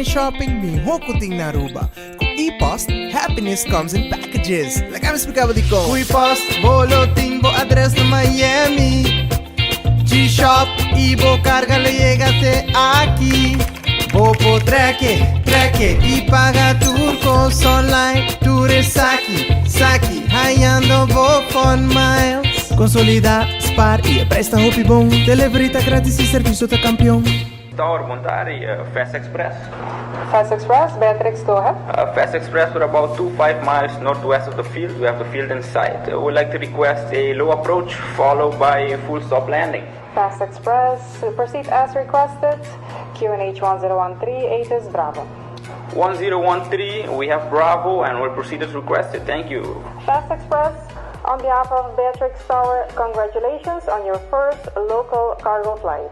shopping mi hokuting naruba. Kung e-post, happiness comes in packages. Like I'm speaking ko. Kui post, bolo tingbo address na Miami. G-Shop, Ibo carga le llegate aquí. Bopo treque, y paga turcos online. Tours saki, hallando Bopon Miles. Consolida, spar e presta hopi bom. Delivery ta gratis e serviço ta campeão. Tower Montari, Fast Express. Fast Express, Beatrix, go ahead. Fast Express, we're about 2-5 miles northwest of the field. We have the field in sight. We'd like to request a low approach followed by a full stop landing. Fast Express, proceed as requested. QNH 1013, 8 is Bravo. 1013, we have Bravo and we'll proceed as requested. Thank you. Fast Express, on behalf of Beatrix Tower, congratulations on your first local cargo flight.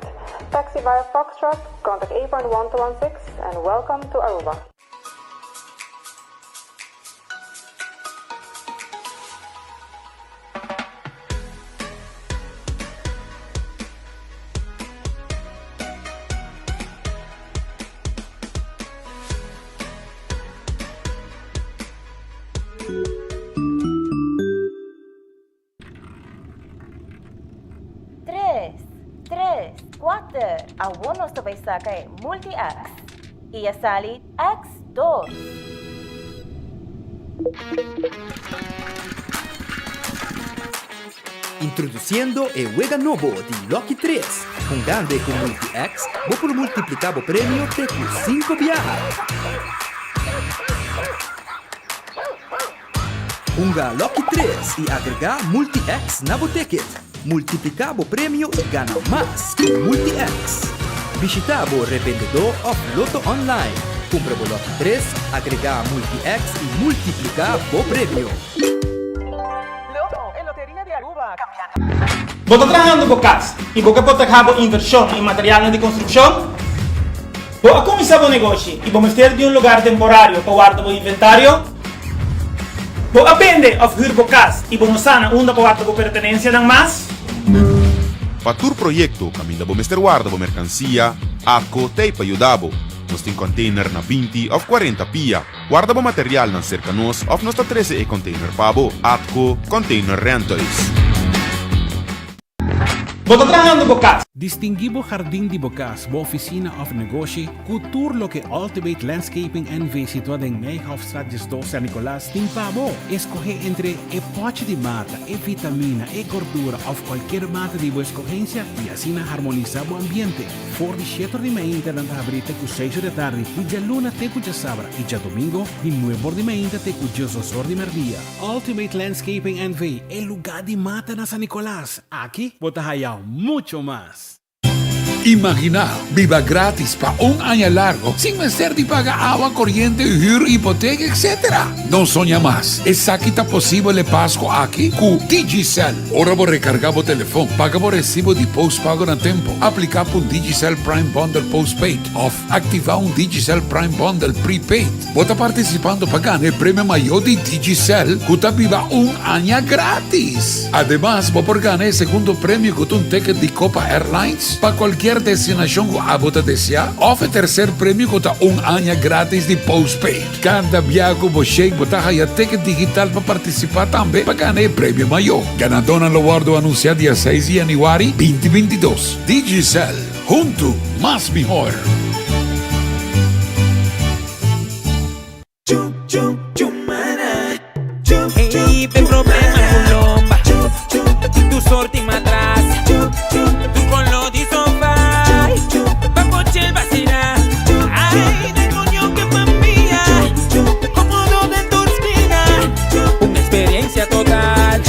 Taxi via Foxtrot, contact apron 1216, and welcome to Aruba. Algunos te vais a caer multi-X y a salir X2. Introduziendo el juego nuevo de Lucky 3. Con grande con multi-X, vos por multiplicado premio te 5 viajes. Unga Lucky 3 y agrega multi-X nuevo ticket. Multiplicabo premio y gana más con multi-X. Visitabo revendedor of Loto Online. Compra Lucky 3, agrega multi-X y multiplicabo premio. Loto, en Lotería de Aruba. ¿Vos estás trabajando por casa y vos que potejabo inversión en materiales de construcción? ¿Vos has comenzado un negocio y vos meter de un lugar temporario para guardar tu inventario? ¿Vos aprendes a huir por casa y vos no sana una para guardar tu pertenencia dan más? Para tu proyecto, camina bo Mr. Guarda bo mercancia, ACO te ayudabo. Nos tem container na 20 of 40 pia. Guarda bo material na cerca nos of nos 13 e container pabo, ACO Container Rentals. ¿Vos estás trabajando por casa? Distinguido Jardín de Bocas, bo oficina of negocio, cultuur lo que Ultimate Landscaping NV situado en Meijhofstraat 2 San Nicolás, timpabo. Escoge entre e pote de mata, e vitamina, e gordura of cualquier mata de vuestra escogencia y así harmonizar o ambiente. For the 7 de maíta dan abrite cu 6 de tarde, y ya luna te cu ya sabra, y ya domingo, y 9 de maíta te cu ya sosor de merdía. Ultimate Landscaping NV, el lugar de mata na San Nicolás. Aquí, botahaya mucho más. Imagina, viva gratis para un año largo sin menester de pagar agua, corriente, hyr, hipoteca, etc. No soña más. Esa quita posible pasco aquí con Digicel. Ahora vos recargamos teléfono, pagamos recibo de postpago en tiempo, aplicar un Digicel Prime Bundle Postpaid o activar un Digicel Prime Bundle Prepaid. Vos está participando para ganar el premio mayor de Digicel que te viva un año gratis. Además, vos por ganar el segundo premio con un ticket de Copa Airlines para cualquier destinación que a vos desea, o el tercer premio con un año gratis de postpaid. Cada viaje que vos llega, vos ya ticket digital para participar también para ganar el premio mayor. Ganadora lo guardo anunciar día 6 de enero 2022. Digicel, junto, más mejor. Hey, tem problema con lomba. Tu sorti matras. Tu con lo di sofá. Papo chel vacina. Ay, demonio que mambía. Cómodo de tu espina. Una experiencia total.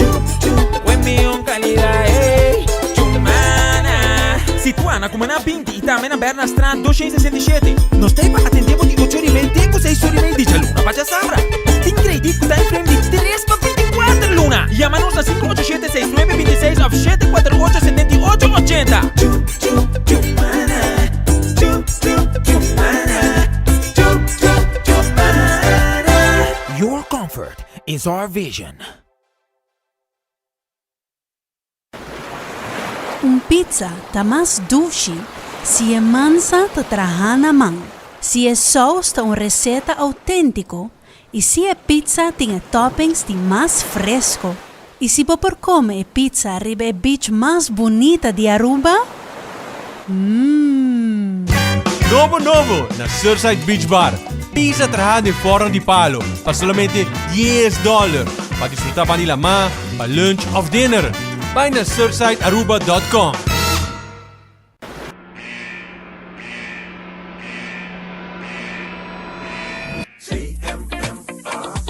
Buen millón calidad. Chumana. Situana come una pintita. Mena Berna Strand 267. Non stai pa attendevo di 8 rimetti. Con 6 rimetti. Già luna, pa già sabra. Incredibile, time frame di 3 pa 24 luna. Llámanos a 587-6926 of 748-7880. Your comfort is our vision. Un pizza ta mas dushi si e mansa ta trahana man. Se é sauce tem uma receita autêntico e se é pizza tem toppings de mais fresco. E se por comer pizza arriba a beach mais bonita de Aruba? Novo na Surfside Beach Bar. Pizza trajada em forno de palo para somente $10 para disfrutar pa nila ma, pa lunch of dinner. Vai na surfsidearuba.com.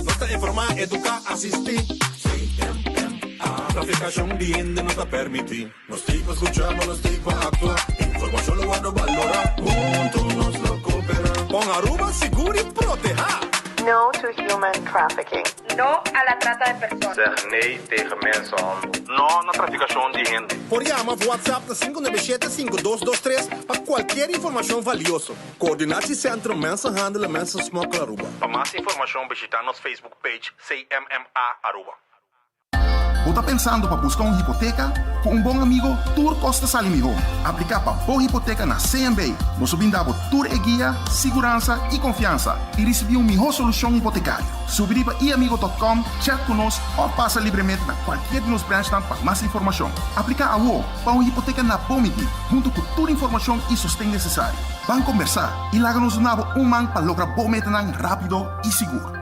Nota informar, educar, assistir. Traficación bien de nota permitir. Los tipos escuchamos, los tipos actuar. Información lo guardo valorar. Juntos nos lo cooperan. Con Aruba seguro y proteja. No to human trafficking. No a la trata de personas. Zeg nee tegen mensenhandel. No na traficación de gente. Por llama WhatsApp na 597-5223 para qualquer informação valiosa. Coördinatiecentrum Mensenhandel en Mensensmokkel Aruba. Para más información visita nos Facebook page CMMA Aruba. Ou tá pensando para buscar uma hipoteca? Com um bom amigo, Tour Costa Salimigo. Aplicar para boa hipoteca na CMB. Nós brindamos Tour e guia, segurança e confiança. E receber uma melhor solução hipotecária. Subir para iamigo.com, chat conosco ou passa livremente na qualquer de nos branches para mais informação. Aplicar a UO para uma hipoteca na Bomiti, junto com toda a informação e sustento necessário. Vamos conversar e larga-nos um man para lograr bom metanang rápido e seguro.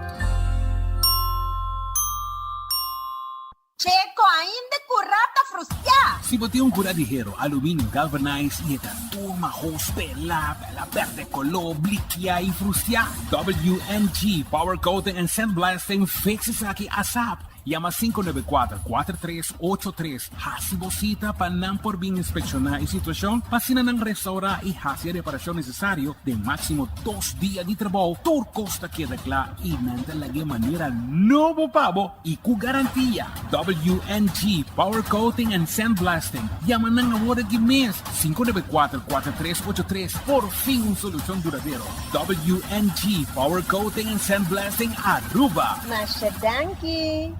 Checo, ainda curata frustrar. Se você um curadihero, alumínio galvanized e a turma hospela, ela perde color, bliquear e frustrar. WNG Power Coating and Sandblasting fixes aqui ASAP. Llama 594-4383. Hasibosita para não por bem inspecionar a situação, pasina ng restaurar e hacer reparação necessário de máximo 2 dias de trabalho. Tour Costa queda claro e nanda lagi maneira novo pabo e com garantia. WNG Power Coating and Sandblasting. Llama ng award de mês 594-4383. Por fim, solução duradouro. WNG Power Coating and Sandblasting Aruba. Masha Danke.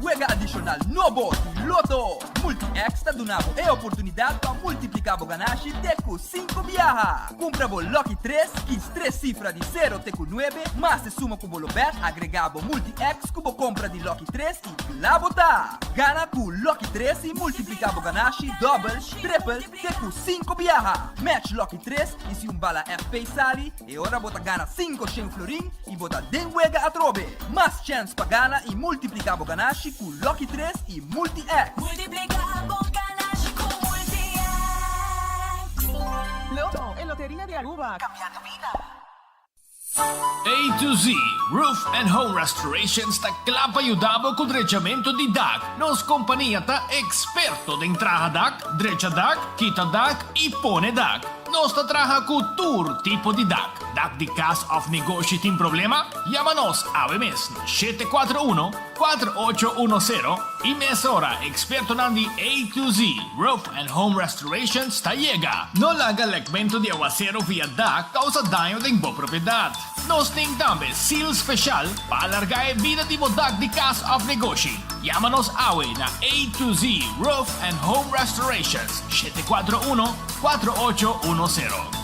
Juega adicional novo Loto. Multi-X está donando a oportunidade para multiplicar o ganache teco 5 viaja. Compra o Lucky 3, que 3 cifras de 0 teco 9, mas se suma com o bet, agregado Multi-X com a compra de Lucky 3 e clavo tá. Gana com Lucky 3 e multiplicar o ganache double, triple, teco 5 viaja. Match Lucky 3 e se bala FP sali, e ora bota gana 5 100 florin e bota den juega a trobe. Mais chance para gana e multiplicar o ganache com Lucky 3 e Multi-X. Loto, en Lotería de Aruba. Cambiando vida. A to Z Roof and Home Restoration sta clapa ayudabo con drechamento di DAC. Nos companhia ta experto de entrada DAC, drecha DAC, quita DAC e pone DAC. Nos ta traja con tour tipo di DAC. DAC di Cas of Negosyo tin problema? Llámanos a mes 741-4810 y mesora experto nandi A to Z Roof and Home Restoration sta llega. No laga legmento di aguacero via DAC causa daño de bo propiedad. Nos ting tambe seal special para alargar a vida de DAC di Cas of Negosyo. Llámanos awe na A to Z Roof and Home Restorations 741-4810.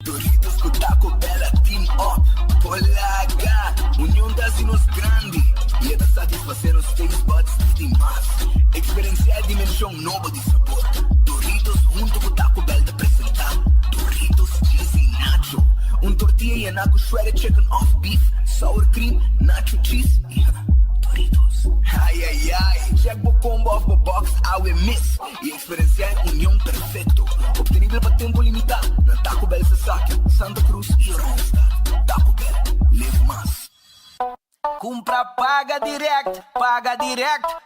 Doritos com Taco Bella Team Up. Polaga, união das inos grande. E é da satisfazer os taste buds de mais. Experienciar a dimensão nova de sabor. Doritos junto com Taco Bell de apresentar. Doritos cheesy nacho. Tortilla e naco shredded chicken off beef. Sour cream, nacho cheese. Doritos. Ai, ai, ai. Check o combo of the box, awe miss. E experienciar união perfeito. Obtenível para tempo limitado. Na Taco Bell Sasaki, Santa Cruz e Rasta. Taco Bell, live mais. Compra paga direct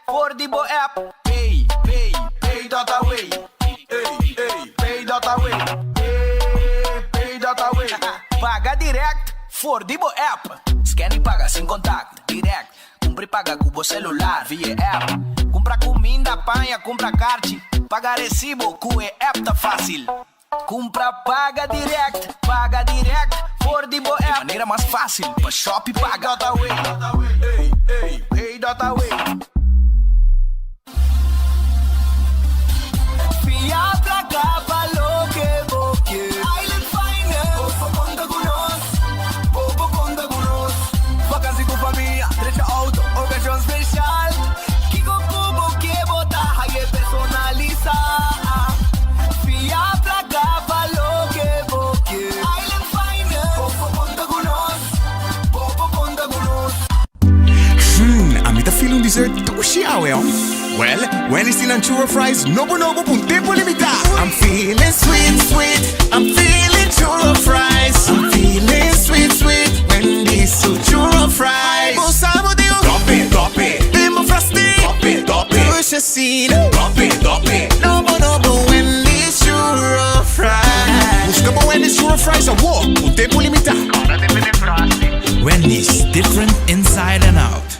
for the Bo app. Pay data way. Pay data way. Pay data way. Paga direct for the Bo app. Scan e paga sem contato, direct. Compra e paga com o celular via app. Compra comida, panha, compra carte. Paga recibo com o app tá fácil. Compra paga direct for the boa app. Maneira mais fácil, para shop paga. Hey, Dotaway. Fia pra cá, falou que boque. Island Finance. Popo conta com nós. Vacancy com família, trecha auto, ocasião special. Kiko Kubo que botar, aí personaliza. Fia pra cá, falou que boque. Island Finance. Popo conta com nós. I'm with a feeling dessert too shallow. Well, when it's in churro fries, nobo pun tempo limitado. I'm feeling sweet, I'm feeling churro fries. I'm feeling sweet, when this churro fries. Bom sábado, drop it. Tempo frosty, drop it. Push a scene, drop it. Nobo, when this churro fries. Busca bo when this churro fries a walk, un tempo limitado. Wendy's, different inside and out.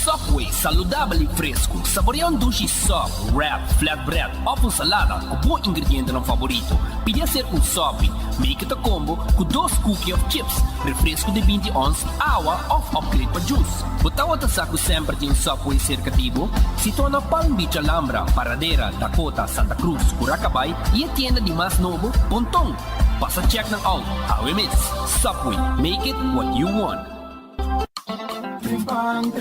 Subway, saludável e fresco. Saboreia um sushi soft, wrap, flatbread ou com salada com bom ingrediente no favorito. Pide ser um soft, make it a combo com 2 cookies of chips, refresco de 20 ons, água ou upgrade para juice. Botar o saco sempre de um Subway cercativo, situa na Palm Beach, Alhambra, Paradera, Dakota, Santa Cruz, Curacabai e a tienda de mais novo, Pontong. Passa check ng out. How we mix. Subway, make it what you want. Trempang,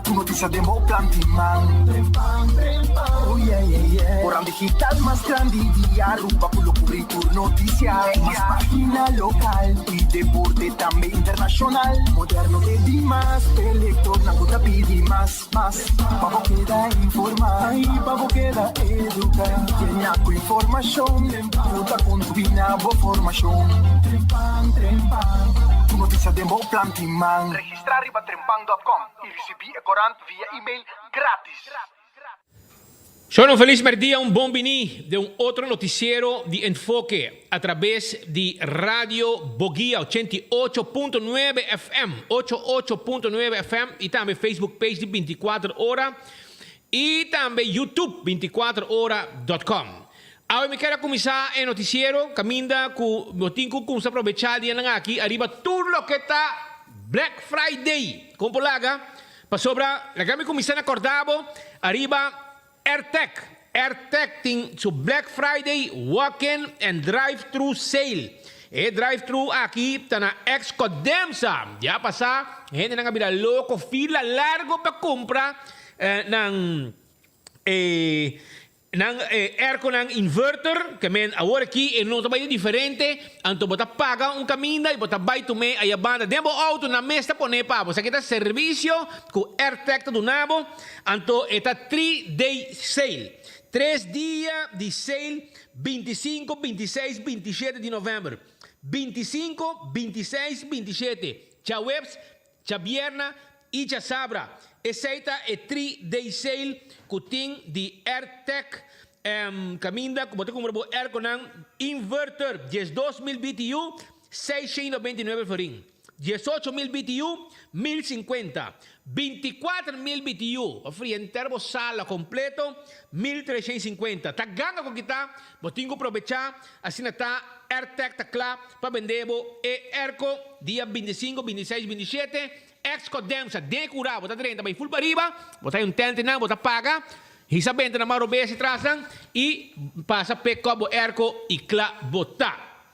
tu noticia de Mo Plantiman. Trempang, oh yeah. Orang digital más grande de Aruba, pulo cubrir tu noticia. Más página local y deporte también internacional. Moderno te di más, elector, na puta pidi más. Pavo queda informar, pavo queda educar. Tiene con información, puta con tu binabo formación. Trempang, tu noticia de Mo Plantiman. Registrar arriba trempang.com y recibí el corant via email gratis. Sono feliz dia, bom bini de outro noticiero de enfoque a través de Radio Bogia 88.9 FM, 88.9 FM e também Facebook page de 24 horas e também YouTube 24horas.com. Agora me quero começar o noticiero, caminda com o tempo com se aproveitar de aqui, arriba tudo lo que está Black Friday, como laga, para sobra, la me começar a acordar, arriba AirTech tem su Black Friday walk-in and drive-thru sale. Drive-thru aqui está na Excodemsa. Já passar, gente não cabida louco, fila largo para comprar airco ng inverter, que men agora aqui é um trabalho diferente, anto bota paga caminho e bota vai to me a banda demo auto na mesa pone pa, você que tá serviço com AirTech do nabo, anto eta 3-day sale. 3 dias de sale, 25, 26, 27 de novembro. 25, 26, 27. Tja webs, tja vierna e tja sabra. Essa é 3-day sale kuting di AirTech caminda como te compro air con inverter 12.000 BTU 699 florin 18.000 BTU 1.050 24.000 BTU ofrece turbo sala completo 1.350 tá ganga com kita botingo aproveitar assim tá AirTech tá claro para vender e airco dia 25 26 27 Excodemsa, de curar, botar 30, vai full para riba, botar tente na, botar paga, hisabente na maro bese trasan, e passa pecobo erco e cla botar.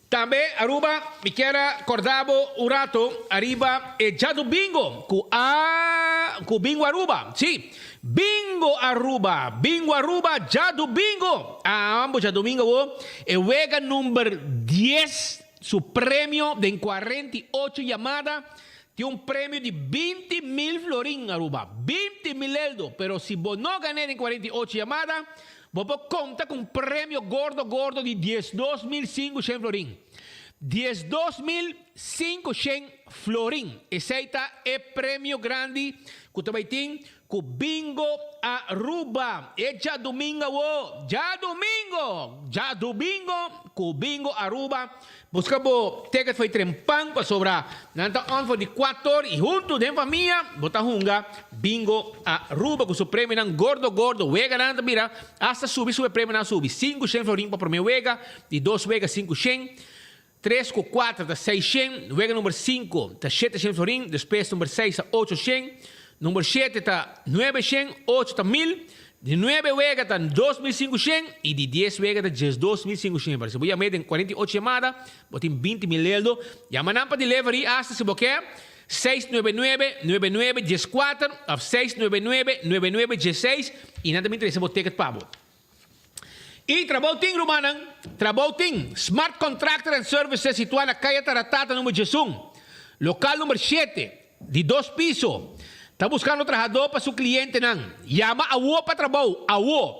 Também, Aruba, me quero acordar o rato, arriba, já do bingo, com bingo Aruba, sim. Bingo Aruba, já do bingo. Ambos já do bingo, e wega número 10, su premio de 48 llamadas tiene un premio de 20.000 florín, Aruba. 20.000 euros. Pero si vos no gané en 48 llamadas, vos conta con un premio gordo de 12.500 florín. 12.500 florin. Esse é prêmio grande que também tem com Bingo Aruba. É já domingo, com Bingo Aruba. Buscamos ticket foi trempang para sobrar. Nanta on for de 4 e junto de família, bota hunga Bingo Aruba com o prêmio ng gordo, wega nanta mira, hasta sube prêmio na sube. 500 florin para primeiro wega, e 2 wega 500. 3 com 4 está 600, wega número 5 está 700 florin, depois número 6 está 800, número 7 está 900, 8 está 1000, de 9 wega está 2.500 e de 10 wega está 2.500. Para se você meter em 48 chamadas, botem 20.000 euros, llaman para delivery hasta se você 699-99-14 ou 699-99-16 e nada me interessa o ticket para você. E trabalho Romanan, Smart Contractor and Services situado na Calle Taratata, número 11, local número 7, de 2 pisos. Está buscando trabajador para su cliente. Llama a WO para trabajo.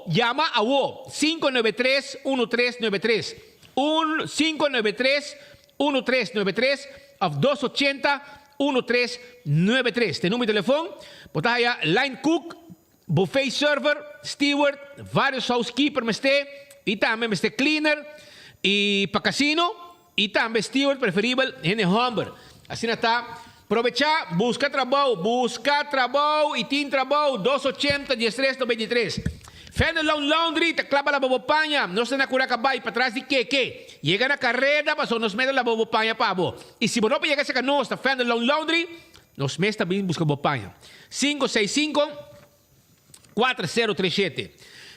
Llama a WO 593-1393. 593-1393 of 280-1393. Este número de teléfono. Bota aí line cook, buffet server, steward, vários housekeeper e também cleaner e para casino e também steward preferível em Humber. Assim está. Aprovechar, busca trabalho e tem trabalho 280-1393. Fenelon Laundry, te clava la bobopanha, no se na cura cabay para trás de que llega na carrera, pasó nos mete la bobopanha pavo. E se não llega a nós, ta Fenelon Laundry, nos mete também busca bobopanha. 565-4037.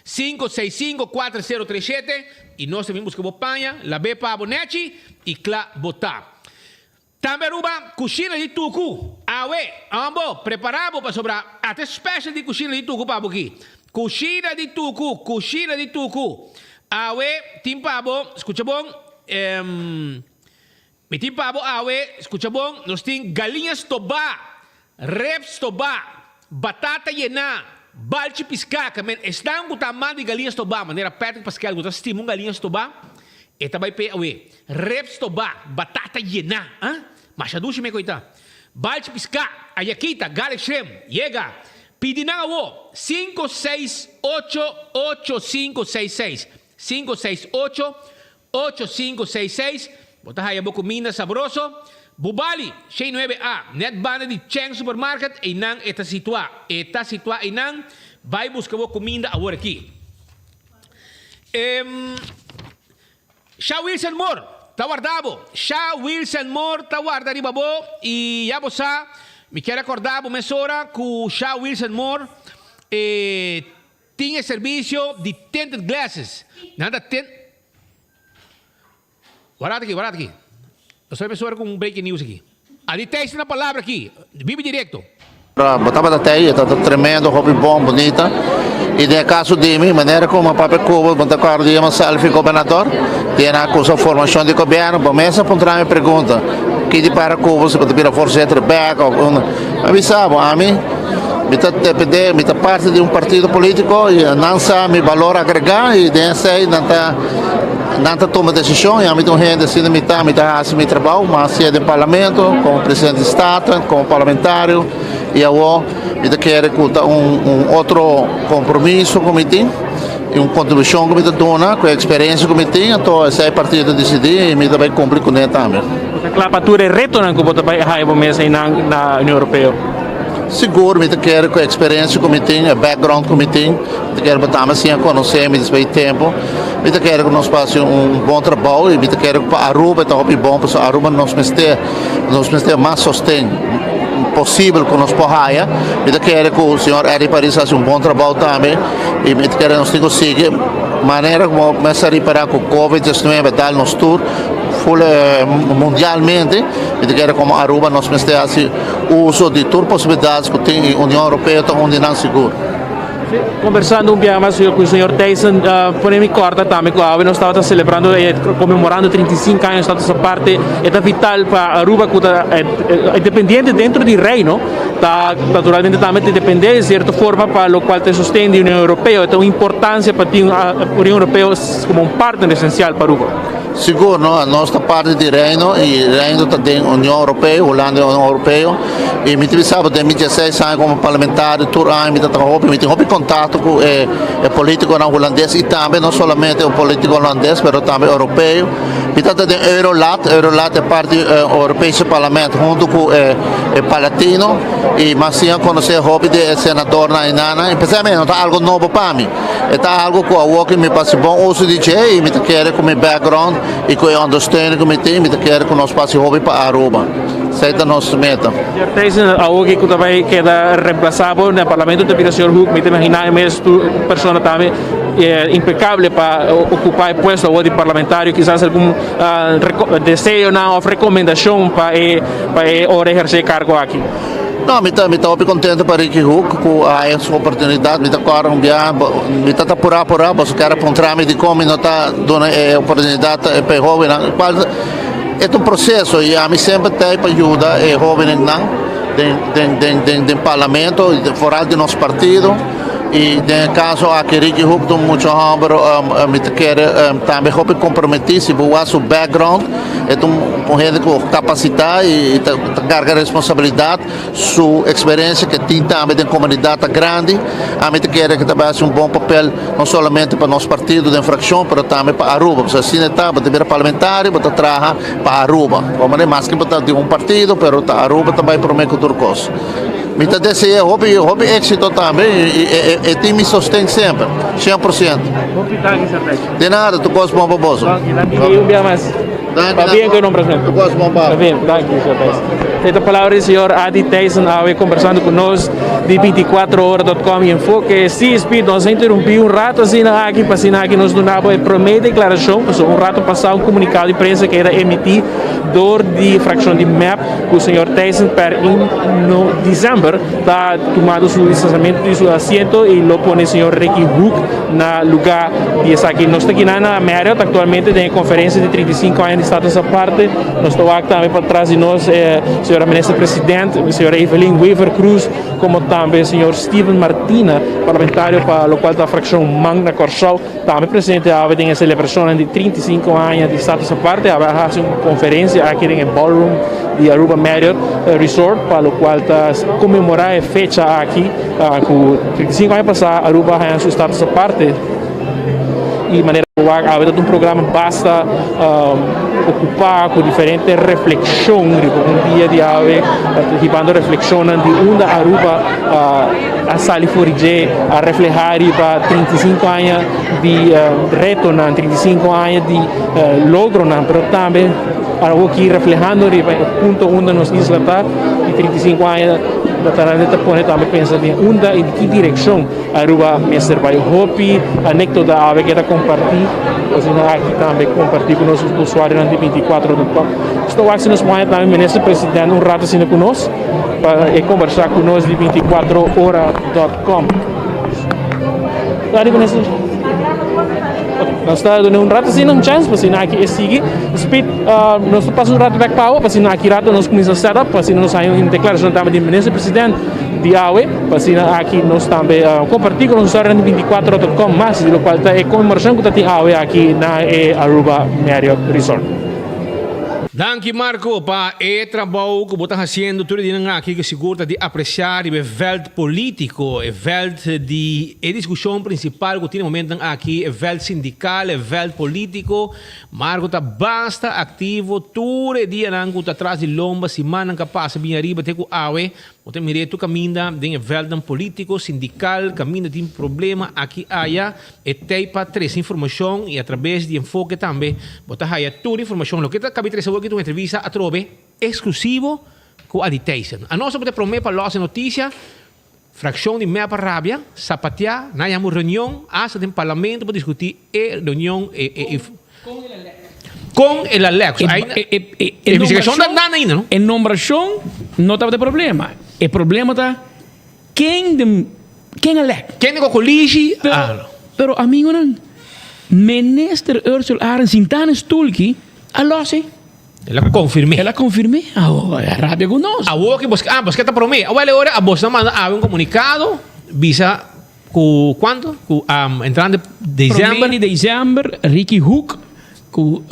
565-4037 e nós também busca bobopanha, la be pavo nechi e cla botar. Também Aruba, coxina de tucu. Ambo, preparado para sobrar. Até special de coxina de tucu para aqui. Coxina de tucu. Timpabo, escuta bom. Timpabo, escuta bom. Nós temos galinhas tobá, reps tobá, batata llena, balchi piscaca. Estão com tamanho de galinhas tobá. Maneira Patrick Pascal, você estima galinhas tobá? E também reps tobá, batata llena. Machadushi me coita. Balchi pisca, ayaquita, garlic shrimp. Llega. Pidinao 568-8566. 568-8566. Botas aí a comida sabroso. Bubali, 69A. Net banda de Cheng Supermarket. E nang eta situa. E nang. Vai buscar comida agora aqui. Shaw Wilson Moore, tá guardado. Shaw Wilson Moore, tá guardado ali, babo. E já você, me quer acordar, uma hora, que o Shaw Wilson Moore tinha serviço de tinted glasses. Nada tint. Guarda aqui. Eu sou uma hora com um breaking news aqui. Ali tem uma palavra aqui, vive direto. Botava da teia, tá tremendo, roupa bom, bonita. E no caso de mim, maneira como a própria Cuba, quando eu uma selfie governador, tem a coisa formação de governo, começa a apontar minha pergunta, que de para Cuba, se pode vir a força de back, avisava a mim, me parte de partido político, e não sabe me valor agregar, e desse não toma decisão, e a mim tem gente assim, me faz meu trabalho, mas se é de parlamento, como presidente de Estado, como parlamentário, e eu quero outro compromisso que me tem, e uma contribuição que me dá, com a experiência que me tem, então esse é partido decidir e me vai cumprir com ele também. A clapatura é reto que você vai raiva mesmo na União Europeia? Seguro, me quero com a experiência que me tem, a background que me tem, me quero botar assim a conhecer, me despedir tempo, me quero que nós façamos bom trabalho e me quero que a Aruba está bom, porque a Aruba nos mete mais sustento possível que nós possamos. Me quero que o senhor Eri Paris faça bom trabalho também e me quero que nós conseguir maneira como começar a reparar com o Covid-19 dar nos tour mundialmente. Me quero como a Aruba nós fazer uso de todas as possibilidades que tem a União Europeia onde não seguro. Conversando mais com o senhor Tyson, por me corta também, nós estávamos celebrando, comemorando 35 anos, essa parte é vital para a Aruba, que é dependente dentro do reino, naturalmente também depende de certa forma para o qual te sustenta a União Europeia, então a importância para a União Europeia como um partner essencial para a Aruba. Seguro, a nostra parte di Reino, il Reino tem Unione Europea, Holanda é Unione Europea, e mi pensavo che 2016 anni come parlamentare, tutto anni mi ho contatto con il politico olandese e também, non solamente il politico olandese, però também europeo. Mi tratta di Eurolat è parte europeo parlamento, junto con il Palatino, e ma sia conoscere hobby del senatore Nainana, e pensare non è algo nuovo per me, è algo che mi passa buon uso di sé, e mi chiede come background, e con ondersteuning come te, mi chiede con uno spazio hobby per Aruba. Sei la nostra meta. Certeza, algo que também queda reemplazado no Parlamento de Sr. Hook, me imaginar mesmo pessoa também impecável para ocupar o posto de parlamentário, quizás algum desejo ou recomendação para exercer cargo aqui. No, mi sto contento per Ricky Hook, con questa opportunità, mi sto apurando, posso quero incontrarmi di come non sta dando opportunità per i giovani. È un processo, e mi sempre tempo aiuta i giovani del Parlamento, fuori del nostro partito. E nel caso che Ricky Hook tem muito ombro, me quer também roupa comprometido, boa seu background, é com gente com capacidade e carga responsabilidade, sua experiência que tem também da comunidade grande, a me quer que também faça bom papel não somente para nosso partido de fração, mas também para Aruba, porque assim está, para ter parlamentar, para trabalhar para Aruba, como não é mais que para ter partido, mas Aruba também promete outra coisa. Mi desejo hobby éxito também e tem me sostém sempre, 100%. De nada, tu gosta bom baboso. Está bien que não presente. Tu gosta bom Está bien, gracias, Sr. Tyson. Esta palavra do Sr. Adi Tyson, conversando conosco de 24horas.com e Enfoque. Sim, Speed, nós interrompimos rato assim aqui, para aqui nós donamos a primeira declaração, rato passar comunicado de imprensa que era emitido de fração de MAP, que o Sr. Tyson no dezembro está tomando seu distanciamento de seu assento e lo põe o Sr. Ricky Hook no lugar de aqui. Nós estamos aqui na Marriott, atualmente tem conferência de 35 anos de Estados à parte. Nós estamos aqui também para trás de nós, Sra. Ministra Presidente, Sra. Evelyn Weaver Cruz, como também o Sr. Steven Martina, parlamentário para o qual da fração Magna Corsal, também presente tem a celebração de 35 anos de Estados à parte, vai fazer uma conferência aqui em Ballroom de Aruba Marriott Resort, para o qual está comemorar a fecha aqui, com 35 anos passar Aruba tem seu status à parte. E maneira que um programa basta ocupar com diferentes reflexões, um dia de ave, participando reflexões de onde Aruba a sair fora a refletir para 35 anos de reto, 35 anos de logro, mas também algo que reflejando o ponto onde nós isla de 35 anos da Taraneta pone também pensa em onde e de que direção Aruba mestre vai hopi, anecdota da ave que era compartilhar, assim aqui também compartilhar com nossos usuários de 24horas.com. Estou aqui nos moeda também ministro presidente rato assim conosco para conversar conosco de 24horas.com. Claro, ministro. Nós estamos dando rato assim chance para aqui seguir. Speed, nós passamos rato back power para aqui rato nós começamos a setup para nós saímos em declaração também de ministro presidente de AUE para aqui nós também compartilhamos com os usuários de 24horas.com mais do qual está a comemoração que tem AUE aqui na Aruba Marriott Resort. Danke Marco para o trabalho que você está fazendo tudo isso aqui que segura de apreciar o veld político, o veld de discussão principal que tem no momento aqui, o veld sindical, o veld político. Marco está basta ativo todo dia que está atrás de lomba, semana que passa bem arriba tem com awe, você mira tu caminha de veld político, sindical, caminha tem problema aqui allá, e tem para três informação e através de enfoque também, você vai toda informação, o que está cabe trazer uma entrevista a trove exclusivo com a Adi Tyson. A nós vamos prometer para a notícia, fração de meia para Rábia, sapatear, na reunião, hasta no parlamento para discutir a reunião com o Alex. A investigação está dando ainda, não? A nomeação não estava de problema. O problema está quem elege. Quem é o colégio? Pero amigo não. Minister Ursula Arens Sintana Stulki, alose. Ela confirmou. Ela confirmou. A Rábia conosco. A você está prometendo. Agora a você manda um comunicado, visa com quando? Entrando de dezembro. De dezembro, Ricky Hook com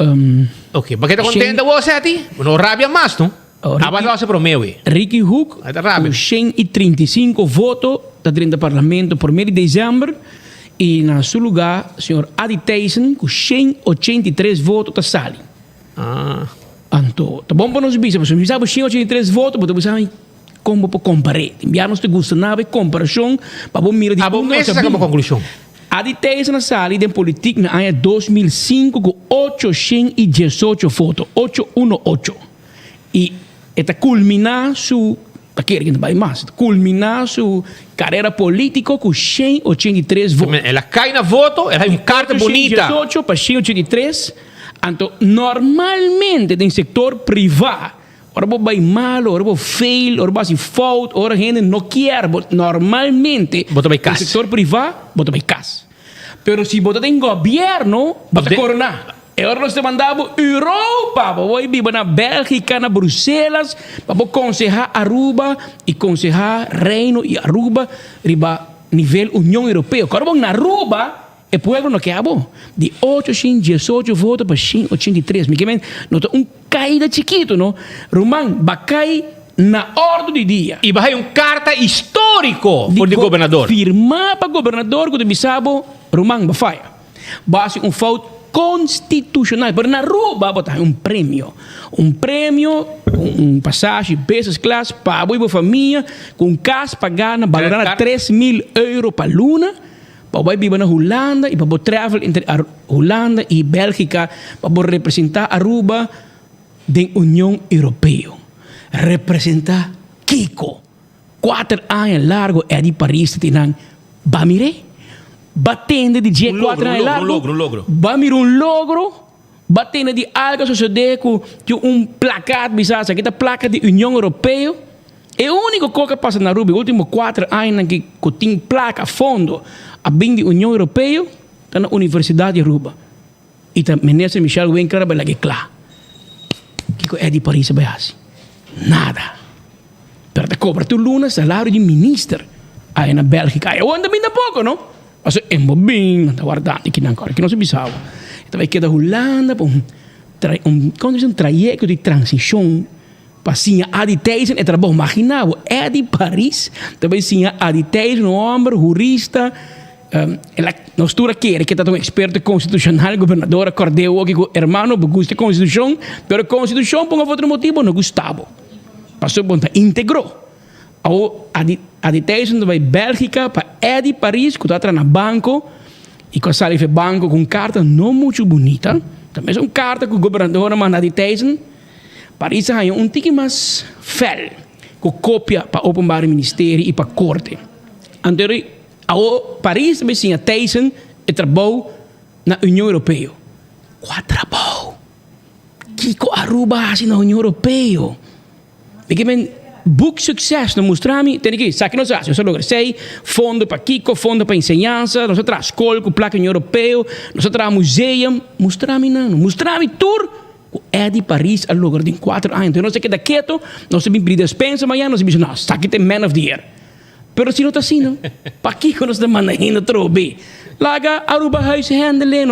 Ok, mas que tá contente você ati? Não rabia mais, não? Abas você pro meu, Ricky Hook, com 135 votos, está dentro do parlamento por 1 de dezembro. E na seu lugar, o senhor Adi Tyson, com 183 votos, está sali. Então, tá bom para nós ver, se nós 183 votos, mas você como para comparar. Enviar-nos de gosto na comparação, para bom mirar de como essa é a conclusão. Adi Tyson na sali de política na ano 2005 com 818 votos, 818. E está culminar su culminar sua carreira política com 183 votos. Ela cai na voto, ela é uma carta bonita. 118 para 183. Então, normalmente, no setor privado, ora vai mal, ora fail, ora vai fault, ora gente não quer. Normalmente, no setor privado, bota vai casa. Pero se bota em governo, bota coronar. Agora nós mandamos Europa, vamos vir na Bélgica, na Bruxelas, para aconselhar Aruba e aconselhar Reino e Aruba riba nível União Europeia. Agora vamos na Aruba, o povo não quer bom. De 818 votos para 183. Me queimem, nota caída chiquito, não? Román, vai cair na ordem do dia. E vai carta histórico por governador. Firmar para governador, quando bisabo, Román, vai falha. Base faute constitucional, pero na Aruba botar um prêmio, passagem, business class para a família, com casa pagando, valorando 3.000 euros para luna, para viver na Holanda e para travel entre Holanda e Bélgica, para representar Aruba da União Europeia, representar Kiko, 4 anos largo é de Paris, tinang Bamire. Batendo de dia 4 anos largo. Um logro. Vamos um logro. Batendo de algo suceder com placar, bizarro. Aqui está placa da União Europeia. É o único coisa que passa na Aruba. Os últimos 4 anos que tem placa a fundo. A bem da União Europeia está na Universidade de Aruba. E está ministro Michel Wencker vai lá que claro. Que é de Paris vai assim. Nada. Pero te cobra tu luna salário de ministro. Aí na Bélgica. Aí onde bem da pouco, não? Also, é bem, está guardando aqui na cara, que não se bisava. Então, vai quedar Holanda, um trajeto de transição, para sim, Adi Tyson, é trabalho imaginável, é de Paris, também sim, Adi Tyson, um homem, jurista, nós todos queremos que está um experto constitucional, governador, acordeu aqui com o irmão, gosta da Constituição, mas a Constituição, por um outro motivo, não gostava. Passou, integrou. Adi Tyson vai Bélgica para Edi Paris, que está na banco e com a sala de banco com carta não muito bonita. Também é uma carta que o governador manda Adi Tyson. Paris tem um tique mais fel, com cópia para o openbaar ministério e para a corte. Então, Paris também tinha Tyson e trabalhou na União Europeia. Qual trabalho? Kiko Aruba assim na União Europeia. Porque book sucesso não mostrar-me, tem que sabe que nós fazemos, eu só sei, fundo para Kiko, fundo para ensinança, nós traz escola com placa europeu, nós traz museu, mostrar-me não, mostrar-me tour, é de Paris ao lugar de 4 anos, então nós sei que da quieto, nós sabemos pedir dispensa, amanhã nós sabemos, não, está aqui tem man of the year, pero se não está assim, não, para Kiko nós estamos mandando trobe, laga Aruba huis handelen,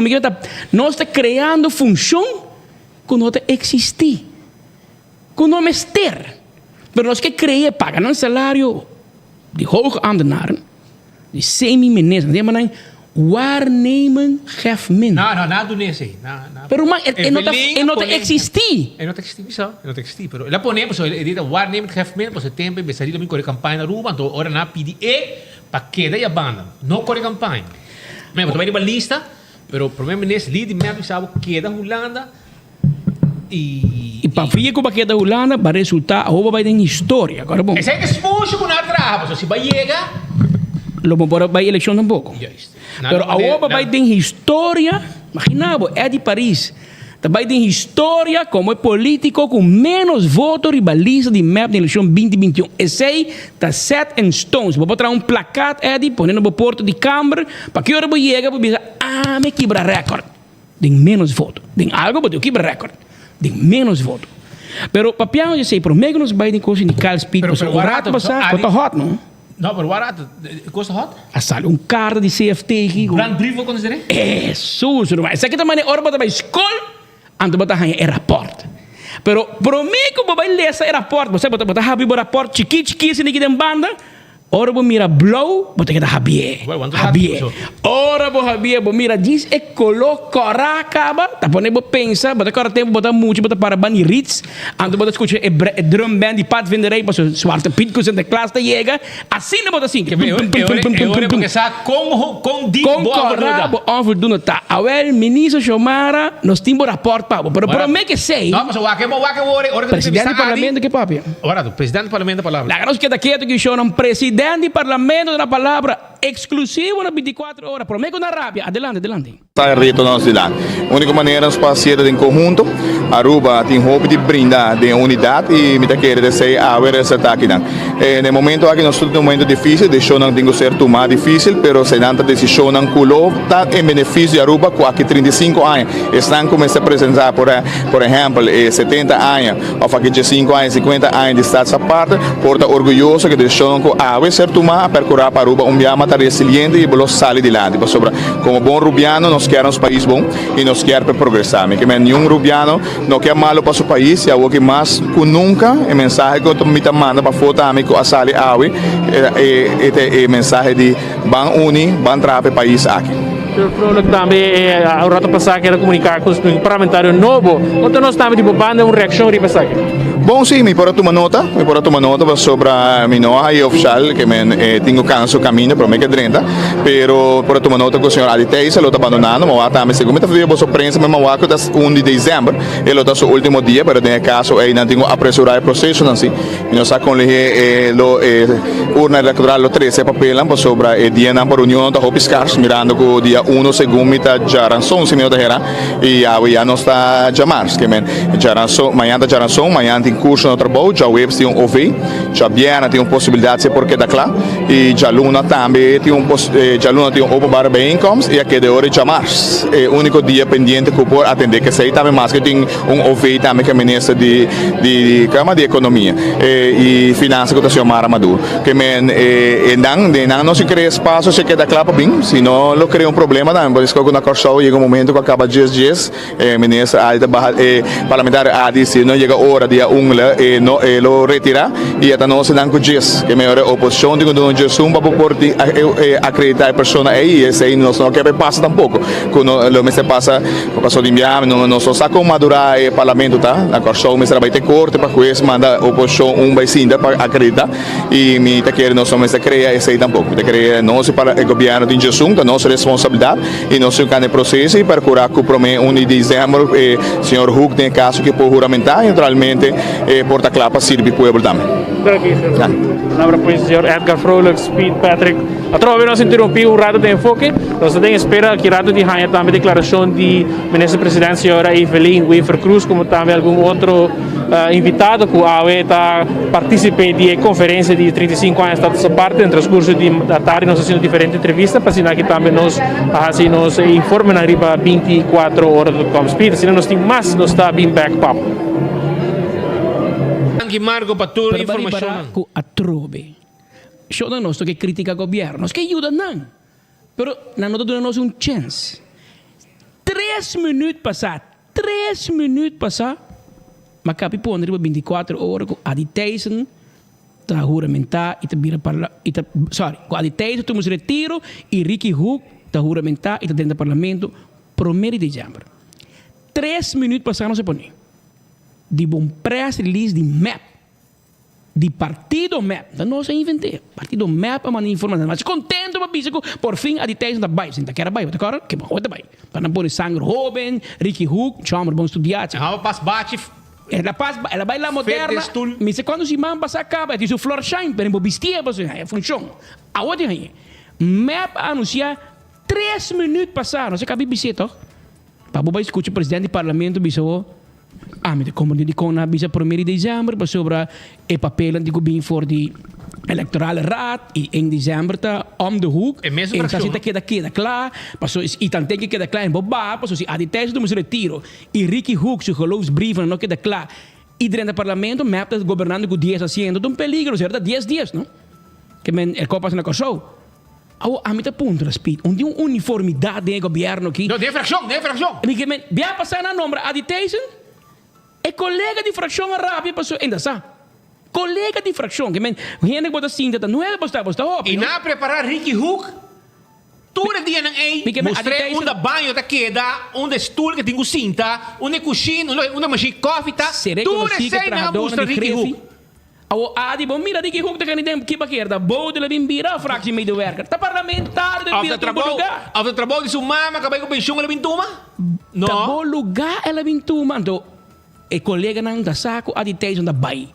nós está criando função que não existe, que não é ter. Pero nós que creia pagar um salário de hoge ambtenaren, de semi-minister, die man waarnemen geeft min. Não, doen nesse. Pero man, não existe. Não existe, pero ela põe, pues, ele diz, waarnemen geeft min, pues, tempo, besaria também com a campanha na Aruba, então, ora na pedi para queda e a banda, não com a campanha. Mas também uma lista, pero o primeiro-ministro, líder, mesmo, sabe, queda Holanda, e para fria como aqui da Holanda vai resultar a rouba vai ter história agora bom esse é que esforço com nada trabalho se vai chegar logo para vai eleição tampouco pero a rouba vai ter história imaginava é de Paris vai ter história como é político com menos votos rivaliza de map na eleição 2021 esse aí está set in stones vou botar placate é de poner no porto de Câmara para que hora vai chegar para dizer me quebra recorde de menos votos de algo para quebra recorde de menos votos. Pero papião eu sei, por meio nos vai de coisa de Carl Speed, o rato passar, está hot, não? Não, pero o rato, custa hot? A sala carta de CFT aqui. Grand Prix, vou dizer? É, sujo, mas isso aqui também é hora para escola. Anto bota hanya rapport. Pero prometo que vai ler esse rapport. Você bota habi o rapport chiqui sini kita banda. Ora bo mira blow, bota kita habie. Ora bo habie, bo mira diz e colo coracaba. Tá pone bo pensa, bota cora tempo bota muito, bota para bani ritz. Anto bota escuta e drum band de Pat Venderei, passo zwarte pitkus in de klas te chega. Assim não bota assim. Porque sa com di com corabo onvoldoende tá. Awel ministro Xomara nos timbo rapport pa. Pero prometo que sei. Não, mas o ora presidente do parlamento que papi. Ora, do presidente do parlamento palavra. La nos queda quieto que chama presidente do parlamento da palavra exclusivo na 24 horas. Prometo na rápida. Adelante. Sai reto nós de lá. A única maneira de fazer em conjunto, Aruba tem hope de brindar de unidade e me querer de ser a ver esse ataque. No momento aqui nós estamos num momento difícil, deixou não tem que ser tomado difícil, pero se não decisão não colou, tá em benefício de Aruba com aqui 35 anos. Estão começando a apresentar, por exemplo, 70 anos, ou aqui 5 anos, 50 anos de estado essa parte, porta orgulhoso que deixou com a ser tomado para percorrer para Aruba biama resiliente e vamos sair de lá. Como bom rubiano, nós queremos um país bom e nós queremos progressar. Que nenhum rubiano não quer malo para o país, e algo que mais que nunca, a mensagem que eu me manda para foto amigo a sair awe, é mensagem de ban uni, ban trape país aqui. Vrolijk também a rota passar que era comunicar com o parlamentário novo. Então nós também tipo banda uma reação de passar. Bom, sim, me porta uma nota sobre a minha nota oficial que tenho canso caminho para mim que 30, pero porta uma nota que o senhor Aditei se lo está abandonando, mas tá me segundo me foi a prensa me mawaco das 1 de dezembro, ele está seu último dia, pero tem caso aí não tenho apressurar o processo assim. E nós com urna eleitoral lo 13 papelan sobre o dia na reunião da Hope Scars mirando que o dia 1 segundo mita Jaranson se me derrera e já não está jamars que Jaranson manhã da Jaranson manhã tem curso no trabalho já web tem OV já Biana tem possibilidade se porque da lá e já Luna também tem já Luna tem open bar bem incomes e aqui de hora jamars é o único dia pendente que por atender que sei também mais que tem OV também que ministra de cama de economia e finanças que o senhor Mara Maduro que não se cria espaço se queda claro bem senão lo cria problema também, por isso que na Corsol chega momento que acaba dias, ministro parlamentar disse não chega hora dia 1 lo retira e até não se dá com dias que melhor oposição tem um dia sumba para poder acreditar a pessoa aí esse aí não quer passar tampouco quando lo se passa de enviar não só saca madurar o parlamento tá na Corsol mas vai ter corte para que manda oposição vai sim para acreditar e me tá querendo não só se cria esse aí tampouco tá querendo não se para o governo tem assunto não se responsabilidade e não se o processo e procurar que o 1 de dezembro o senhor Huck tem caso que pode juramentar e naturalmente porta clapa sirve para o povo também. Palavra para o senhor Edgar Vrolijk, Speed Patrick. Atrás nós interrompimos um rato de enfoque. Nós temos espera que rato de ganhar também declaração de ministro-presidente senhora Evelyn Weaver Cruz, como também algum outro invitado que a está participando de conferência de 35 anos da sua parte. No transcurso da tarde nós fazemos diferentes entrevistas para assinar que também nos informem na riba 24 horas do com Speed. Assim nós temos mais, nós está bem back up. Anche Marco Pattur informazione ku atrobe. Show da nostro che critica il governo, che aiuta non. Però non dona nos un chance. 3 minuti passat. Ma capi pon riba 24 ore ku aditeisen ta juramenta ita bira parla ita sorry, ku aditeisen tu mus retiro e Ricky Hook ta juramenta ita dentro parlamento pro 1 de dezembro. 3 minuti passaram se poni. Di bom press release di MAP, di partido MAP, da não se inventei, partido MAP a mani informação, mas contento para bicho, por fim a detalhes da bairro, sinta que era bairro, tá claro? Que bom, tá bairro, para não pôr sangue jovem, Ricky Hook, chama bom estudar, ah, pas bate, ela vai lá moderna, mas quando se man passa acaba, diz o floor shine, para não vestir, para funciona, aonde aí, MAP anuncia 3 minutos passaram, você cabe bisito, para bobar escute o presidente do parlamento bicho. Me como de kona bisa 1 de dezembro para sobre o papel de governo voor die electorale raad e in december ta om de hoek en sa sita queda klaar paso e tan tem que queda klaar en boba paso si aditez do retiro e Ricky Hook su geloofsbrief não queda klaar iedereen do parlamento map dat governando com 10 haciendo um peligro certo 10 dias não que men copas na Kosovo A mim tá ponto, respeito. Onde uniformidade do governo aqui. Não, de fração. Bia passar na nombra a Tyson é colega de fração rápido passou ainda sabe. Colega de fração, que men, gente bota cinta, não é basta hop. E na preparar Ricky Hook, todo dia nang mostrei da banho da queda, onde stoel que tem cinta, onde cozinha, onde machine coffee tá. Tudo sei na mostra Ricky Hook. Adi bom mira Ricky Hook da canidem que baquerda, bode la bimbira fraction meio werker. Tá parlamentar de bira lugar. Ao trabalho de sua mama, acabei com pensão ela bintuma? Não. Tá bom lugar ela bintuma, então e colega nang da saco Adi Tyson da bai.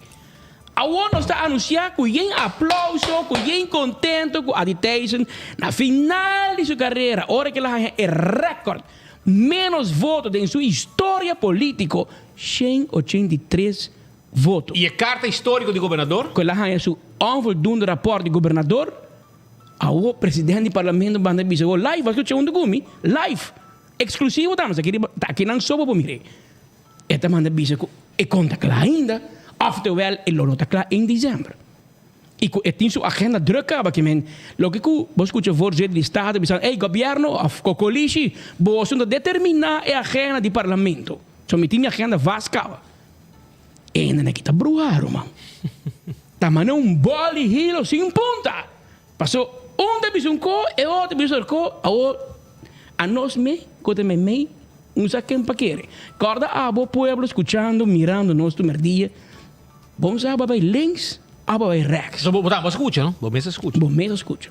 A ONU está a anunciar que tem aplauso, que tem contento com a Tyson na final de sua carreira. Ora que ela é recorde, menos votos em sua história política, 183 votos. E a carta histórica do governador? Que ela é seu onvoldoende rapport de governador, o presidente do parlamento manda dizer live, vai que um gumi, live, exclusivo estamos aqui não soube para mim. Esta manda dizer que é conta lá ainda. Oftewel, ele nota klaar in december. E tem sua agenda druk, porque men, lo que você escuta voorzitter de Estado, dizendo, hey, governo, of coalitie, você determinar a agenda do parlamento. So, me tem agenda vasca. E ainda não está bruaro, man. Tamana boli hilo sem punta. Passou da bisum co e outra bisum co, a nós cote me, saquem pa querer. Corda abo pueblo escuchando, mirando nosso merdia. Vamos a vai links, a vai rechts. So, vamos escuta, não? Vamos escuta.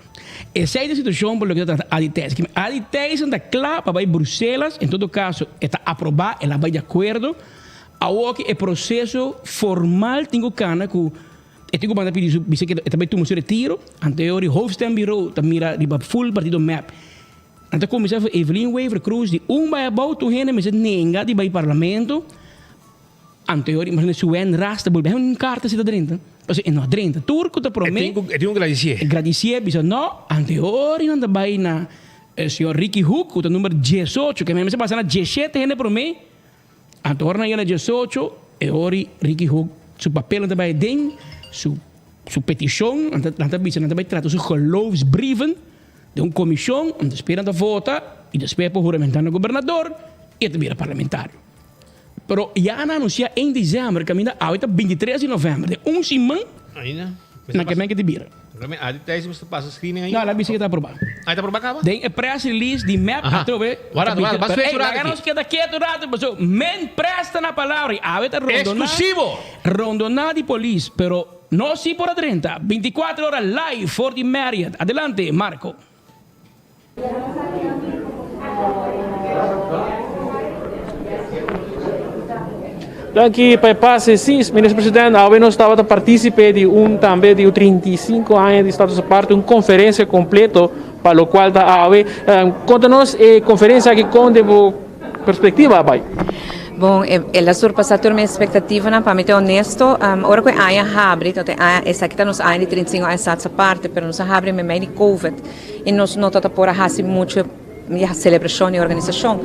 Essa é a situação por que está a Tyson. A Tyson está clara para Bruxelas, em todo caso, está aprovada, ela vai de acordo. A que é processo formal, tenho cana que tenho que pedir que também tomou seu retiro, anterior hoofdstembureau, mira riba full partido map. Então começava Evelyn Wever Cruz de vai about to hene, mas nenga de vai parlamento. Anterior, mas se o en rasta, bolbe uma carta se da drenta. Parce não drenta, turco te promete. É um agradecer. Agradecer, bisa não, anterior não vai na senhor Ricky Hook, o número 18, que mesmo se passa na 17 hene promete. Anterior na na 18, e ori Ricky Hook, seu papel não vai den, sua petição, não bisa não vai tratar seu geloofsbrieven de uma comissão, onde espera da vota e depois por juramentar no governador e também parlamentar. Pero já anuncia em dezembro, que ainda há 23 de novembro, de semana, na que de bira. A Tyson você passa screening aí? Não, ela disse que está aprovada. Ah, está aprovada? Tem a press release de MAP, então vê. Mas fez aqui. Não se queda quieto, mas men presta na palavra. A vez exclusivo. Rondonar de polícia, pero não se por a 30. 24 horas live for the Marriott. Adelante, Marco. Aqui para passe sim, ministro presidente, a nós estava a participar de também de 35 anos de Estado de parte, uma conferência completa para o qual da AOE. Conta-nos a conferência que com de perspectiva, pai. Bom, ela surpassou a minha expectativa, para mim é honesto. Ora que a abre, então essa aqui nos anos de 35 anos Estado de parte, mas nós abre me meio de COVID e nós não está por assim muito a celebração e organização.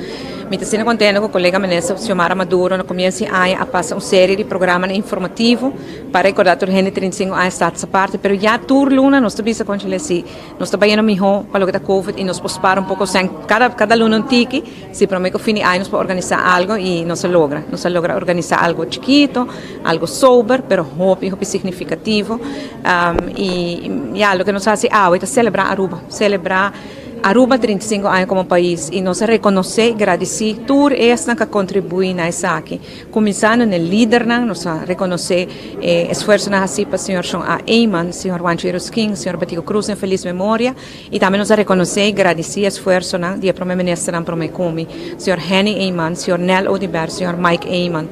Me estou contente com o colega ministro Xiomara Maduro, no começo a passar uma série de programas informativos para recordar a gente 35 anos Estado de parte, mas já tur luna nós estamos com ele assim, nós estamos indo melhor para o que está COVID e nós posparam um pouco sem cada luna tique, se promete que fim de ano para organizar algo e não se logra organizar algo chiquito, algo sober, pero hope significativo e já o que nós fazemos é celebrar Aruba 35 anos como país e nós reconhecer e agradecer tudo esta que contribui nessa aqui. Começando no líder, nós reconhecer esforço na assim para o senhor Sean A. Eyman, senhor Juancho King, o senhor Batico Cruz em feliz memória e também nós reconhecer e agradecer esforço na dia primeiro-ministro para me comer, senhor Henny Eyman, senhor Nel Odiber, senhor Mike Eyman.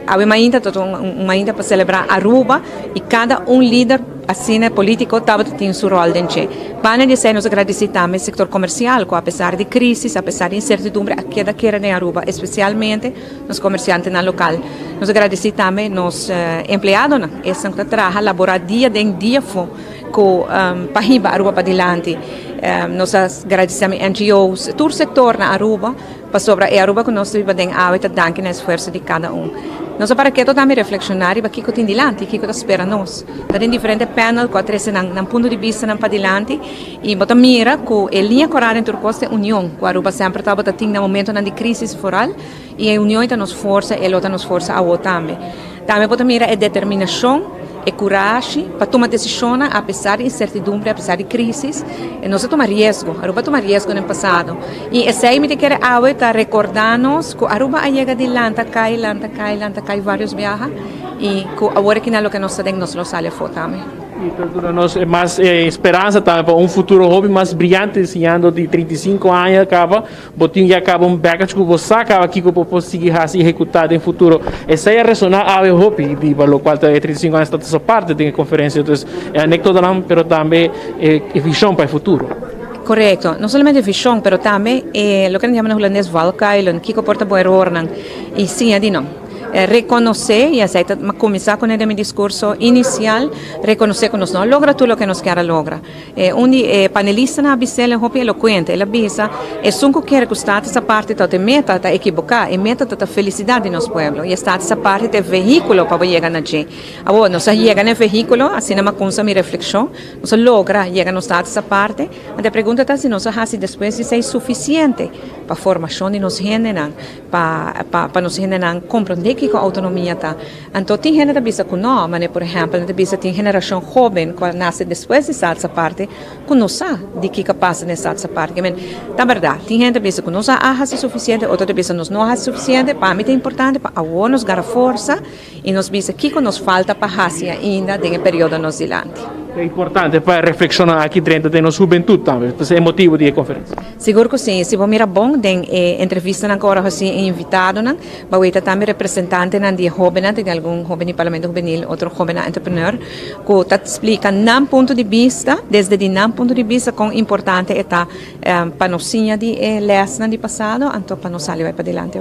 Há ainda para celebrar Aruba e cada líder assim político tem seu rol dentro. Para dizer, nós agradecemos também o setor comercial, que apesar de crise, apesar de incertidumbre, aqui em Aruba, especialmente os comerciantes no local. Nós agradecemos também os empregados, que trabalham, laboram dia em dia com para Aruba para adiante. Nós agradecemos NGOs, todo o setor na Aruba, para sobre a Aruba que nós vivemos a danke no esforço de cada Nós para que também reflexionar e aqui que tem dilante, aqui que espera nós. Tem diferente panel que atrás num ponto de vista não para dilante e bota mira que a linha corada entre costa união, que Aruba sempre está bota tem no momento de crise foral e a união está nos força e outra nos força a outra também. Também bota mira é determinação e coragem para tomar decisões apesar de incertidumbre, apesar de crises. E nós tomamos risco, Aruba toma risco no passado. E esse aí me quer está recordando-nos que Aruba chega de lanta, cai vários viajes e que agora que não é o que nós temos, nós lo sale fora também. E torna-nos mais esperança também para futuro hobby mais brilhante, ensinando de 35 anos acaba, botinho já acaba package que você acaba aqui que eu posso seguir assim executado em futuro. Essa é a ressonar a hobby, de pelo qual 35 anos está essa parte da conferência, então é anedota não, mas também é visão para o futuro. Correcto, no solamente visión, pero también lo que llamamos en holandés valkuilen, que porta boa error, e sim, de não. Reconocer e aceitar, começar com ele meu discurso inicial, reconhecer que nós não logra tudo o que nós queremos lograr. Panelista na Abicela é eloquente, ele avisa, que quer que está essa parte da meta está equivocar, e meta da felicidade do nosso povo, e está essa parte do veículo para chegar na gente. Agora, nós chegamos no veículo, assim é uma coisa minha reflexão, nós logra chegar essa parte, mas a pergunta é se nós fazemos depois de ser suficiente para a formação de nós gente, para nós gente compreender que a autonomia está. Então, tem gente que pensa que não, mas, por exemplo, tem geração jovem que nasce depois de essa parte, que não sabe de que passa nessa parte. Na verdade, tem gente que pensa que não é suficiente, outra que pensa que não é suficiente, para mim é importante, para agora nos dar força, e nos pensa que nos falta para fazer ainda no período nos dilante. É importante para reflexionar aqui dentro da nossa juventude também, então é motivo de conferência. Seguro que sim, se você mira bom, tem entrevista agora assim invitado, vai ter também representante de jovens, de algum jovem de parlamento juvenil, outro jovem entrepreneur, que está explicando num ponto de vista, desde num ponto de vista quão importante é para nós de lesson de passado, então para nós sair para diante.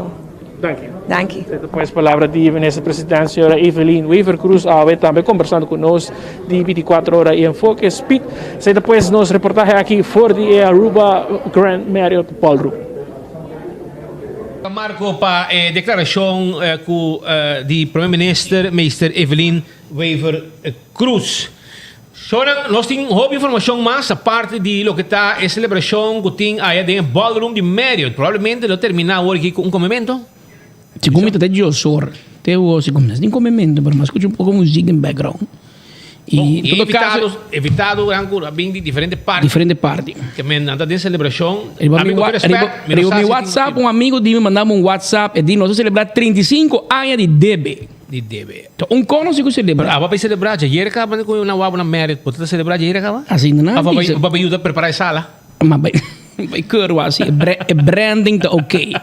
Dank je. Depois a palavra de Vanessa Presidente, a senhora Evelyn Weaver Cruz, também conversando conosco de 24 horas em Enfoque Speed. Se depois nos reportagem aqui fora de Aruba Grand Marriott Ballroom. Marco para a declaração de Primeiro-Ministro, Mr. Evelyn Weaver Cruz. Nós temos uma informação mais a parte de lo que está a celebração que tem aí dentro do Ballroom de Marriott. Provavelmente lo terminar hoje aqui com comimento. Se comenta até de Osor, até o se comenta sem comimento, mas escuta um pouco de música em background. E em todo caso, evitado bem de diferentes partes. Diferente parte. Que me anda de celebração. Meu WhatsApp, um amigo de me mandava um WhatsApp e disse nós celebrar 35 anos de DB. Então, cono se celebra. Vai celebrar, já era acaba com uma wabo na Merit, pode celebrar já era acaba? Assim não. Vai ajudar a preparar a sala. Mas vai curva assim, é branding tá ok.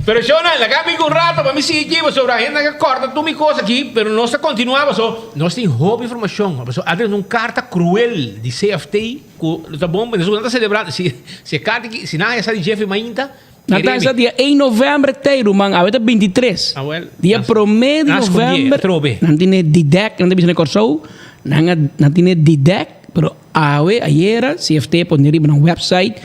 Pero Shona, la gabi un rato para me seguir sobre a gente que corta tu mi coisa aqui, pero nós continuava só. Nós tem hobby informação, mas há uma carta cruel de CFT, que tá bom, mas não está celebrando. Se carta que se não é essa de Jeff Mainta. Nada dia em novembro inteiro, man, agora 23. Dia promedio de novembro. Não tem didec, não tem bisne corso, não tem didec, pero ayer CFT poner ir na website.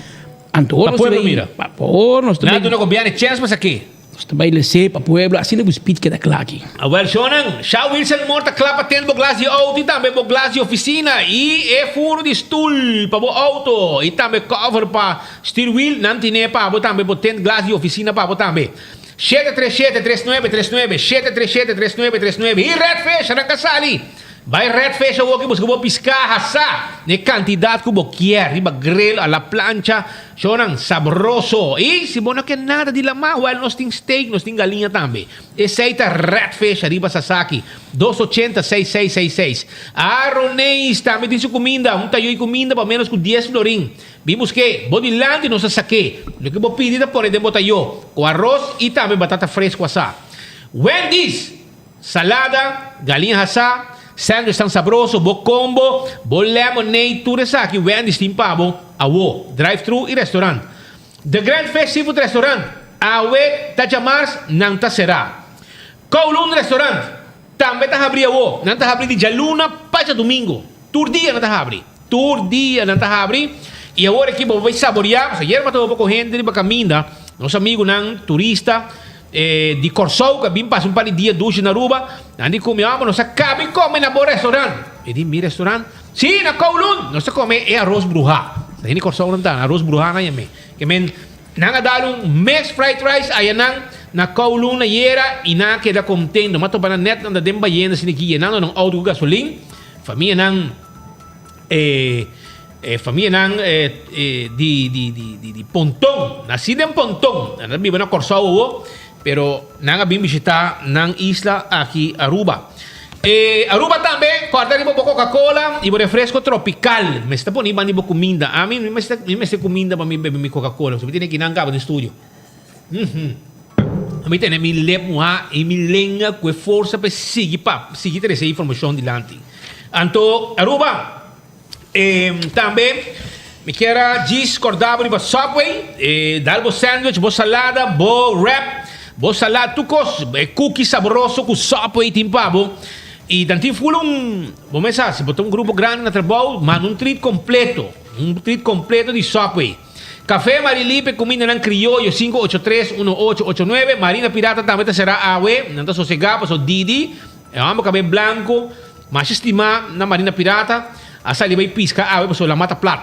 Para Pueblo, mira. Para Pueblo. Nada não combina chance mas aqui. Nós também lhe sei para Pueblo, assim é o speed que dá claro aqui. Well, Shonan, Shaw Wilson morta clapa tendo o glass de auto e também o glass de oficina e é furo de stool para o auto e também cover para steering wheel, não tem para também botando glass de oficina para também. 737-3939, 737-3939 e Redfish, arranca sali. Vai Redfish o que busca piscar hasa de quantidade que você quer, riba grill a la plancha, chonan sabroso. E se você não quer nada de lama, well, nós tem steak, nós tem galinha também. Aceita Redfish, arriba Sasaki, 280-6666. Arroneis também tem sua comida, um tayo de comida para menos que 10 florim. Vimos que Bodyland nos saque. O que você pedir por de botayo, com arroz e também batata fresca asa. Wendy's, salada, galinha asa. Sandwich tão sabroso, bo combo, bo lemonade, tudo isso aqui. Wendy's tem pavo, awo, drive-thru e restaurante. The Grand Fish Seafood Restaurant, awe, tajamars, não ta será. Kowloon Restaurant, também ta abrir awo, não ta abrir de jaluna para domingo. Tur dia não ta abrir. Tur dia não ta abrir. E agora aqui vou saborear, ayer matou um pouco gente de caminho, nosso amigo não turista, di Corsou, que bem passa par de dia, duas na Aruba, andi comemos, nós acabamos e come na bom restaurante. E di mi restaurante? Sim, na Kowloon, nós come é arroz bruja. Daí Corsou não tá, arroz bruja na yame. Que men, nanga dalo mixed fried rice, aí na Kowloon na yera, e na queda contendo, mato para net na demba yena siniki yenando ng auto gasoline, família nang família nang di Pontong, nascida em Pontong, na vive na Corsou, pero nanga bim visitar nang isla aqui Aruba. Aruba também, corta de Coca-Cola e refresco tropical. Me está ponindo bani comida. A mim me está comida para mim beber mi Coca-Cola. Você tem que não acaba no estúdio. A mim tem mi lepua e mi lenga com força para seguir essa informação de lante. Então Aruba também me quero discordar de Subway, dar bo sandwich, bo salada, bo wrap, bo salada tucos, cookie saboroso com Subway timpabo. E tanto vamos pensar, se botar grupo grande na trabalho, mas um treat completo de Subway. Café Marilipe, comida ng criollo, 583-1889. Marina Pirata também será awe, nanta sossegado, so Didi, vamos cabelo blanco, mas estima na Marina Pirata, asa ali vai pisca awe, so la mata plat.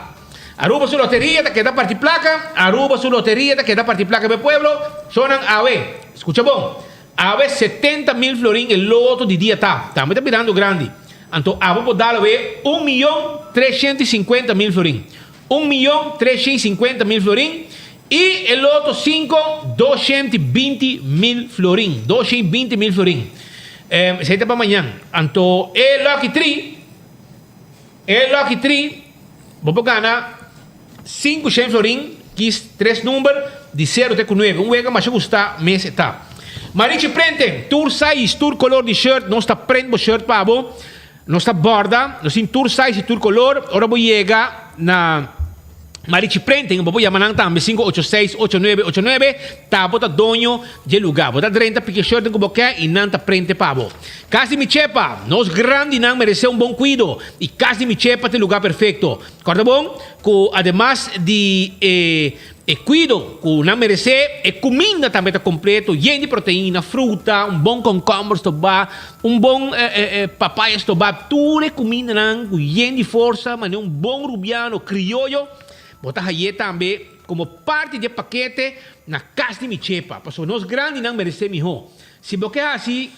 Aruba su loteria, te queda parti placa, Aruba su loteria, te queda parti placa del pueblo, sonan awe, escucha bom. Ave 70,000 florin el loto di dia tá. Também tá mirando grande. Então, ave pode dar 1.350.000 florin. 1.350.000 florin. E el loto 5, 220.000 florin. 220.000 florin. Isso aí tá para amanhã. Então, Lucky 3, vou ganhar 500 florin, que é 3 números, de 0 até 9. Wega, mas eu gostar, mês tá. Marichi prende, tour size, tour color de shirt, não está prende o shirt pabo, não está borda, não está tour size e tour color, ora vou chegar na Marichi prende, eu vou chamar também 586-8989, tá bota dono de lugar, bota 30 porque shirt que vou quer e não está prende pabo. Casa de mi chepa, nós grande não merece bom cuido e casa de mi chepa tem lugar perfeito. Corta bom? Com además de cuido, com não merecer, comida também está completo, cheio de proteína, fruta, bom concombre, bom papaya, tudo é comida com cheio de força, mas bom rubiano, criollo, botar aí também como parte de paquete na casa de mi chepa, porque nós grandes não merecemos melhor. Se você assim,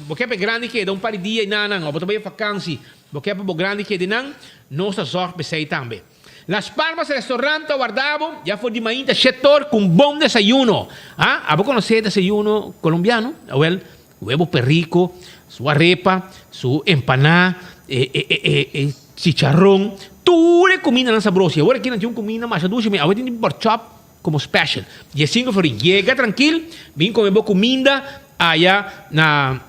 você é grande que dá par de dias e não, botar bem vacância, você é grande que não, nós sorte para sair também. Las Palmas Restaurante guardado, ya fue de mainta sector con buen desayuno. ¿A vos conocés desayuno colombiano? Well, huevo perrico, su arepa, su empanada, chicharrón, toda la comida sabrosa. Ahora aquí no tiene comida más dulce, ahora tiene un chop como special. Y es 5 florín. Llega tranquilo, ven comer comida allá na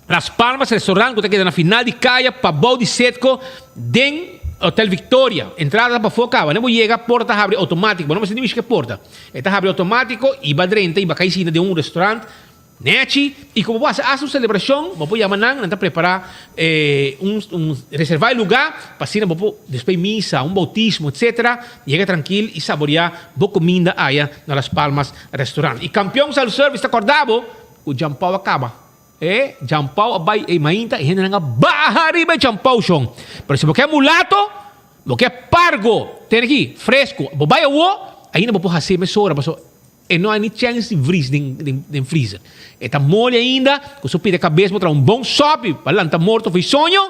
Las Palmas Restaurante, que te queda na final de calle, pabau de setco, den Hotel Victoria, entrada para fora, não chega, porta abre automático, não precisa que porta. Está abre automático e vai dentro e vai cair de restaurante, neti, e como você faz uma celebração, você chamar não está preparar reservar lugar para se depois missa, bautismo, etc. Chega tranquilo e saborear boa comida aí nas Palmas Restaurante. E campeão self-service está acordado, o Jampau acaba. Jampau vai e mainta e gente nanga barra riba Jampau chão. Pero se você é mulato, você é pargo, tem aqui fresco, bobai o, ainda vou fazer mais hora, mas não há nem chance de freeze, de freezer. Está mole ainda, com sua pida cabeça botar bom sope, para tá morto foi sonho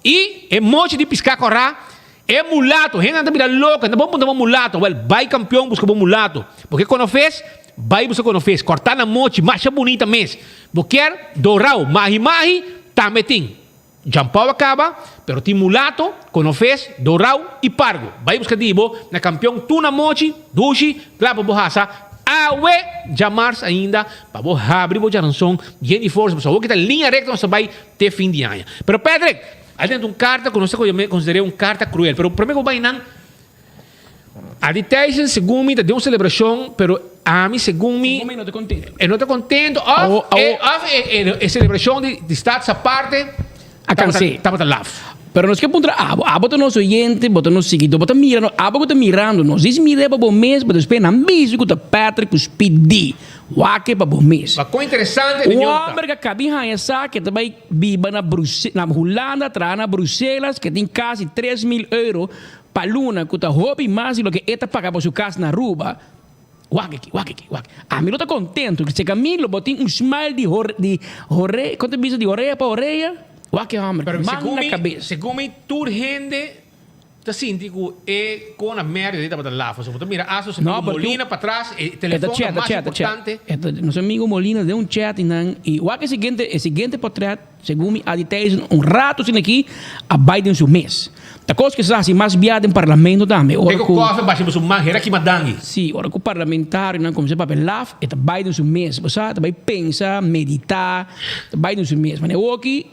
e é monte de piscar corrar. É mulato, gente anda vida louca, não vamos botar mulato, vai campeão busca bom mulato, porque quando fez vai você quando fez, cortar na mochi, marcha bonita mesmo. Você quer dourau, mahi, também tem. Jampau acaba, pero tem mulato, quando fez, dourau e pargo. Vai buscar dibo, na campeão, tu na mochi, dushi, claro, borraça, awe, jamars ainda, para você abrir o jaranção, de força, para você que está linha reta, você vai ter fim de ano. Pero Patrick, aí dentro de uma carta, que eu considerei uma carta cruel, pero primeiro vai não. A de Tyson, segundo me, deu uma celebração, pero a mim, segundo me, não estou contente. Eu não estou contente. A celebração de Estado, essa parte, estava lá. Pero nos que puntra bota nosso oyente, bota nosso seguidor, bota mirando, bota mirando, nós diz mira para bom mês, bota espera na mesmo que o Patrick os pedir. Wake pa bumis. Mas com interessante, O ninyo homem que caminha essa que também vive na Holanda, traz na Bruxelas, que tem quase 3 mil euros para luna, que está hobby mais do que eta paga por sua casa na Aruba. Wake. A mim não está contente, que se Camilo botou smile de orelha, quanto bisa de orelha para orelha? Wake homem, mão na cabeça. Segundo tur gente, tá sinti que é com a merda de para lá, você mira, aso se Molina para trás, telefone mais importante. Nosso amigo Molina deu chat e o seguinte portrait, segundo a Tyson, rato assim aqui, a Biden seu mês. A coisa que se faz mais viada em parlamento também. Tem que coffee baixo o man, era que madangue. Sim, ora que o parlamentário não começa a papelaf, é a Biden seu mês, você também pensa, meditar, a Biden seu mês, mas eu aqui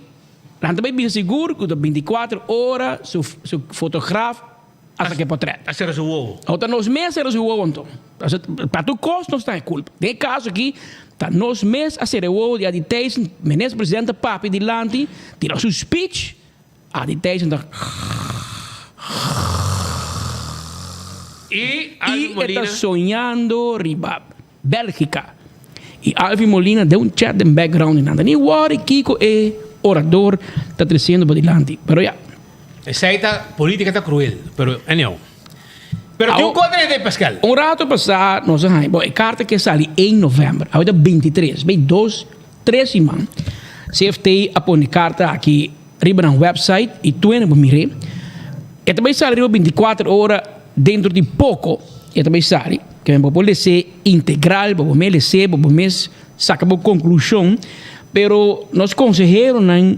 dan também bisa seguro que 24 horas seu fotógrafo até que portrait. A ser o ovo. Outra nos meses era o ovo então. Para tu custo não está em culpa. De caso aqui, tá nos meses a ser o ovo de Tyson, ministro presidente Papi de Lanti, tirou seu speech, a Tyson tá e Molina está sonhando riba Bélgica. E Alvin Molina deu chat em background e nada. Nem worry, Kiko orador está crescendo para adelante. Pero ya. Essa aí tá, política está cruel, pero anyhow. Pero tem coisa de Pascal. Rato passado, nós vamos a carta que sai em novembro, agora 23, bem 2, 3 semanas. CFT apone carta aqui, riba no website, e tu ainda vou mirar. E também sai 24 horas dentro de pouco, e também sai, que eu vou ser integral, vou me lecer, vou me sacar a conclusão. Pero nós conseguimos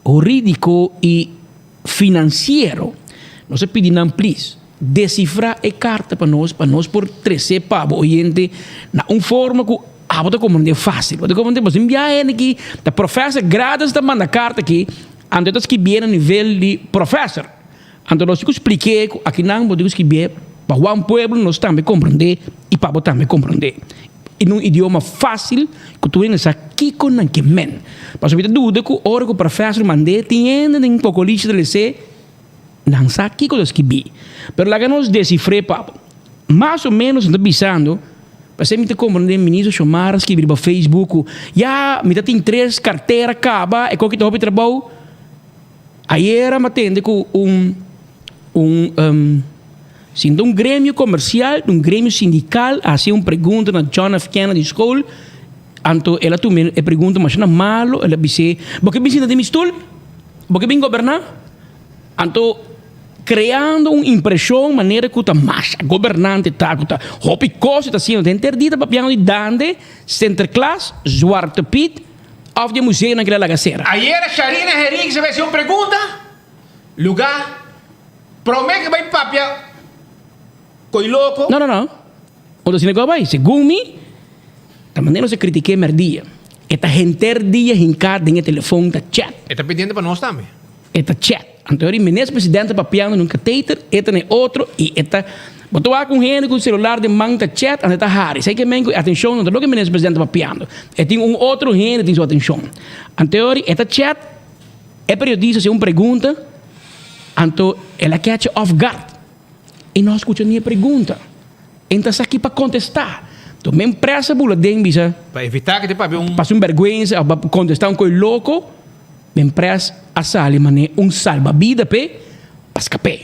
jurídico e financeiro, nós pedimos please decifrar a carta para nós por trazer para o oyente na forma que a você compreender fácil. Você compreender, você enviar ele aqui, o professor gradas da manda carta aqui, antes que vier a nível de professor. Então nós expliquei aqui não podemos escrever para o povo nós também compreender e para você também compreender. Em idioma fácil, que tu ainda sabe que com não que men. Mas eu dúvida que hora que o professor mandei, tem ainda um pouco lixo de lecer, não sabe que coisas que bi. Pero lá que nós decifrei, papo, mais ou menos, não pensando, para você me compreender, ministro chamar, escrever para Facebook, já, me tem 3 carteiras, acaba, é qualquer tipo de trabalho. Aí era, me atende com sinto um grêmio comercial, um grêmio sindical, assim uma pergunta na John F. Kennedy School, então ela também pergunta, mas não é malo, ela disse, porque me sinta de mistura, porque me governar, então criando uma impressão, maneira que o mais governante está, que está, hopi coisa está sendo interdita para piano de dande, Sinterklaas, Zwarte Piet, of de museu naquela lagaceira. Ayer a Sharina Henrique se fez uma pergunta, lugar, promete que vai papia. Coi louco? Não. O assim que vai, segundo mim, da maneira que se critiquei merdia, esta gente dia hincada em telefone da chat. Está pedindo para nós também. Esta chat. Então, o ministro presidente papiando num catéter, esta nem outro, e esta botou com gente com o celular de mão da chat, esta Harry. Sei que mengo atenção, não é o ministro presidente papiando. E tem outro gente tem sua atenção. Então, esta chat é periodista, se uma pergunta, então ela catch off guard. E nós escutamos minha pergunta. Então, está aqui para contestar. Então, me empresa bula den bisa. Para evitar que te pape passa vergonha, para contestar coisa louco, me empresa a sali mané salva-vida para escapar.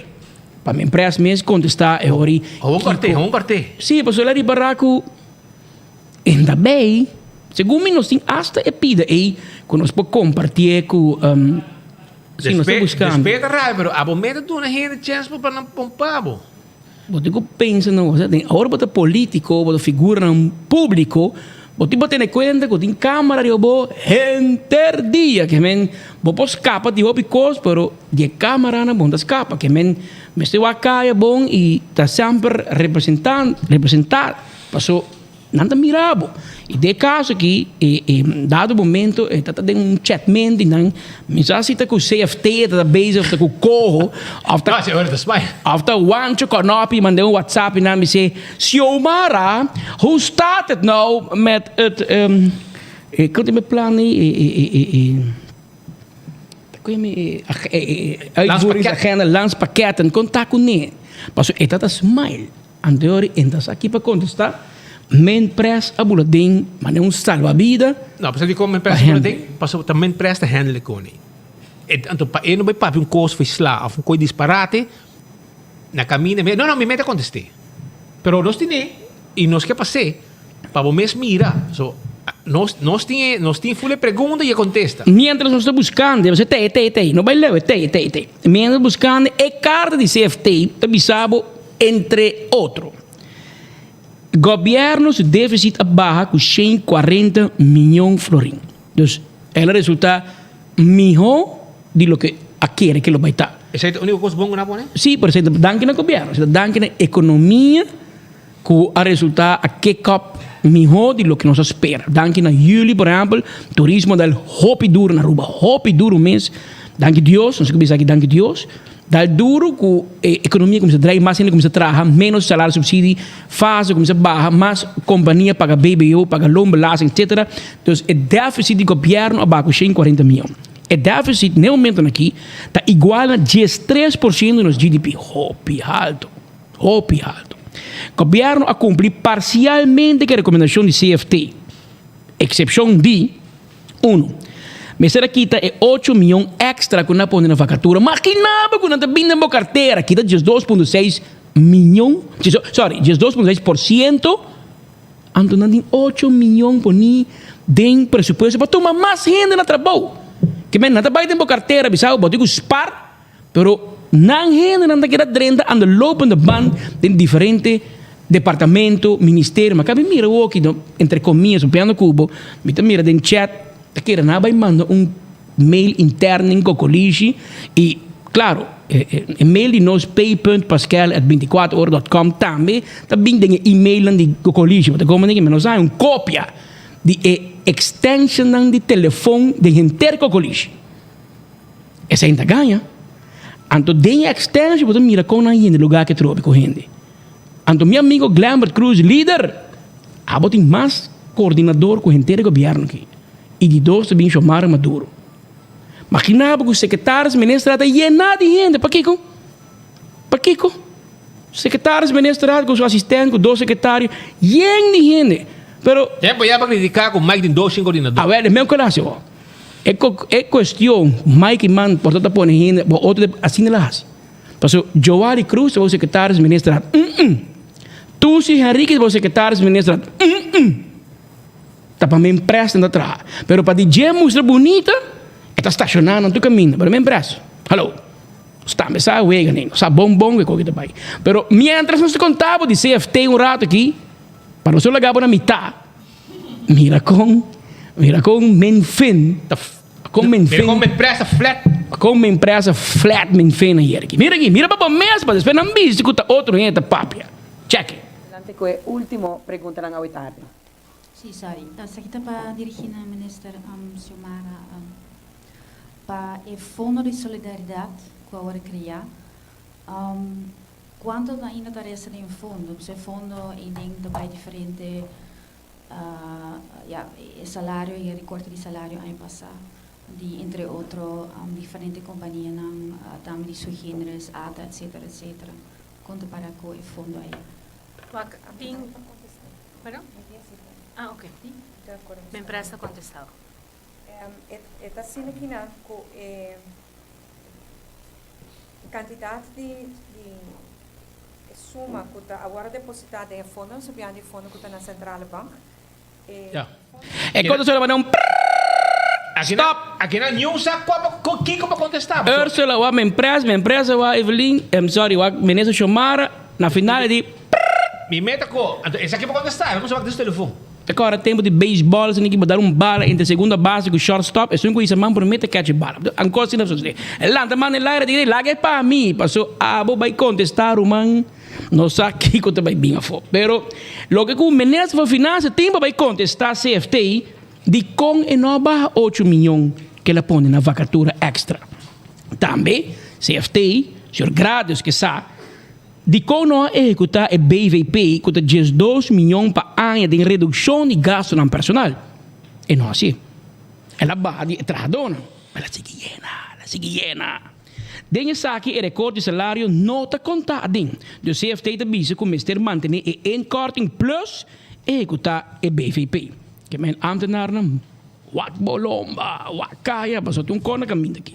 Para me empresa mesmo contestar é hora. Vamos partir. Sim, para solar e barraco. Ainda bem, segundo mim, nós temos hasta a pida aí, que nós podemos compartilhar com sim, nós estamos buscando. Respeita, mas a bometa tu na gente chance para não pompar. Você pensa, não, agora você político, você figura público, você pode ter conta que tem câmera de gente dia, que men, você escapa de hobby coisa, pero de câmera não pode escapa, que men, você vai cair bom e está sempre representar, passou nada mirável. E de caso aqui, dado o momento, está tendo chatment, mensagem está com o CFT, está base, está com o corro, after one choconopi, mandei WhatsApp e me disse, Xiomara, hoe staat het nou met het, kunt u me plannen, uitvoeringsagenda, landspakketten, contact com ele. Mas está smile, andeur, en dat is aqui para contestar. Men pres a bulading, mas não salva-vida. Não, precisa de como empresta por ding, passou também empresta handle com ele. Então, para ele não vai papi coisa foi slá, um coisa disparate, na caminha, não, me mete a contestar. Pero nós temos, e nós quer passar, para o mesmo mira, so, nós temos full pergunta e contesta. Mientras nós estamos buscando, você tem, não vai ler, tem. Mientras buscando, é carta de CFT, avisado, entre outros. Governo, seu déficit barra com 140 milhões de florins. Então, ela resulta melhor do que aquele que ele vai estar. Essa é a única coisa boa que nós Sim, por exemplo, danke na governo, danke na economia, que a resultar a kick-up melhor do que nós esperamos. Danke na julho, por exemplo, turismo dal hopi duro na Aruba, hopi duro mesmo. Danke Deus, nós começamos aqui, danke Deus. Dal duro que a economia começa a trair mais ainda, começa a trabalhar menos salário subsídio, fase começa a baixar, mais companhia paga BBO, paga loan belasting, etc. Então, o déficit do governo abaixo de 140 milhões. O déficit, no momento aqui, está igual a 13% do nosso GDP. Hopi alto. O governo a cumprir parcialmente a recomendação de CFT. Exceção de 1. Mas será que é 8 milhões extra que não põe na vacatura? Mas que nada que não está vindo na carteira. Aqui está 2,6 milhões. Sorry, 2,6%. Então não tem 8 milhões por mim de presupuesto para tomar mais gente na trabalho. Que não está vindo na carteira, bisao, pode spar, pero não gente não está querendo drenda, anda lopando band de diferentes departamentos, ministérios. Mas cabe mira o aqui, entre comillas, o piano cubo, mira den chat. Que não vai mandar mail interno em Cocoliche e, claro, e-mail de nós pay.pascal@24horas.com também tem e-mail de Cocoliche, mas como ninguém nós há cópia de extension de telefone de inteiro Cocoliche. Essa ainda ganha. Então, tem extension, você mira com aí no lugar que trobe com gente. Então, meu amigo Glambert Cruz, líder, tem mais coordenador com o inteiro governo aqui. E de dois também chamaram Maduro. Mas que nada, porque os secretários, ministros, está llenado de gente. Para que? Secretários, ministros, com seu assistente, com 2 secretários, lleno de gente. Pero... Tempo já para criticar com mais de 2 coordenadores. A ver, é mesmo coração. É questão, Mike Man, portanto, põe gente, outro assim não hace. Então, Joari Cruz, o secretário, ministros, Tu, se Henrique, o secretário, ministros, Tá para me emprestar na trabalho. Pero para dizer mostra bonita, está estacionando no teu caminho. Para me emprestar. Hello. Está me sabe o nem. Sabe bom que coisa vai. Pero mientras nós te contava de CFT rato aqui, para você levar na mitad. Mira com menfen. Com menfen. Como empresa flat. Como empresa flat menfen aí aqui. Mira para mesa, para depois não me escuta outro gente papia. Check. Adelante com a última pergunta na tarde. Sí, sorry. Sa kita pa dirigir na Minister Xiomara para o Fundo de Solidariedade que agora criar. Quanto ainda está em fundo? Esse fundo ainda vai diferente salário e recorte de salário ano passado. De, entre outros, diferentes companhias também de seus gêneros, ATA, etc. Quanto para o fundo aí? Perdão? Ah, ok. Me empresta contestado. Está sendo aqui na quantidade de suma que está agora depositada em fundo, subindo de fundo que está na Central Bank. É quando você vai dar Stop! Aqui na news, o que para contestar? Ursula, minha empresa, Evelyn, ministra Xiomara, na final de... Me meta com... Esse aqui para contestar, eu não sei o que desse telefone. Agora, tempo de beisebol, você tem que dar bala entre a segunda base e o shortstop. É só que isso, man, promete catch bala. Ancora assim, não sei. Lanta, man, lá, é para mim. Passou, vou vai contestar, man. Não sabe que eu também bem a foto. Pero, lo que o ministro da Finanças tem para contestar CFT, de com e não barra 8 milhões que ela põe na vacatura extra. Também, CFT, senhor Grados, que sabe, de como não executar o BVP, que está 12 milhões para ano de redução de gasto no personal. E não assim. Ela vai de trajadona. Ela sigue llena. Denha saque e recorte de salário não está contado. Do CFT está bisa com o Mr. mantener e inkorting plus executar e BVP. Que men ambtenaar nam wat bolomba, wat kaya, pas het kona caminho aqui.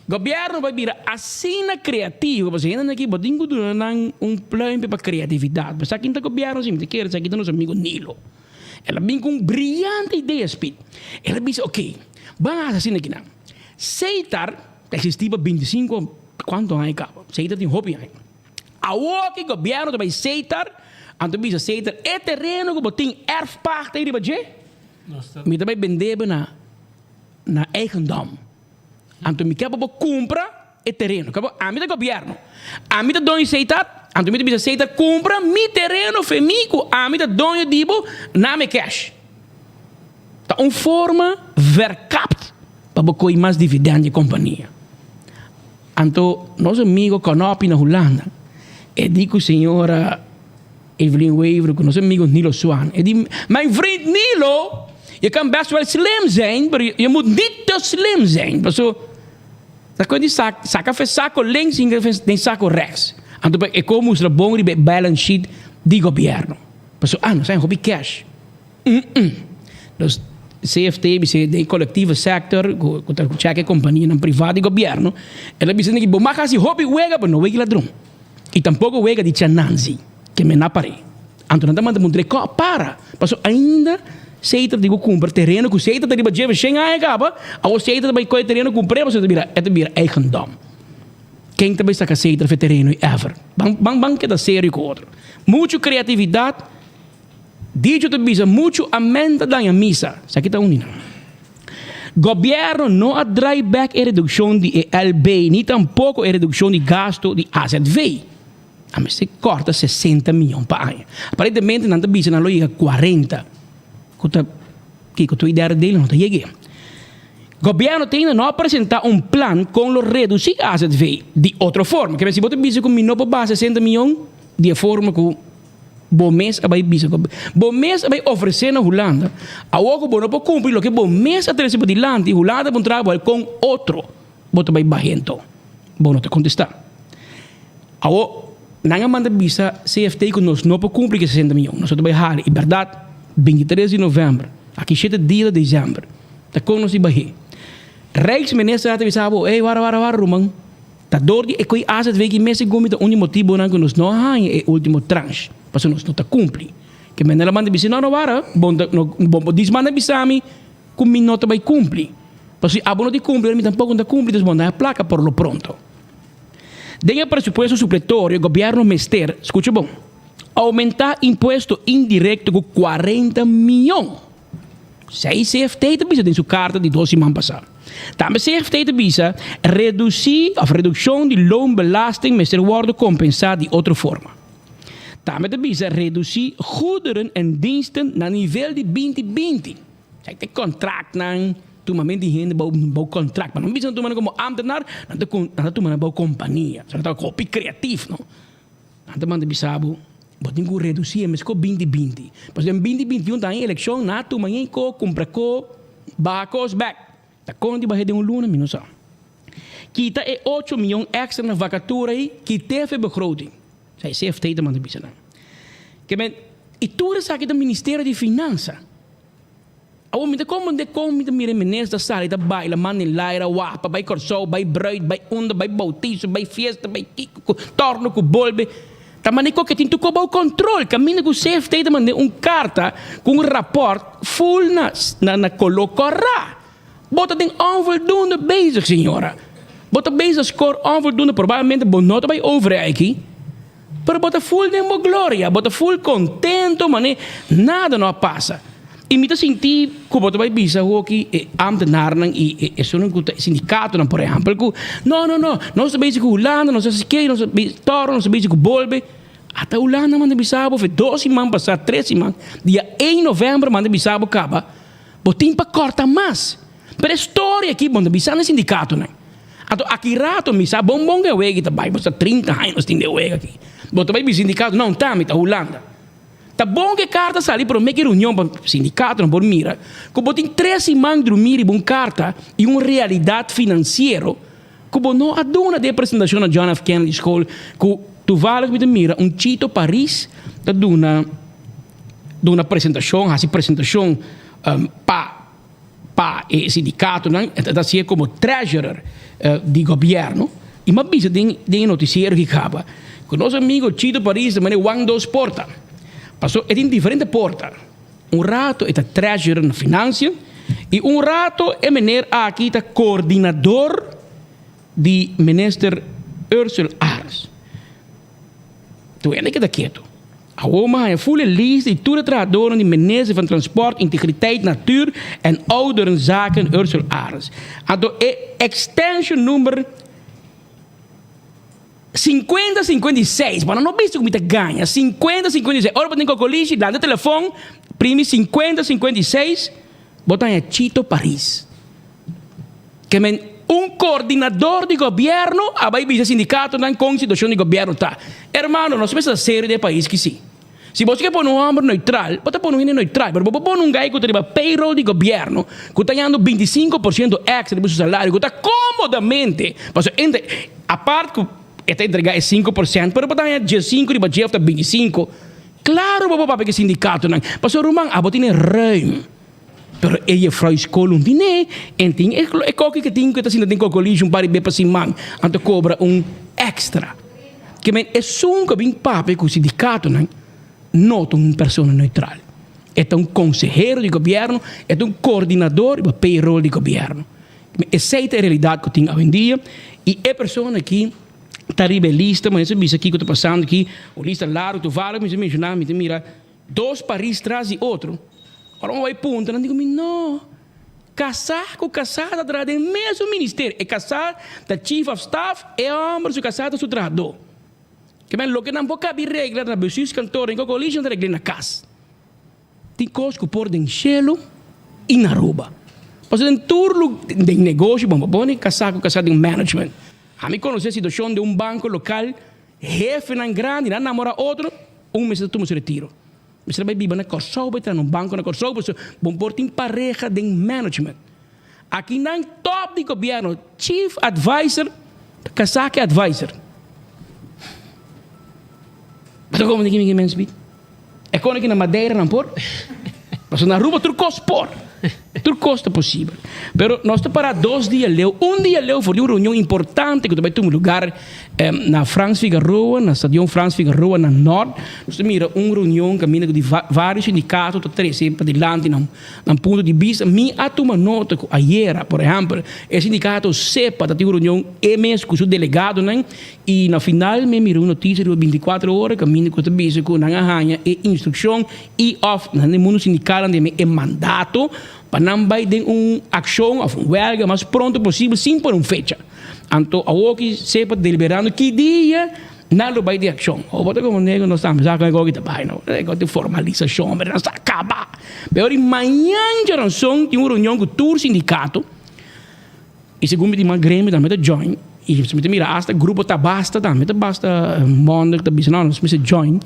Governo vai virar assim criativo, mas ainda aqui botinho do nang plano para criatividade. Mas aqui não governo sim, te quer, aqui nosso amigo Nilo. Ela vem com brilhante ideia, Speed. Ela diz, ok, vamos assim aqui não. Seitar, existia 25, quanto anos acaba? Seitar tem hobby aí. A o governo vai seitar, anto bisa seitar é terreno que botinho erfpacht aí de budget. Me também vender na eigendom. Anto mi quer compra e terreno. A mim da governo. A mim da dono seitar. Anto mi bisa seitar compra mi terreno femico. A mim da dono dibo na me cash. Tá forma verkapt para coi mais dividende companhia. Anto nosso amigo Conopi na Holanda. E digo senhora Evelyn Weaver com nosso amigo Nilo Swan. E digo, mijn vriend Nilo, je kan best wel slim zijn, maar je moet niet te slim zijn. Dan kun je saca saco links en saco rechts. En toen ik kom moest er bong die balance sheet die governo. Nou zijn hobby cash. Dus CFT, de collectieve sector, com cheque companhia na privada e governo, ela bisa que bom mas assim hobby wega, mas não wega ladrão. E tampouco wega de chananzi, que me napare. Então não manda muito para. Passou ainda seita digo compra terreno, que seita de budget sem a acaba, a seita de coi terreno comprar, você vira eigendom. Quem também está com seita de terreno ever. Bang que da sério com outro. Muito criatividade. Dicho te bisa muito aumenta da missa. Isso aqui está unindo. Governo não há drawback e redução de ELB, nem tampouco e redução de gasto de AZV. A mim se corta 60 milhões para ano. Aparentemente, não está bisa na loja 40. Que a tua ideia dele não está chegando. Governo tem que apresentar plan com o reduzir AZV de outra forma. Que se você bisa com não para 60 milhões de forma que bom mês vai bisa. Bom mês vai oferecer na Holanda. A outra bom não pode cumprir o que bom mês a terceira de Holanda. Holanda vai trabalhar com outro. Bota vai barrento. Bom não te contestar. A outra não manda bisa CFT que nós não pode cumprir 60 milhões. Nós vai har e verdade 23 de novembro. Aqui 7 dias de dezembro. Tá com nós e barre. Rijksminister had gezegd, hey, waar, Roman. Dat door die economie AZV que mês com o único motivo não que nós não há é o último tranche, para nós não tá cumprir. Que me manda bisi não vara, bom diz manda bisami, com mim não vai cumprir. Para se abono de cumprir, me tampouco não cumprir, então manda a placa por lo pronto. Denha presupuesto supletório, governo mester, escute bom, aumentar imposto indireto com 40 milhões. Zij CFT te bisa in sua carta de 12 maanden passado. Também CFT te bisa redução de loonbelasting met worden compensado de outra forma. Também te bisa reduzir goederen en diensten na nível de 2020. Zij te contract na tu momento de gente bau contract, mas não bisa tu mana como ambtenaar, não tu mana bau companhia. Zij tá copy criativo, não. Não manda bisa bu botin ku reduzir mas ko 2020. Pas em 2021 tá em eleição na tu manhã ko compra ko bacos back. Tá com de barre de luna minusa. Kita é 8 milhões extra na vacatura aí que teve begroting. Sai CFT manda bisa na. Que men e tudo isso aqui do Ministério de Finanças. Ao me como de mire ministro sala da baila manilaira wapa by corso by bruid by onda by bautizo by fiesta by kiko torno ku bolbe. Tamanico que tem que o controle, caminha com o CFT de mandar carta com rapport full na colocará. Bota tem onvoldoende bezig, senhora. Bota bezig score onvoldoende, provavelmente bom nota bij overheid aqui. Pero bota full nem glória, bota full contento, mané, nada não passa. E me senti que bota vai bisa aqui ambtenaar nang e sono sindicato nang por exemplo, não se bezig com Holanda, não se que, não se toro, não se bezig com bolbe. Até Holanda manda bisabo foi 12 maand passado, 13 maand. Dia 1 novembro manda bisabo acaba. Botim para corta mais. Pero história aqui manda bisabo no sindicato, né? Ato aqui rato misa bom que wega tá vai, basta 30 anos tem de wega aqui. Bota vai sindicato não tá, me tá Holanda. Tá bom que carta sali para meio reunião para sindicato não por mira. Que botim 13 maand dormir e bom carta e uma realidade financeira. Que bom não aduna de apresentação na John F. Kennedy School que toevallig met de mira, Chito Paris, dat doen de uma apresentação, para o sindicato, está sendo como treasurer do governo, e uma vez tem noticiário que acaba. Com nosso amigo Chito Paris, também Wang dos porta. Passou, é em diferente porta. Rato é treasurer na finança, e rato é meneer aqui está coordenador de minister Ursula Ares. Tu é que está quieto. A oma heeft volle lijst die toetreden die minister van Transport, Integriteit, Natuur en Ouderenzaken Ursula Ares. En de extension nummer 5056. Maar não visto como está ganha. 5056. Ora, tem que colégio, dá de telefone, prime 5056, botam a Chito Paris. Que coordenador de governo, vai vir sindicato na constituição de governo tá. Hermano, nós somos a série de país que sim. Se você quer pôr um homem neutral, pode pôr um homem neutral, mas pode pôr um gajo que tem payroll de governo, que está ganhando 25% extra do seu salário, que está comodamente, a parte que está entregando 5%, mas pode ganhar 15% e pode ganhar 25%. Claro, papai, que sindicato não. Mas o Romão, tem ruim. Pero ella foi escola dinheiro, então é qualquer que tem que está sendo tem colégio para ir para cima, então cobra extra. Que é só que vem papo com o sindicato, não é uma pessoa neutral. É um conselheiro de governo, é um coordenador de payroll de governo. Essa é a realidade que tem hoje em dia, e é pessoa aqui está rebelista, mas esse bicho aqui que está passando aqui, o lista largo, tu vale, me mencionar, me mira, 2 países atrás de outro. Ora, vai punta, não digo, não. Casar com casada atrás do mesmo ministério. É casar da chief of staff, é homem, se casada do trabalhador. Que bem, o que não pode caber regra na pessoa cantora, em qualquer colégio, não regra na casa. Tem coisas que pôr em gelo e na roupa. Mas em turno de negócio, vamos pôr casar com casada de management. A mim conhece a situação de um banco local, jefe não grande, não namora outro, mês de turno se retiro. Você vai viver na Kosovo, está num banco na Kosovo, vão pôr em pareja de management. Aqui não top de governo, chief advisor, casaque advisor. Mas como ninguém me speed? É quando aqui na Madeira não pôr? Mas na rua tudo pôr. Tudo custa possível. Pero nós estamos para 2 dias leu. Dia leu foi uma reunião importante que vai ter um lugar na Franz Figueroa, na Stadion Franz Figueroa, na Norte. Nós temos uma reunião que de vários sindicatos, para adelante, num ponto de vista. A tomar nota que ayer, por exemplo, o sindicato SEPA tem uma reunião mesmo com o delegado, e no final, me mirou notícia de 24 horas, que com o bicho com a arranha e instrução e no mundo sindical, é mandato para não vai ter uma ação ou uma huelga mais pronto possível, sem por uma fecha. Então, a que sepa deliberando que dia não vai ter ação. Ou pode como nego nós estamos já com algo que está bem, não é que formalização, mas não está acaba. Mas amanhã já não são tem uma reunião com todo o sindicato e segundo me Grêmio também está join e se me mira hasta grupo está basta também está basta monde está bisa não se join.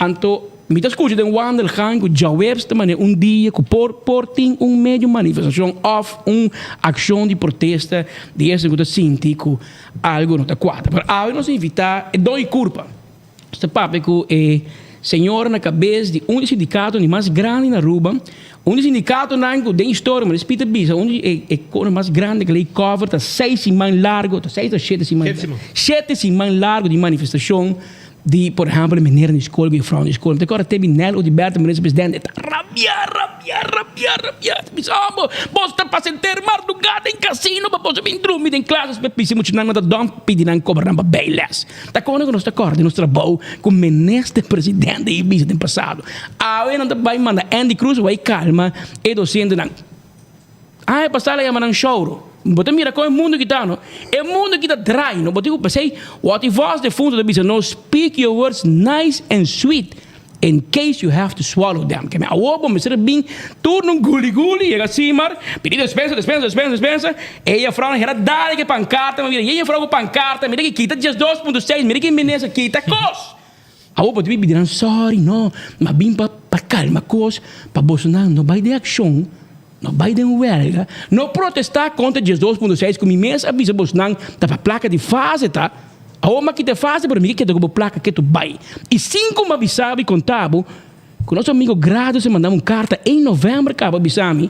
Então me está escutando um wandel gang com jawebs também dia que por tem meio de manifestação of ação de protesta de esse que sindicato algo não está quadro. Mas aí nós invitar doi culpa. Este papo que senhor na cabeça de sindicato mais grande na Aruba, sindicato não tem história, mas Peter Bisa, é mais grande que ele cover, está 6 semanas largo, está 6 a 7 semanas. 7 semanas largo de manifestação. De, por exemplo, meneer na escola, que vrouw na escola. Agora teve Nelo de Berta, meneer presidente, está rabiar. Bisamo, você está para sentir madrugada em casino, para você vir dormir em classes, para você muito não dá pedir não cobrar para bailes. Tá quando nós está correndo nosso trabalho com meneer presidente e vice do passado. Aí não vai mandar Andy Cruz, vai calma, e docente não. Ah, passar lá e mandar choro. Você mira como o mundo que está, não? É o mundo que está dry, não? Você pensei, what if was the fundo da bisa, no, speak your words nice and sweet, in case you have to swallow them. Que me awobo, me serve bem, turno um guli, e assim, mar, pedido dispensa, e a frau era dar que pancarta, mira, e a frau com pancarta, mira que quita 2.6, mira que menesa quita cos. Awobo, te pedirão, sorry, não, mas bem para calma cos, para Bolsonaro, não vai de ação. No Biden huelga, no protestar contra 2.6, como imensa avisa Bolsonaro, tá para placa de fase, tá? A uma que te fase, para mim, que te como placa que tu vai. E 5 me avisava e contava, Com nosso amigo Grado, se mandamos uma carta em novembro, cabo Bisami.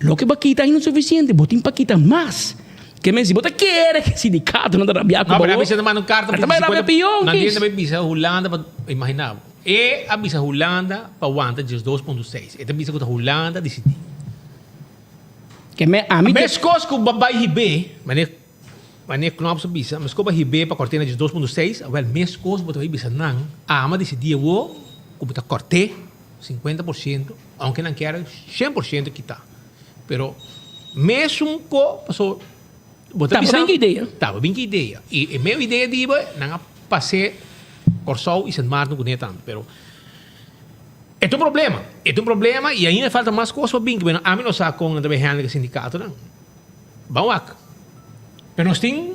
Lo que baquita ainda não é suficiente, botem para quitar mais. Que me se bota quer que sindicato não dá rabiar com Não, o pero a veces naman ng karta. Também rabia pior, Nandiyan Kis. na may bisa Holanda, imaginava. E a bisa Holanda, pawanta, 2.6. Ito bisa ko ta Holanda, decidir. Que me, a mim... Mas kos ko babay hibe, manik knop sa bisa, mas ko ba hibe pa cortina de 2.6, well, mes kos boto bisa nang, ama decidir wo, ko bota corte, 50%, aunque não quero 100% quitar. Pero, mesmo ko, passou, bota Tava bem que ideia. Tava bem que ideia. E minha ideia de iba, não passei, Corsol e San Martin com tanto, pero é um problema. É um problema e ainda falta mais coisas para bem que a mim não sabe como também handle o sindicato não. Vamos lá. Pero nós tem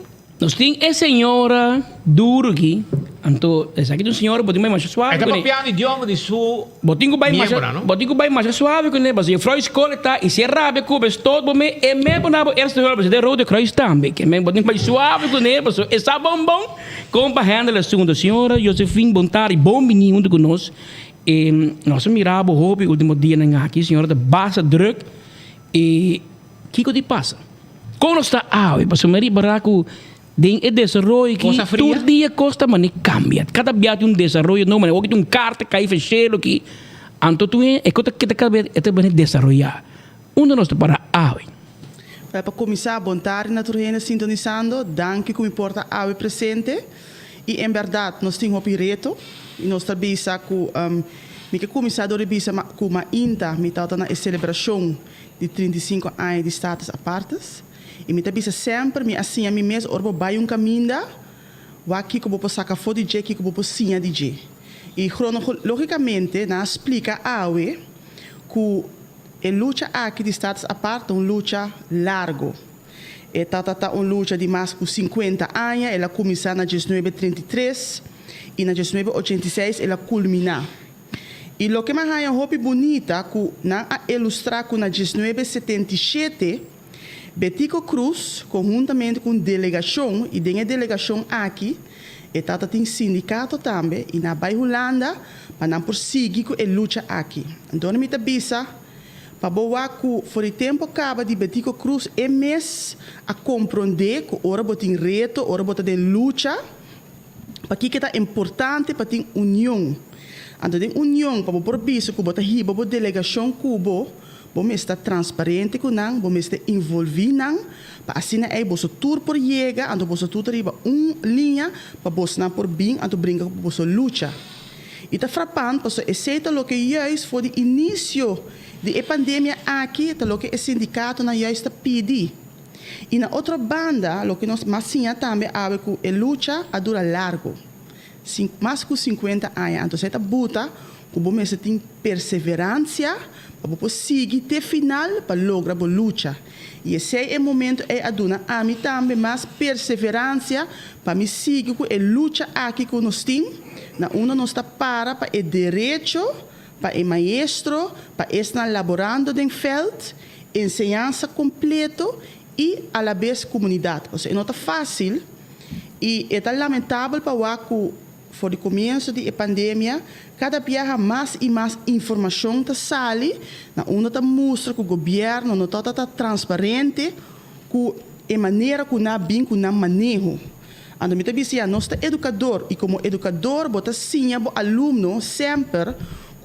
é senhora duro aqui. Então, essa aqui é uma senhora, botinho mais suave. Está papiando o idioma de sua botinho bem mais suave com ele, mas o Freud escola tá e se rabia com o todo me é mesmo na esta hora você roda Kreuz também, que mesmo botinho mais suave com ele, mas essa bom com para handle a segunda senhora Josefine Bontari, bom menino de conosco. E nós miramos o hobby último dia na aqui, senhora da baixa druk e que que passa? Como está a para sumir baraco den e desenvolvimento que todo dia costa mas cambia. Cada dia tem desenvolvimento não, mas hoje tem carta cai fechado que anto tu é coisa que te bem desenvolver. Onde nós para a para começar Bontari naturalmente sintonizando, danke que me importa a presente e em verdade nós temos um reto e nós trabalhamos com me que começar a bisa com uma inta me tá na celebração de 35 anos de status apartes e me trabalha sempre me assim a mim mesmo orbo vai caminho wa aqui que vou sacar foto de que vou sinha de e cronologicamente na explica awe que a luta aqui de status aparte uma luta largo e tá uma luta de mais de 50 anos ela começou na 1933 e na 1986 ela culmina. E o que mais é uma roupa bonita que na ilustrar que na 1977 Betico Cruz conjuntamente com delegação e tem a delegação aqui e tata tem sindicato também e na Bahia Holanda para não prosseguir com a luta aqui. Então me tabisa para boa que for o tempo acaba de Betico Cruz é mês a compreender que ora botem reto, ora botem luta para que é importante para ter união. Então, tem união para por isso que bota riba a delegação cubo, bom está transparente com nang, bom está envolvido nang, para assim aí você tour por chega, então você tour riba linha para você não por bem, então brinca para você luta. E tá frapando, porque aceita o que já foi o início da pandemia aqui, tá o que o sindicato na já está pedindo. E na outra banda, o que nós massinha também abre que a luta a dura largo. Mais de 50 anos. Então, você buta, que você tem perseverança, para você seguir até o final, para lograr a luta. E esse é o momento é a dona a mim também mais perseverança, para me seguir com a luta aqui que nós temos, na onde nós está para o direito, para o maestro, para estar laborando no feld, ensinança completa, e a la vez comunidade. Ou seja, não é fácil e é lamentável para o que for o começo da pandemia, cada dia mais e mais informação está sale, na onde está mostra que o governo não está transparente, que a maneira que não bem que não manejo. Então, me dizia, nós está educador e como educador, bota sim o aluno sempre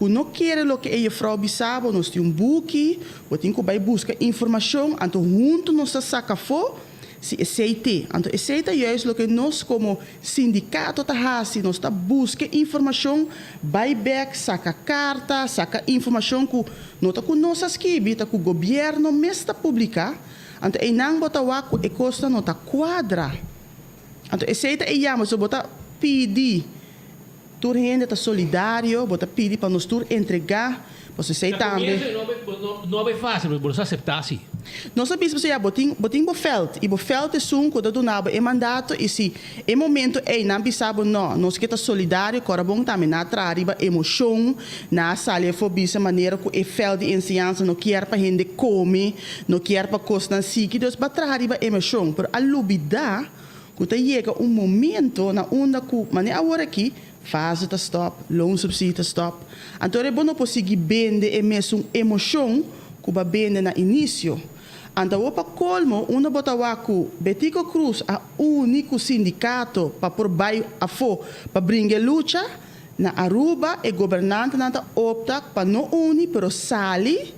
que não quer o que a frau bisaba, nós temos book, tem que buscar informação, então junto nós saca fo se aceita. Então aceita é o que nós como sindicato tá fazendo, nós tá busca informação, vai back, saca carta, saca informação que não tá com nossas que tá com o governo mesmo está publicar. Então e não bota o que custa não tá quadra. Então aceita é já, mas bota pedir tur gente está solidário, bota pedir para nós tur entregar, você sei também. Não é fácil, mas você aceitar assim. Nós sabemos que botin bo feld, e bo feld é um que do nabo é mandato e se é momento é não bisabo não, nós que está solidário, cora bom também na trariba emoção, na sala fobia maneira que é feld de ensinança não quer para gente come, não quer para costa assim, que Deus batrariba emoção, por a lubida que chega momento na onda que maneira agora aqui fase tá stop, loonsubsídio tá stop. Então é bom não conseguir vender é mesmo emoção que vai vender na início. Então, para colmo, uma botawaku, Betico Cruz, a único sindicato para por baixo a fo, para brincar luta, na Aruba, e governante nanta opta para não unir, pero sali,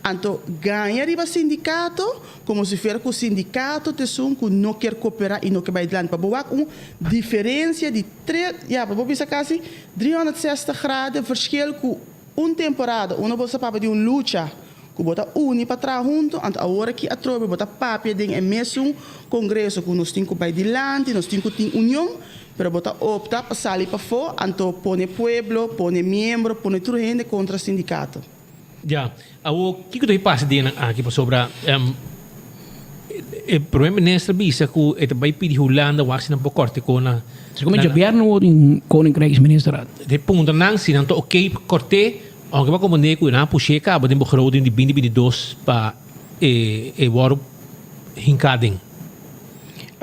então ganha riba sindicato, como se fosse que o sindicato te sum que não quer cooperar e não quer bailar, para boa uma diferença de 360 graus, verschil com uma temporada, uma bolsa para de uma luta, que bota uni para trás junto, então agora que a tropa bota papel dentro é mesmo congresso que nós temos que vai dilante, nós temos que ter união, pero bota opta para sair para fora, então põe pueblo, põe membro, põe tudo gente contra o sindicato. Já, o que tu passa dentro aqui sobre o primeiro-ministro bisa que ele vai pedir Holanda o ação por corte com a Como je governo in koninkrijksminister. de ponto não se não ok corte aunque vai comandar com na puxar cabo de begroting de 2022 para o hinkading.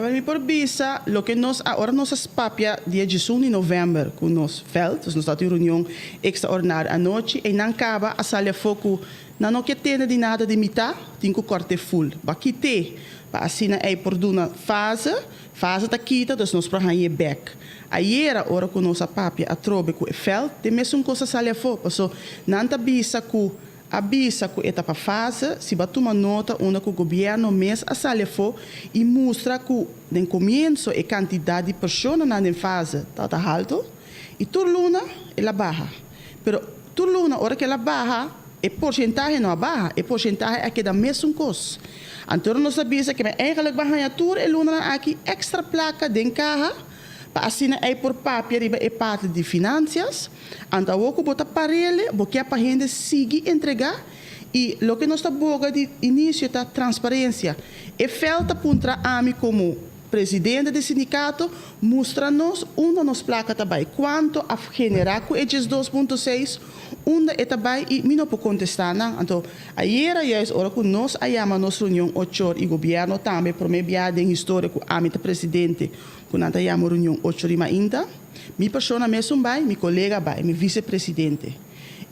Mas me por visa, lo que nós agora nós papia dia 18 de novembro com nós felt, nós estamos em reunião extraordinária à noite e não acaba a sala foco, não que tenha de nada de mitad, tem que corte full. Aqui tem, para assim é por uma fase tá quita, então nós para ganhar back. Aí era hora que nós papia a trobe com felt, tem mesmo coisa sala foco, so não tá visa que avisa que etapa fase, se vai tomar nota, onde o governo mês a salefo e mostra que no começo a quantidade de pessoas na fase está alto e toda luna ela baixa. Pero toda luna, hora que ela baixa, a porcentagem não baixa, a porcentagem é que dá mesmo coisa. Então nós sabemos que eigenlijk vai ganhar toda a luna aqui extra placa de carro, para assim é por papel e é parte de finanças. Então o que bota para ele, porque a gente sigue entregar e o que nós está boga de início é transparência. E falta para a mim como presidente do sindicato mostra-nos onde nos placa também quanto a generar com esses 2.6 onde é também e me não pode contestar não. Então aí era a hora que nós ayama nossa reunião 8 horas e o governo também por meio de histórico a mim presidente quando nós ayama reunião 8 horas ainda minha pessoa mesmo vai meu colega vai meu vice-presidente.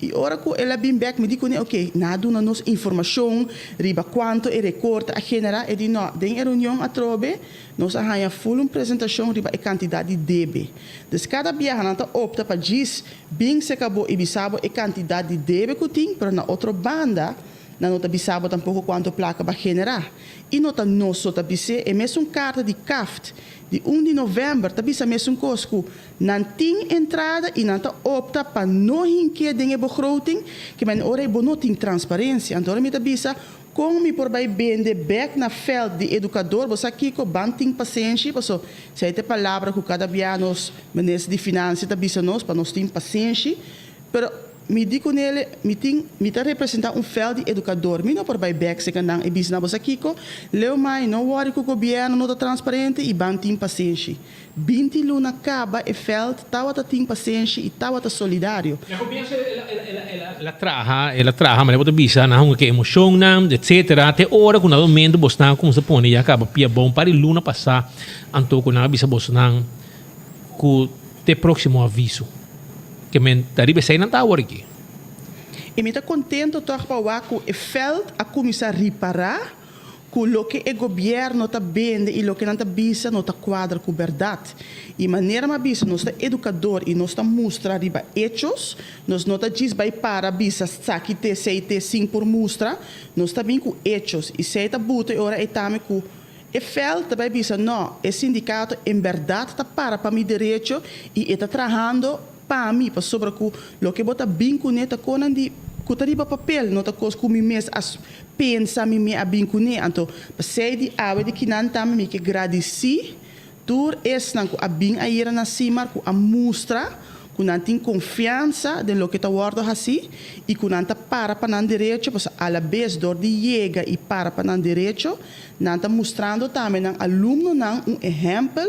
E hora que ela vem back me digo ok, nada na nossa informação, riba quanto é recorte a generar, e diz não, tem reunião a trobe, nós arranha full uma apresentação riba a quantidade de debe. Então cada viagem nós opta para diz, bem se acabou e bisabo a quantidade de debe que tem, para na outra banda, na nota bisabo tampouco quanto placa vai generar. E nota nosso tabise é mesmo carta de CAFT, de 1 de novembro, tabisa mesmo coisa que não tem entrada e não opta para não hinker de begroting, que men ora não tem transparência. Então, me tabisa, como me por vai vender back na feld de educador, você aqui com banting paciência, você se tem palavra que cada dia nos ministro de finanças tabisa nós para nós ter paciência, pero me digo nele, me tá representar feld de educador, me não por vai back se canang e bisna você aqui com leu mais não worry que o governo não tá transparente e banting paciência. 20 luna acaba e feld tawa tá tem paciência e tawa tá solidário. Ela traha, mas ela bisa na que emoção nam, etc. Até hora que no momento você não como se põe e acaba pia bom para luna passar, anto que na bisa você não que te próximo aviso. Que men dari besai não tá agora aqui. E me tá contento toch para que o feld a começar a reparar que o que o governo está vendo e o que não está bisa não está quadra com verdade. E maneira mais bisa nós está educador e nós está mostrar riba hechos, nós não está diz vai para bisa saque te sei te sim por mostrar, nós está bem com hechos e sei tá buta e ora é também com e feld também bisa não, o sindicato em verdade está para mim direito e está trabalhando para mim, para sobre o que bota bem com neta conan de cutariba papel, não tá coisa com mim mesmo as pensa me a bem com neta, então para ser de ave de que não tá me que agradeci, tur es não a bem a ir na cima com a mostra, com não tem confiança de lo que tá guardo assim e com não tá para não direito, pois a la vez dor de chega e para não direito, não tá mostrando também não aluno não exemplo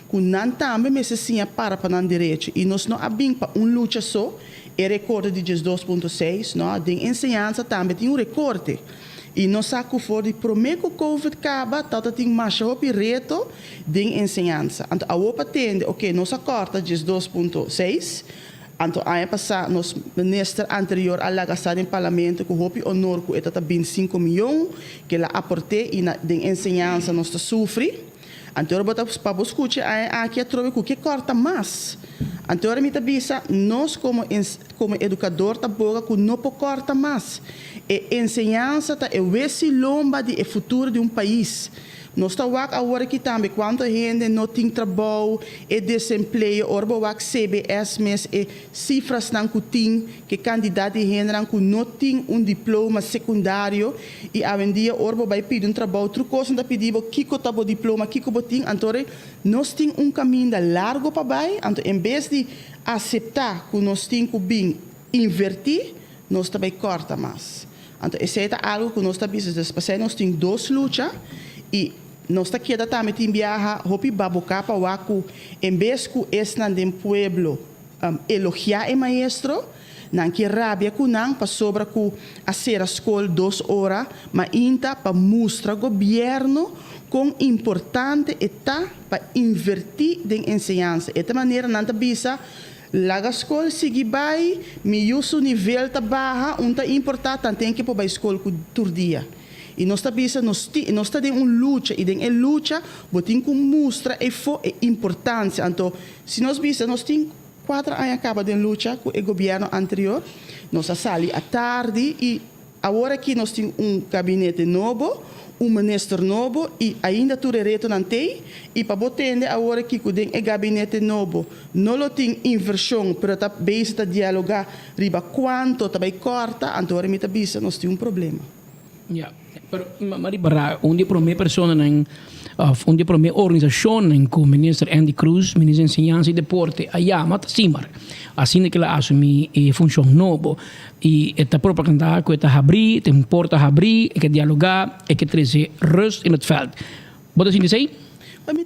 que não também me se para não direito e nós não abrimos para luta só é recorde de 2.6 não de ensinança também tem recorte E nós saco for de promeco COVID acaba, tata tem mais hopi reto de ensinança. Então, a opa tende, ok, nós corta de 2.6. Então, aí passar, nos ministro anterior a gastar em parlamento, que hopi honor, que está 25 milhões, que ela aporte e na de ensinança nós sofre. Então, bota para escutar aqui a trove que corta mais. Então, me tabisa, nós como educador tá boga que não pode corta mais. E ensinança tá é o lomba de futuro de país. Nós estamos agora aqui também, quando a gente não tem trabalho e desemprego, orbo CBS, mas cifras não tem, que candidato de gente não tem diploma secundário, e hoje em dia, orbo vai pedir trabalho, outra coisa não pedir, kiko tabo diploma, kiko botim, então nós temos caminho largo para baixo, então em vez de aceitar que nós temos que invertir, nós também corta mais. Então, isso é algo que nós estamos fazendo, nós temos 2 lutas, e nós está aqui também em viajar, hopi babocapa waku, em vez que esse no pueblo elogiar o maestro, não que rabia que não para sobra que a escola 2 horas, mas ainda para mostrar ao governo quão importante está para invertir em ensinança. De maneira não está bisa lá a escola sigue bem, o nível está baixo, não está importante, tem que ir para a escola todo dia. E nós estamos em uma luta, e em luta, temos que mostrar a importância. Então, se nós vemos, nós temos 4 anos acaba de luta com o governo anterior, nós saímos à tarde, e agora que nós temos gabinete novo, ministro novo, e ainda tudo reto não tem, e para botar agora que com o gabinete novo, não tem inversão, para a dialogar, riba quanto também corta, então agora nós temos problema. Ja, pero maribara, onde primeira pessoa onde primeira organização com o ministro Andy Cruz, ministro de Ensinança e Deporte, allá mata simar. Assim que ela assume a função nova e esta propaganda que está abrir, tem porta abrir, que dialogar, que trazer rust in het veld. Wat is in de Para mim,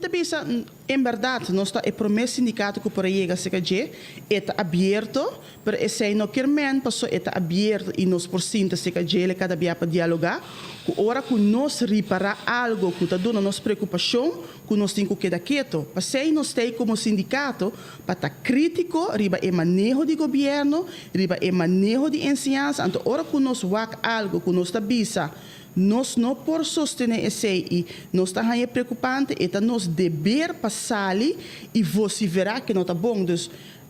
em verdade, nós está o primeiro sindicato que por aí CKG está aberto, para esse não quer men, passou está aberto e nós por cima CKG ele cada dia para dialogar. Que hora que nós reparar algo que está dando nossa preocupação, que nós temos que dar quieto. Para se nós tem como sindicato para estar crítico, riba o manejo de governo, riba o manejo de ensinança. Então, hora que nós wak algo que nós está bisa, nós não por sostener esse e nós está preocupante, é nosso dever passar e você verá que não está bom. Então,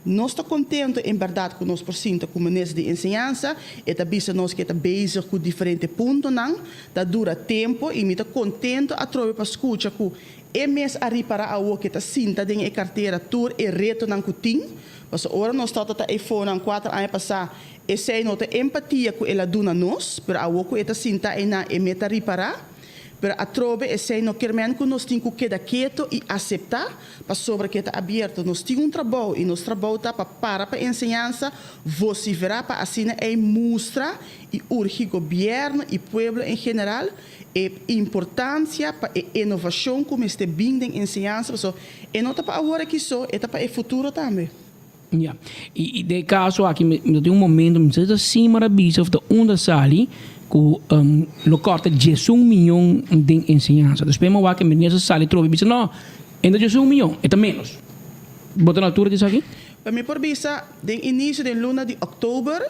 nós estamos contentes, em verdade, com nós por cima, com o ministro de ensinança, e também nós que estamos bezig com diferentes pontos, está dura tempo, e me está contente a trocar para escutar que é mês a reparar a o que está cinta em carteira tour e reto não tem, mas agora nós estamos a iPhone 4 anos passar, essa é nota empatia que ela dá a nós, para a o que está cinta e na e meta reparar. Pero a trove esse não quer men que nós temos que quedar quieto e aceitar para sobre que está aberto. Nós temos trabalho e nosso trabalho está para ensinança, você verá para assim é mostrar e urge governo e povo em geral a importância para a inovação como este bem de ensinança. So, e não está para agora que só, é para o futuro também. Ja, e de caso aqui, tem momento, me diz assim, maravilha, of de onda sali, que lo corta 10 milhão de ensinança. Depois, eu que menina sali trove, diz não, ainda 10 milhão, é menos. Bota na altura disso aqui? Para mim, por vista, no início da luna de outubro,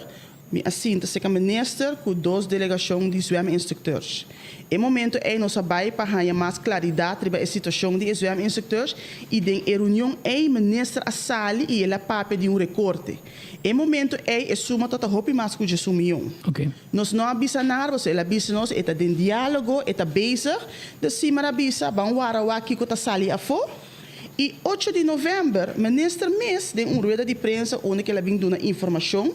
me assinta se minister com 2 delegações de zwem-instructeurs. Em momento, nós vai para ganhar mais claridade sobre a situação de zwem-instructeurs e em reunião, minister a sali e ele papel de recorte. Em momento, suma toda roupa mais que 10 milhões. Okay. Nós não avisamos nada, ele avisa nós, está em diálogo, está bezig, de cima avisa, vamos lá, aqui que está sali a fora. E 8 de novembro, minister Mes, de uma rueda de prensa, onde ela vem dando informação,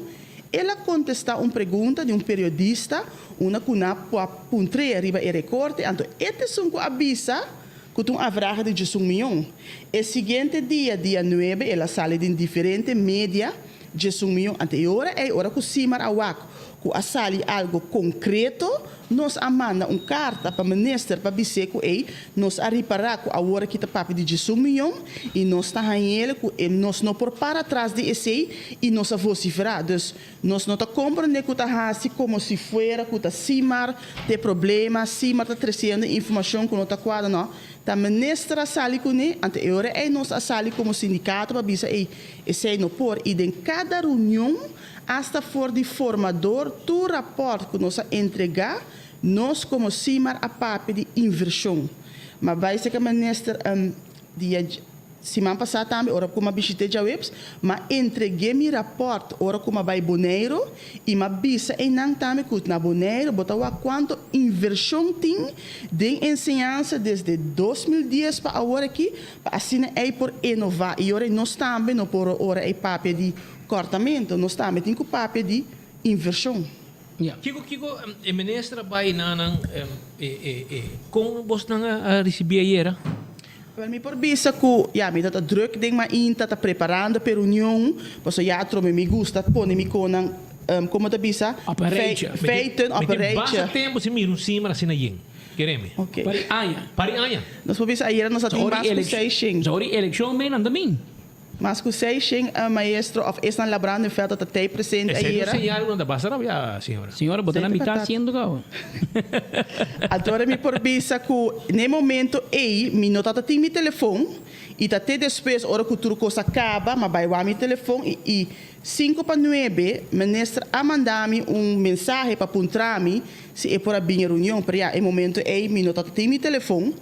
ela contesta uma pergunta de um periodista, uma que não pode arriba e recorte, então, este é um que avisa que tem uma vraga de 10 milhões. O seguinte dia, dia 9, ela sai em diferentes mídias, 10 milhões anterior, é hora que o Simar Awak, que a sali algo concreto, nós manda carta para o ministro para dizer que nós a reparar que a hora que está papi de 18 milhões e nós está ele que nós não por para trás de esse e nós a vociferar. Dus nós não está compreendendo que está assim como se fuera que está cimar de problema, cimar está trazendo informação que não está quadra não. A ministra sali com ele, ante agora nós a sali como sindicato para dizer esse não por e em cada reunião hasta for de formador tu rapport que nós a entregar nós como cimar a papel de inversão. Mas vai ser que a ministra semana passada também, ora como visitei já webs, mas entreguei meu rapport, ora como vai Boneiro, e ma bisa não também que na Boneiro, botawa quanto inversão tem de ensinança desde 2010 para agora aqui, para assim é por inovar. E ora nós também não por ora é papel de cortamento, nós também tem que papel de inversão. Kiko, a ministra vai na como você não recebia aí? Wel, mi por bisa ku, mi tata druk ding ma in tata preparando per união, posso já trome mi gusta pone mi konang como ta bisa feiten operation. Basta tempo se mir cima assim na yin. Quereme. Okay. Pari anya. Nós por bisa aí nós ating mas ku seishing. Sorry, election men anda min. Mas ku seishing maestro of is nan labrando em felta tata presente aí era. Señal onde basta a senhora. Senhora, bota na mitad haciendo cao. Agora mi por bisa ku ne momento mi notata tem mi telefone e até depois hora que tudo coisa acaba, mas vai lá mi telefone e 5 para 9 ministra a mandar-me mensagem para apontar-me se é por a minha reunião para em momento mi notata tem mi telefone.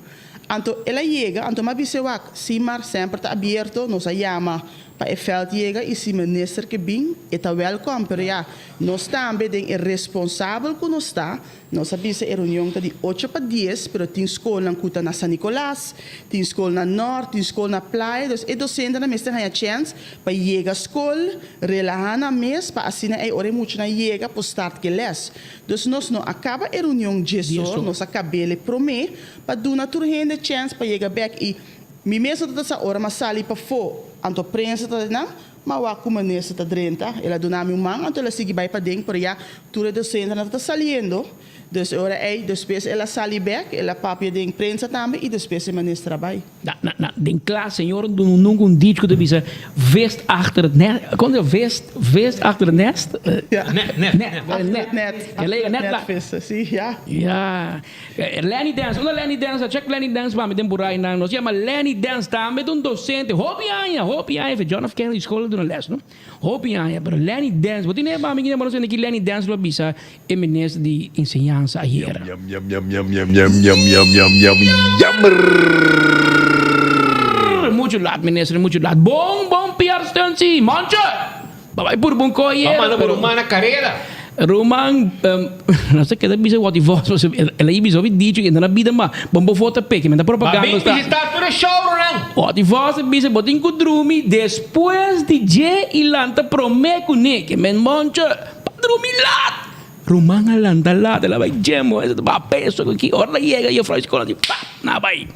Então, ela chega, então, mas você vai, se mar sempre está aberto, nós chama para o veld chega e se o ministro que vem, está welcome, mas nós também é responsável que nós está, nós sabemos que a reunião está de 8 para 10, mas tem escola na na San Nicolás, tem escola na Norte, tem escola na Playa, então, é docente na mestra ganha chance para chegar à escola, relaxar na mesa, para assim, é hora muito na chega para start que les. Então, nós não acaba a reunião de Jesus, nós acabamos de prometer, para dar uma turma chance para chegar back e mi mesa toda essa hora mas sali para fo anto prensa toda não mas o como nessa tá drenta ela dona mi mão anto ela sigue vai para dentro para já tudo de centro não tá saliendo dus ora depois ela sali back ela papia de prensa também e depois ministra trabalho den klaar senhor nunca dito que devia vest achter het nest quando vest achter het nest net ela net sim ja Lenny Dance check Lenny Dance maar met den boerai na nós chama Lenny Dance tá met docente hopi aya John F Kennedy escola do les no hopi aya pero Lenny Dance wat nie maar minha mas que Lenny Dance lo bisa é ministro de ensinança ayer muito laat ministro muito laat bom Pierre Stunsi mancha vai por bom coie pero uma carreira Roman, não sei que bisa what voz, ela ia bisa dito que na vida mas bombo foto que me dá propaganda está. Está tudo show não. What voz bisa botin ku drumi depois de je ilanta promete que men moncha drumi lat. Roman alanta lat, ela vai gemo, essa ba peso que hora chega e eu falo escola de na vai.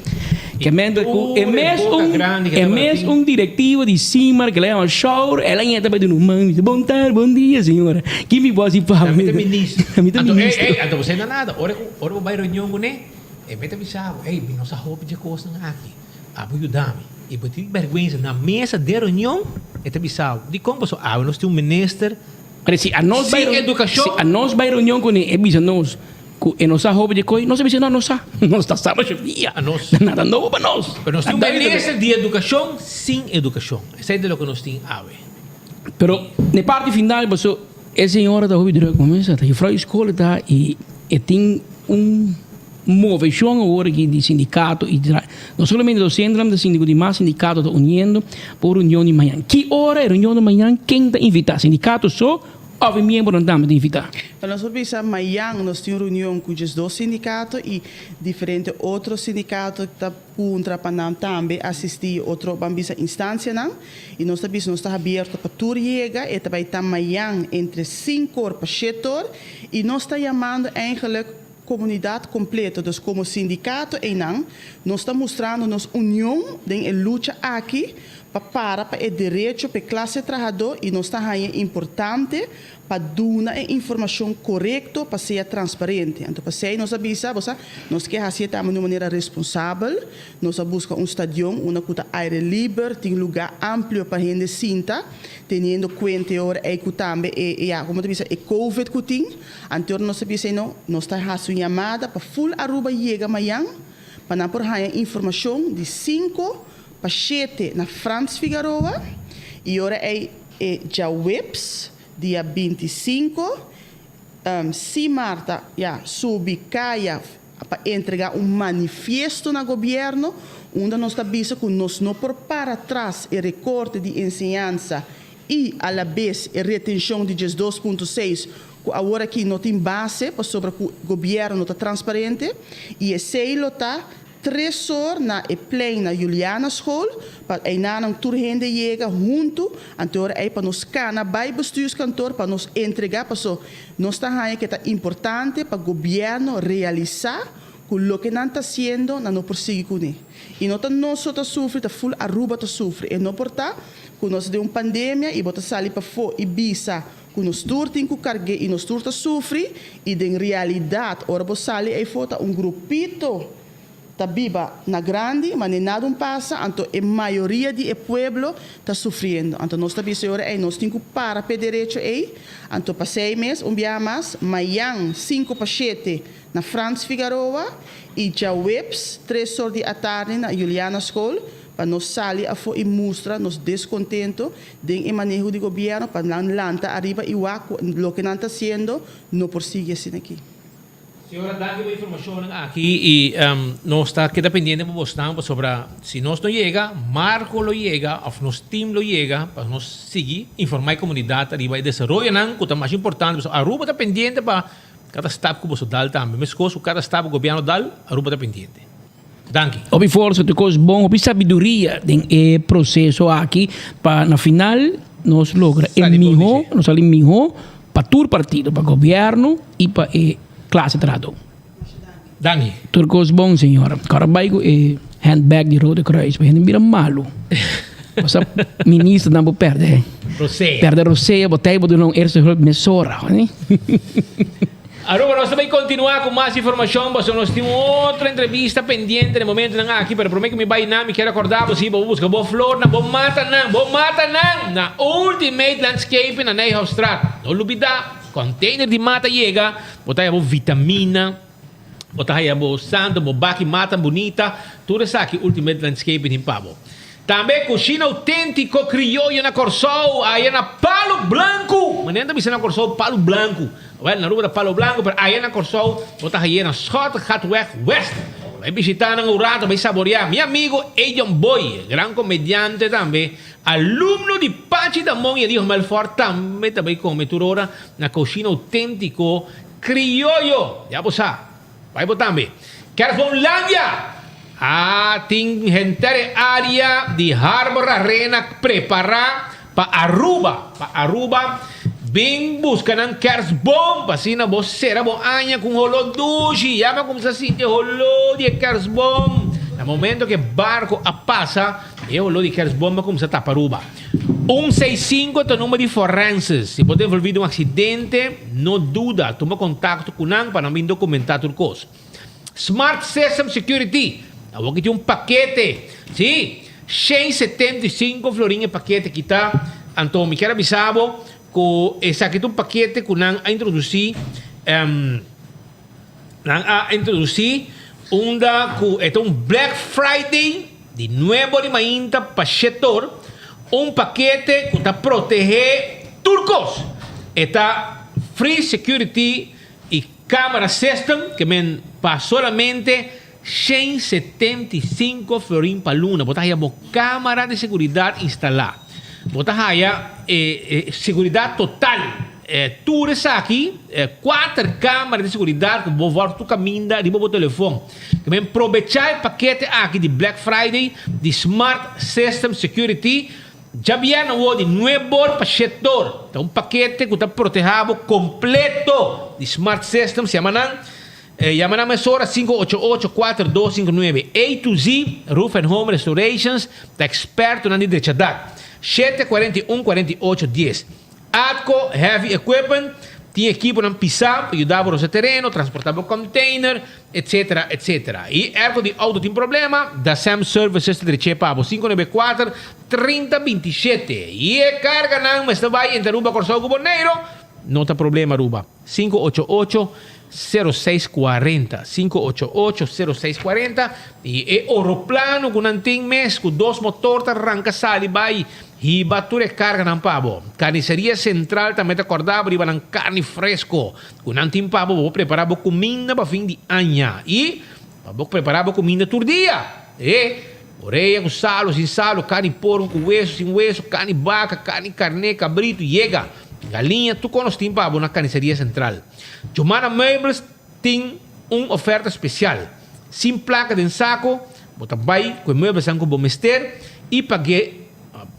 Que mendo é mesmo diretivo de cima que leva show, ela entra para no man, bom dia senhora. Que me voz e para mim. Ministro. Então você não nada. Ora vai reunião com ele. E meta bisavo, me nossa roupa de coisa aqui. Ajudar-me. E botar vergonha na mesa de reunião, é bisavo. De como só nós temos ministro. Parece a nós vai educação. A nós vai reunião com ele, é bisa nós. E nossa roupa de coi, não se não nós está sábado dia, nada novo para nós. Nós temos ministro de educação sem educação. Isso é de lo que nós temos a ver. Pero na parte final, você é senhora da roupa de começa, tá? E a escola tá e tem movição agora aqui de sindicato e não somente do centro do sindicato de mais sindicato da unindo por reunião de manhã. Que hora é reunião de manhã? Quem está invitado? Sindicato só ou membro não dá de invitar? Nós vamos amanhã nós temos reunião com os dois sindicatos e diferentes outros sindicatos que estão contra para também assistir outra instância não e nós estamos abertos para tudo chegar e também amanhã entre 5 horas para 7 horas e nós estamos chamando eigenlijk comunidade completa, dus como sindicato e não, nós estamos mostrando nossa união em luta aqui para o direito para classe trabalhador e nós está importante para dar a informação correta para ser transparente. Então, para ser nós avisa, nós queremos fazer de maneira responsável, nós buscamos estádio, uma coisa aire livre, tem lugar amplo para a gente sentar, tendo conta agora é que também como diz, é COVID que tem. Então, nós avisa nós está fazendo chamada para full Aruba chega amanhã, para não por informação de 5 para 7 na Franz Figueroa e agora é já webs dia 25 se Marta subi caia para entregar manifesto no governo onde nós avisa que nós não por para trás o recorte de ensinança e a la vez a retenção de 2.6 agora que não tem base sobre o governo está transparente e esse está 3 horas na plena Juliana School, para aí na tour gente chega junto, então aí para nos cana vai bestuurskantoor para nos entregar para so nós está que é importante para o governo realizar o que não está sendo não perseguir com ele. E não nós está sofrendo, está full Aruba está sofrendo. E não porta que nós de uma pandemia e bota sair para fora e bisa que nós tour tem que carregar e nós tour está sofrendo e de realidade ora você sai aí fora grupito está viva na grande, mas nada passa, então a maioria do povo está sofrendo. Então nós estamos agora, nós temos que parar para o direito aí, então para 6 meses, dia mais, amanhã 5 para 7 na Franz Figueroa e já webs 3 horas da tarde na Juliana School, para nós sair a fora e mostrar nos descontento do manejo do governo, para não lançar arriba e o que não está sendo, não persigue assim aqui. Senhora, dá-me uma informação aqui e nós está aqui pendiente de mostrar sobre se nós não chega, Marco lo chega, ou nosso time lo chega, para nós seguir, informar a comunidade arriba e desenvolver, que é mais importante. Aruba está pendiente para cada estado que você dá também, mas cada estado que o governo dá, Aruba está pendiente. Danke. Obi força, tu coisa bom, obi sabedoria tem processo aqui para na final nós logra nós salimos para todo partido, para governo e para classe trabalhador. Danke. Turcos bom, senhora. Carabago é handbag de Rode Kreuz, mas não vira malo. Você ministro não perde. Roseia. Perde Roseia, botei botar não erse mesora, né? Agora nós também continuar com mais informação, porque nós temos outra entrevista pendente no momento não aqui, pero prometo que me vai não, me quero acordar, você vou buscar boa flor, na boa mata não, na Ultimate Landscaping na Nijhoffstraat. Não olvidar. Container de mata chega, botar aí vitamina, botar aí santo, baki mata bonita, tudo isso aqui Ultimate Landscaping em Pabo. Também cozinha autêntico criollo na Corsol, aí na Palo Branco, mas nem também na Corsol Palo Branco, na rua da Palo Branco, mas aí na Corsol, botar aí na Scott Hatweg West. Vai visitar um rato, vai saborear. Meu amigo Adrian Boy, grande comediante também, aluno de Pachi da Monha de Melfort, também come turora na cozinha autêntico criollo. Já você vai botar também. Carbolândia. Tem gente área de Harbor Arena preparar para Aruba. Bem buscando Kersbom, assim na você era bom anha com rolo dushi, já vai começar a sentir rolo de Kersbom. No momento que barco a passa, o rolo de Kersbom vai começar a tapar Aruba. 165 é o número de forenses. Se pode envolver um acidente, não duda, toma contato com ele para não vir documentar tudo coisa. Smart System Security. Agora que tem paquete, sim, 175 florinhas paquete que está. Então, me quero avisar que esse aqui é um paquete que nós introduzir um Black Friday de nuevo de mainta para setor, paquete que está proteger turcos, está free security e cámara system que me para solamente 175 florin para luna, botar aí a câmara de seguridade instalada. Botar aí segurança total. Tudo isso aqui, 4 câmaras de segurança que vou voltar tu caminho de meu telefone. Que vem aproveitar o paquete aqui de Black Friday de Smart System Security. Já vieram de novo para o setor. Então, paquete que está protegido completo de Smart System, se chama Llama na emissora 588-4259. A to Z, Roof and Home Restorations, da experto na direita da 741-4810. Atco Heavy Equipment, tinha equipo na pisar, ajudava o terreno, transportava container, etc, etc. E ergo de auto tem problema, da Sam Services de Chepapo 594-3027. E carga não, mas vai entre Ruba Corsol Boneiro, não tem problema, Ruba. 588-0640. 588-0640. E Oroplano, com não tem mês, com 2 motores, arranca sali, vai. E bature carga ng pavo. Carniceria Central também te acordava riba ng carne fresco. Kung nanting pavo, vou preparar comida para fim de anha. E vou preparar comida todo dia. Orelha com salo, sem salo, carne porco com hueso, sem hueso, carne vaca, carne carne, cabrito, yega, galinha, tu conosco tem pavo na Carniceria Central. Jumana Meubles tem uma oferta especial. Sem placa de saco, bota vai com meubles com bom mester e paguei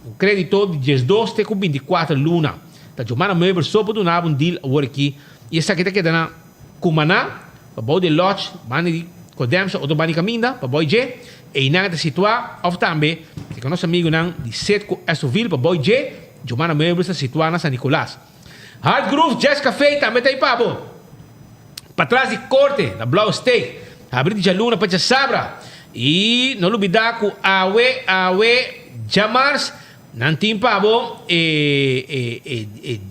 o crédito de 12 com 24 luna. Tá Jumana Meubles só pode dar um deal agora aqui. E essa aqui tá na Cumaná, para bom de lote, bani Codemsa, ou bani caminda, para bom je. E na te situar, of também, que nosso amigo não de Setco Estoville, para bom je, Jumana Meubles está situada na San Nicolás. Hard Groove Jazz Café também tem pabo. Para trás de corte, da Blau Steak, abrir de luna para sabra. E não olvidar com Awe Jamars, nanti pabo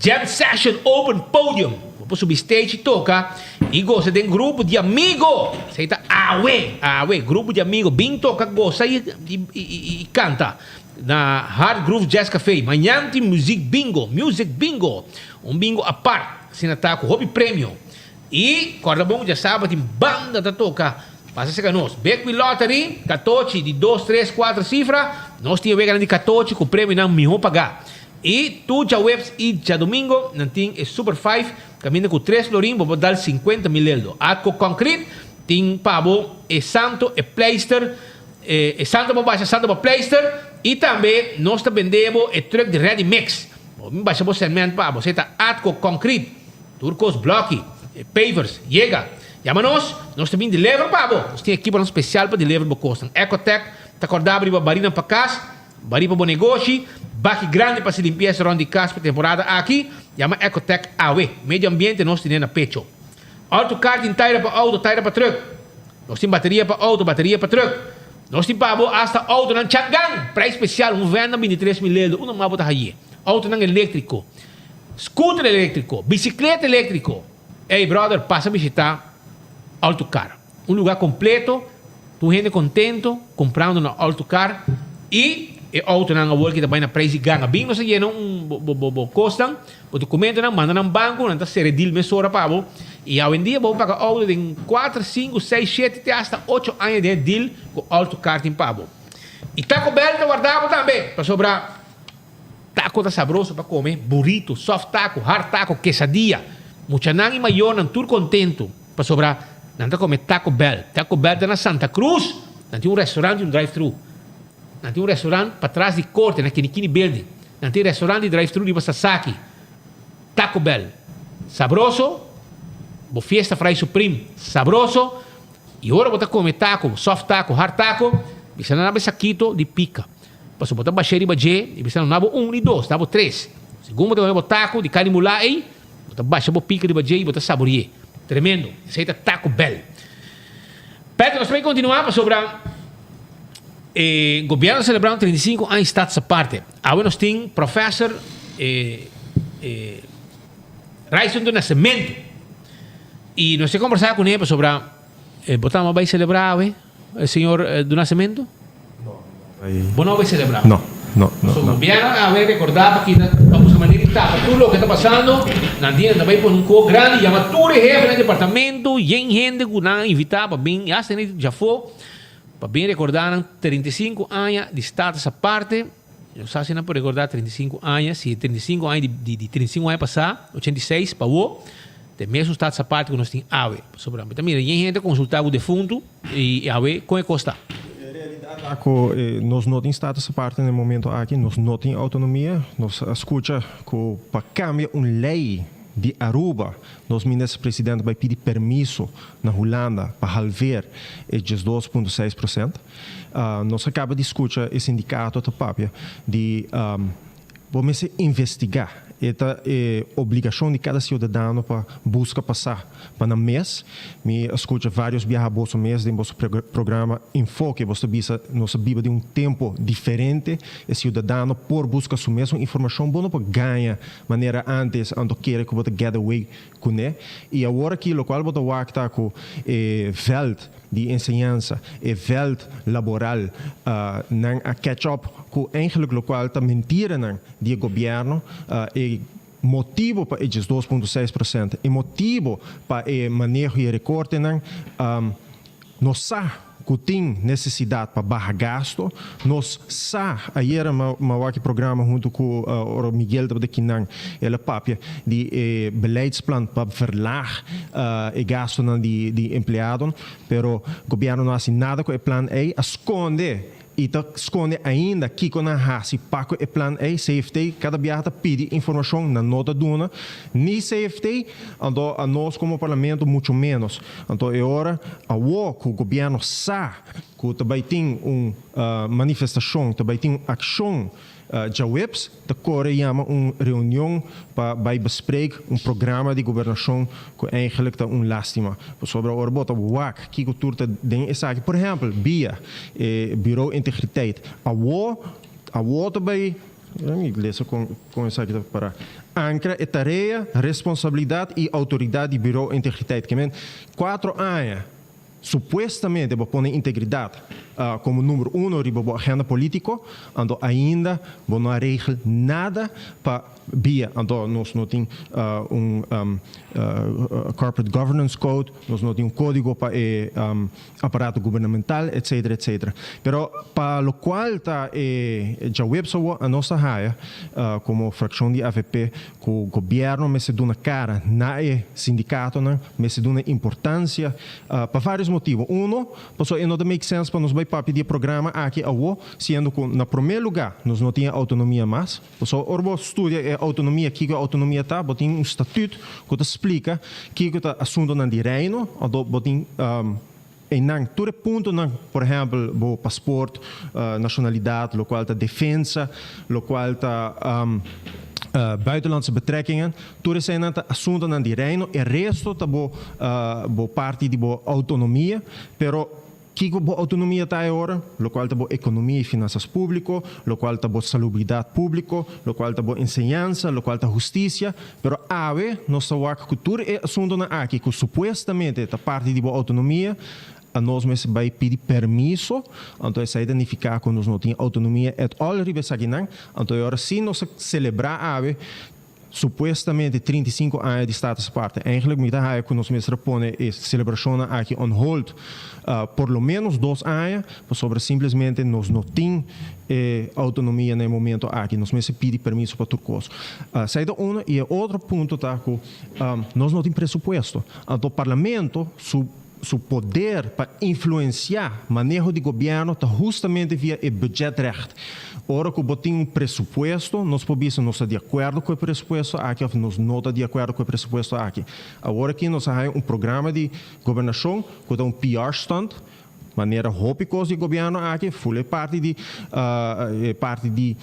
Jam Session Open Podium. Vou subir stage e toca. E gosta de um grupo de amigos. Você está Awe, grupo de amigos. Bem toca, gosta e canta. Na Hard Groove Jazz Café. Manhã tem Music Bingo. Um bingo à parte. Assim está com hobby prêmio. E, corda bom, já sabe, tem banda da toca. Passa-se com nós. Beckwith Lottery, 14 de 2, 3, 4 cifras. Nós tínhamos de 14 com o prêmio não me vão pagar. E tu já webs e já domingo, não tem Super 5, caminha com 3 florim, vou dar 50 mil euros. Atco Concrete, tem pavo, santo, pleister, santo para baixo, santo para pleister. E também nós vendemos o truck de ready mix. Baixa você cimento pavo, você está Atco Concrete, turcos bloque, pavers, chega. Chama-nos, nós também deliver pavo. Nós temos equipe especial para deliver para Costa. Ecotec, está acordado para barina para casa, barina para bom negócio, baque grande para se limpar esse round de casa para temporada aqui. Chama Ecotec AW. Meio ambiente nós temos na pecho. Autocar tem tire para auto, tire para truck. Nós temos bateria para auto, bateria para truck. Nós temos pavo hasta auto na Changang. Preço especial, venda 23 mil euros. Uma mapa aí. Auto não elétrico. Scooter elétrico. Bicicleta elétrico. Ei, brother, passa a visitar Autocar. Um lugar completo. Tu gente contento comprando na Autocar. E o auto não é que também na preço ganha. Bem, não sei não custam. O documento não manda no banco, não está seredil mesora pavo. E hoje em dia vou pagar auto de 4, 5, 6, 7 até 8 anos de deal com Autocar em pavo. E taco belo guardado também para sobrar. Taco tá sabroso para comer, burrito, soft taco, hard taco, quesadilla. Mucha nang e maior não tur contento para sobrar. Não tá comer Taco Bell. Taco Bell tá na Santa Cruz. Não tem restaurante e drive-thru. Não tem restaurante para trás de corte, na Kinikini Building. Não tem restaurante e drive-thru de Sasaki. Taco Bell. Sabroso. Bo fiesta fry supreme. Sabroso. E agora você comer taco, soft taco, hard taco. Bisa na nabe saquito de pica. Passo botar baixeira e baje. E bisa na nabo 1 e 2, nabo 3. Segundo você botar taco de carne mulai. Botar baixa bo pica de baje e botar saborier. Tremendo. Aceita Taco Bell. Pedro, nós também continuamos sobre o governo celebrando 35 anos de Estado à parte. Agora nós temos professor Raison do Nascimento. E nós temos conversado com ele sobre botamos vai celebrar o senhor do Nascimento? Não. Não vai celebrar? Não. No. Viene a ver recordar que vamos a manifestar todo lo que está pasando. Nadie também por um co grande, chama todo jefe no departamento, e gente que não invitar para bem, já foi para bem recordar 35 anos de Estado essa parte. Eu sei se não pode recordar 35 anos, se 35 anos de 35 anos passar, 86 para o tem mesmo Estado essa parte que nós temos ave sobre. Também tem gente consultar o defunto e ave com custa. Nós não temos status essa parte no momento aqui, nós não temos autonomia, nós escuta que para cambiar uma lei de Aruba, nosso ministro-presidente vai pedir permisso na Holanda para halver esses 2,6%. Nós acabamos de escutar esse sindicato da papia de vamos investigar. Esta é a obrigação de cada cidadão para buscar passar para o mês. Me escuta vários viajantes mês em nosso programa Enfoque. Você vive de um tempo diferente. O cidadão por buscar sua mesma informação bom para ganhar maneira antes ando querer que você get away com ele. E agora que o qual você vai estar com veld de ensinança e veld laboral não a catch up com eigenlijk o qual está mentira de governo e motivo para esses 2,6% e motivo para o manejo e recorte nós sabemos que tem necessidade para baixar gasto, nós sabemos, ayer eu programa junto com o Miguel de Quinan, ele papia de beleidsplan para verlaag o gasto de empleados, pero o governo não faz nada com o plano A, esconde e esconde ainda que quando a se paga o plano A, CFT, cada viagem pede informação na nota duna, nem CFT, então a nós como parlamento muito menos. Então é hora que o governo sabe que também tem uma manifestação, também tem uma ação de webs, da Corre chama uma reunião para bespreken programa de governação que eigenlijk uma lástima. Sobre a orbota WAC, que o turta tem essa aqui, por exemplo, BIA, Bureau Integriteit. A WO também, em inglês com essa aqui para ancra e tarefa, responsabilidade e autoridade do Bureau Integriteit. Que men 4 anos supostamente vou pôr integridade como número 1 riba a agenda político, então ainda não arregla nada para via, então nós não temos corporate governance code, nós não temos código para aparato governamental, etc, etc. Pero para o qual está já website a nossa raia como fração de AVP, que o governo me se dá uma cara na sindicato, me se dá uma importância para vários motivos. Porque não make sense para nós para pedir programa aqui sendo que no primeiro lugar nós não tínhamos autonomia mais. Porque o estudia a autonomia, que a autonomia está, tem estatuto que te explica que é assunto no reino, tem e não todo ponto, por exemplo, o passaporte, nacionalidade, o qual está defesa, o qual está buitenlandse betrekkingen. Toen zijn het assunto aan die reino. E resto tá bo parte de bo autonomia, pero que bo autonomia tá agora, lo qual tá bo economia e finanças público, lo qual tá bo salubridade público, lo qual tá bo enseñanza, lo qual tá justiça, pero ave nossa cultura é assunto na aqui que supostamente tá parte de bo autonomia. A nós mesmos vai pedir permisso, então essa identificar quando nós não temos autonomia é all ribesaginang, então agora sim nós celebrar a supostamente 35 anos de status parte. Eigenlijk met dat que nós mesmos põe a celebração aqui on hold por lo menos 2 anos, sobre simplesmente nós não temos autonomia no momento aqui, nós mesmos pedir permisso para turcos. Saída uma e outro ponto tá que nós não temos presupuesto, então o parlamento seu poder para influenciar o manejo de governo está justamente via o budgetrecht. Ora que tem presupuesto, nós podemos não estar de acordo com o presupuesto aqui, ou nós não estamos de acordo com o presupuesto aqui. Agora que nós temos programa de governação, que dá PR stunt, maneira hópicos de governo aqui, full parte de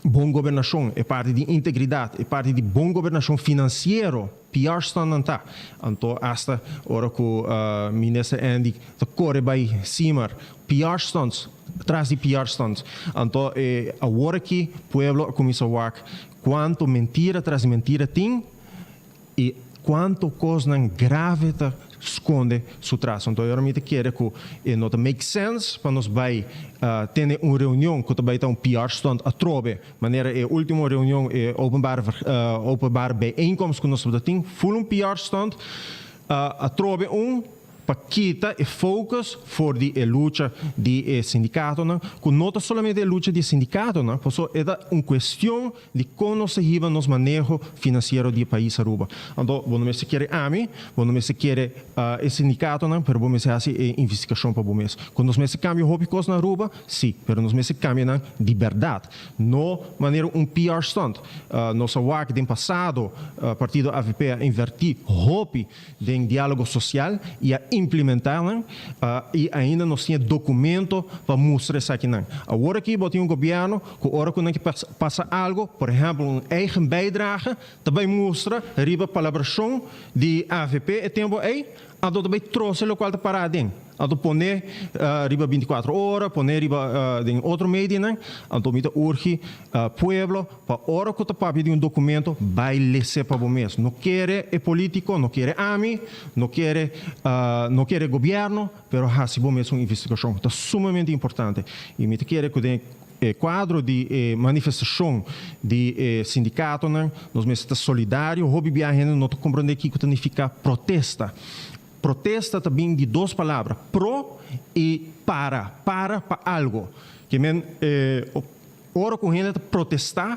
boa governação, é parte de integridade, é parte de boa governação financeira, PR stand não tá. Então, hasta hora que o ministro Andy está corre by cima, PR stands, atrás de PR stands. Então, agora que o povo começa a ver quanto mentira atrás de mentira tem e quanto coisa grave está esconde su traço. Então, eu realmente quero que não make sense para nós vai ter uma reunião que vai ter PR stand a trobe. Maneira a última reunião openbaar bijeenkomst que nós temos, full PR stand a trobe para quitar o foco for a luta de sindicato, não, que não somente a luta de sindicato, não, porque é uma questão de como se riva nos manejo financeiro do país Aruba. Então, não se quer AMI, não se quer o sindicato, não, pero não se faz investigação para vocês. Quando nós se cambia hobby coisa na Aruba, sim, pero nós se cambia de verdade, não maneira PR stunt. Nossa WAC do passado, partido AVP a invertir hobby de diálogo social e a implementar, e ainda nós temos documento para mostrar isso aqui. Agora que tem um governo, que agora que passa algo, por exemplo, um eigen bijdrage, também mostra a palabração de AVP e tempo aí, a do também trouxe o qual está parado. A do poner riba 24 horas, poner riba em outro meio, a do mita urge pueblo, para hora que está para de um documento, vai ler para vocês. Não quer político, não quer AMI, não quer governo, pero se vocês uma investigação, está sumamente importante. E me quer que quadro de manifestação de sindicato, nós estamos solidários, o hobby não compreende que significa protesta. Protesta também de duas palavras, pro e para algo. Que ora com gente protestar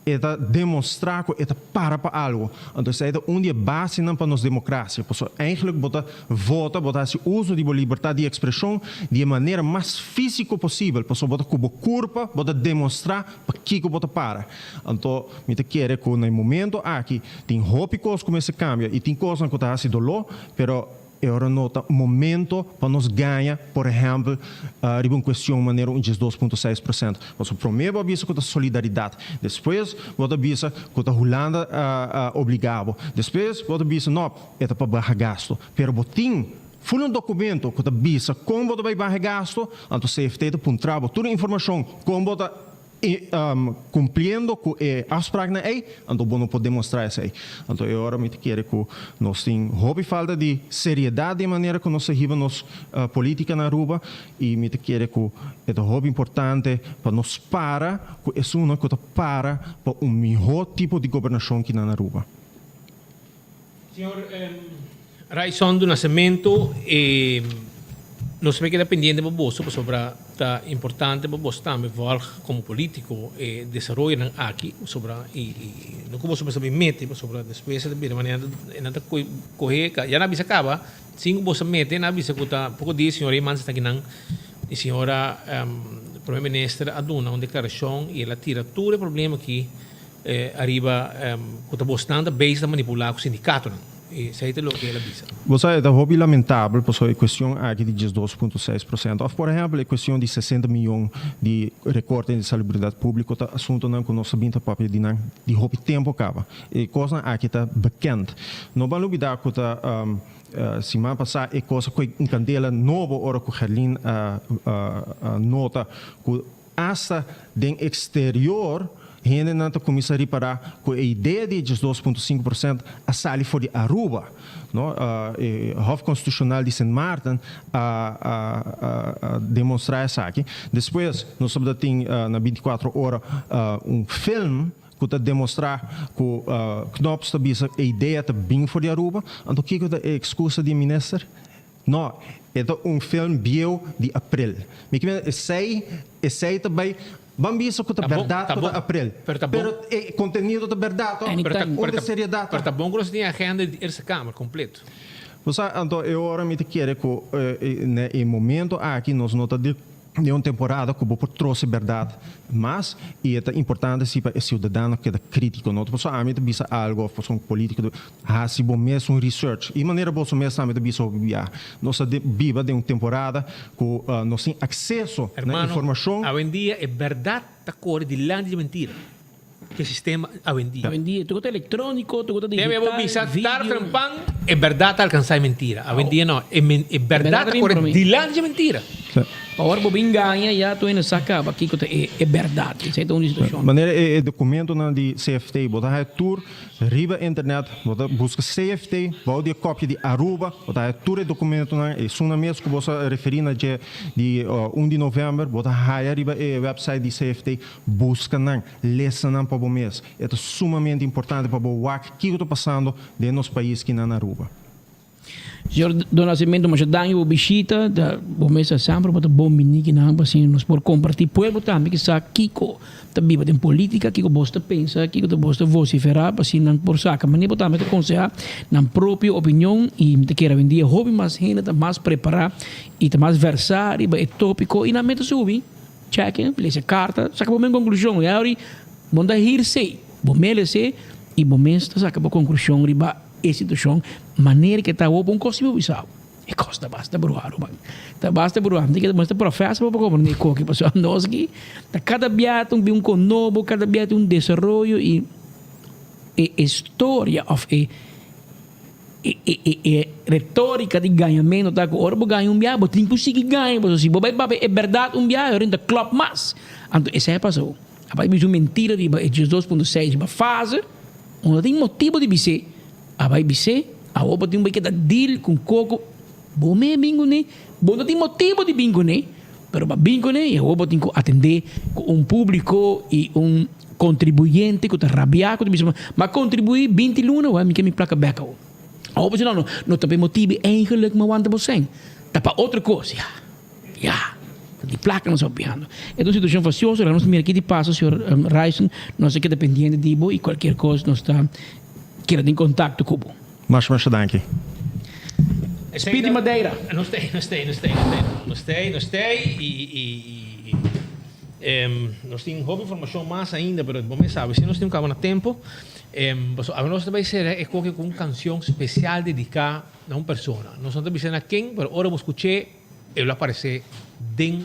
é demonstrar que é para algo. Então isso é uma base para nossa democracia. Porque eigenlijk vota se uso de liberdade de expressão de maneira mais física possível. Porque bota como culpa, bota demonstrar para que bota para. Então me quer que no momento aqui tem coisas como esse cambia e tem coisas que está se dolor, pero agora nota momento para nos ganhar, por exemplo, uma questão maneira de 2,6%. Mas o primeiro avisa que a solidariedade, depois o avisa que a Holanda obrigava, depois o avisa não é para baixar gasto, pero botim foi um documento que avisa como vai baixar gasto, então CFT apontava toda a informação como cumprindo com a afspraak aí, então não pode demonstrar isso aí. Então eu agora me quero que nós temos falta de seriedade de maneira que nós seguimos política na Aruba e me quero que é hobby importante para nós que é uma coisa para melhor tipo de governação que na Aruba. Senhor Raison do Nascimento, não se queda pendente para você sobre a importante para você também como político desenvolver aqui sobre não como você sabe mete sobre a despesa de maneira nada correr já na bisa acaba sim você mete na bisa que tá pouco dia senhora Imans está aqui não e senhora primeira-ministra aduna uma declaração e ela tira todo o problema que arriba que está bastante base da manipular o sindicato não. Isso aí é o que ela diz. Você é hobby lamentável, porque a questão aqui de 2,6%. Ou, por exemplo, a questão de 60 milhões de recorte de salubridade pública, é assunto que nós sabemos de hobby tempo acaba. E coisa aqui está bekend. Não vamos olvidar que semana passada é coisa que encandela nova hora que o Gerlin nota que hasta do exterior gente não começa a reparar que a ideia de 2,5% a sair fora de Aruba. O Hof Constitucional de St. Maarten a demonstrar isso aqui. Depois, nós temos na 24 horas filme que está demonstrar que Knop está a ideia está bem fora de Aruba. Então, o que é a excusa do ministro? Não, é filme bio de abril. Esse também vamos ver que é verdade para abril. Pero o conteúdo é verdade, onde seriedade. Mas está bom que você tenha a agenda de essa Câmara completo. Então, eu agora me quero que no momento aqui nós notamos de uma temporada que por trouxe verdade, mas é importante para o cidadão que é crítico, não só a mim também algo, para um político, se bom mesmo um research, e maneira boa mesmo também sobre nós viva de uma temporada que nós temos acesso à informação. Hoje em dia é verdade da cor de lande de mentira. Que sistema hoje em dia. Hoje em dia, tudo é eletrônico, tudo é digital. Deve avisar pan é verdade alcançar mentira. Hoje em dia não, é verdade da cor de lande de mentira. Agora, o bem ganha, já tu ainda saca, aqui é verdade. Isso é uma situação. Maneira é documento de CFT, botar tour, riba internet, botar busca CFT, botar cópia de Aruba, botar tour documento é só na mesma que você referir na de 1 de novembro, botar riba website de CFT, busca leça para o mês. É sumamente importante para o que está passando no nosso país que na Aruba. Senhor do Nascimento, mas danho visita da bomesa sempre para bom menino na assim nos por compartilhar pueblo também que sa Kiko também tem política Kiko bosta pensa Kiko bosta vociferar assim não por saca mas nem botar mas aconselhar na própria opinião e te queira vender hobby mais gente mais preparar e mais versar e tópico e na meta subir check lê carta saca bom conclusão e aí manda rir sei bom melese e bom mês saca bom conclusão riba a situação maneira que está o consigo visão e costa basta bruar tá basta bruar tem que mostrar professor para como nem coque passou nós aqui tá cada biato um com novo cada biato desenvolvimento e história of retórica de ganhamento tá com ora ganha biabo tem que conseguir ganhar porque se bobai é verdade biabo ainda club mas então esse é passou a me mentira de 2.6 uma fase onde tem motivo de viser vai bise a oba tem que dar deal com coco bom me bingo né bom não tem motivo de bingo né pero para bingo né a oba tem que atender com público e contribuinte que está rabiado mas contribuir 20 luna vai me placa beca a oba não tem motivo eigenlijk maar 100% tá para outra coisa ja de placa nos obviando então situação faciosa nós mira aqui de passo senhor Raison nós é que dependendo de ibo e qualquer coisa nós está queira em contato com o mas danke. Speedy Madeira. Não sei. Nós temos alguma informação mais ainda, mas vamos saber se nós temos um tempo. A nós também será com uma canção especial dedicada a uma pessoa. Nós não estamos dizendo a quem, mas agora vamos escutar e vai aparecer de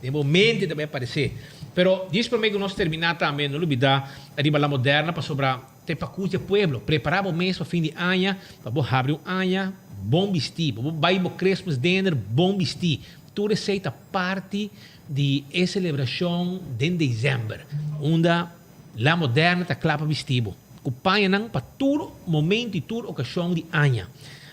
momento também aparecer. Pero diz para mim que nós terminar também, não olvidar a riba la moderna para sobrar tempo cuja pueblo, preparar o mês para fim de ano, para abrir ano, bom vestir, para bair o Christmas dinner, bom vestir. Tudo receita parte de celebração de dezembro, onde la moderna está clapa vestido. Acompanha não para todo momento e toda ocasião de ano.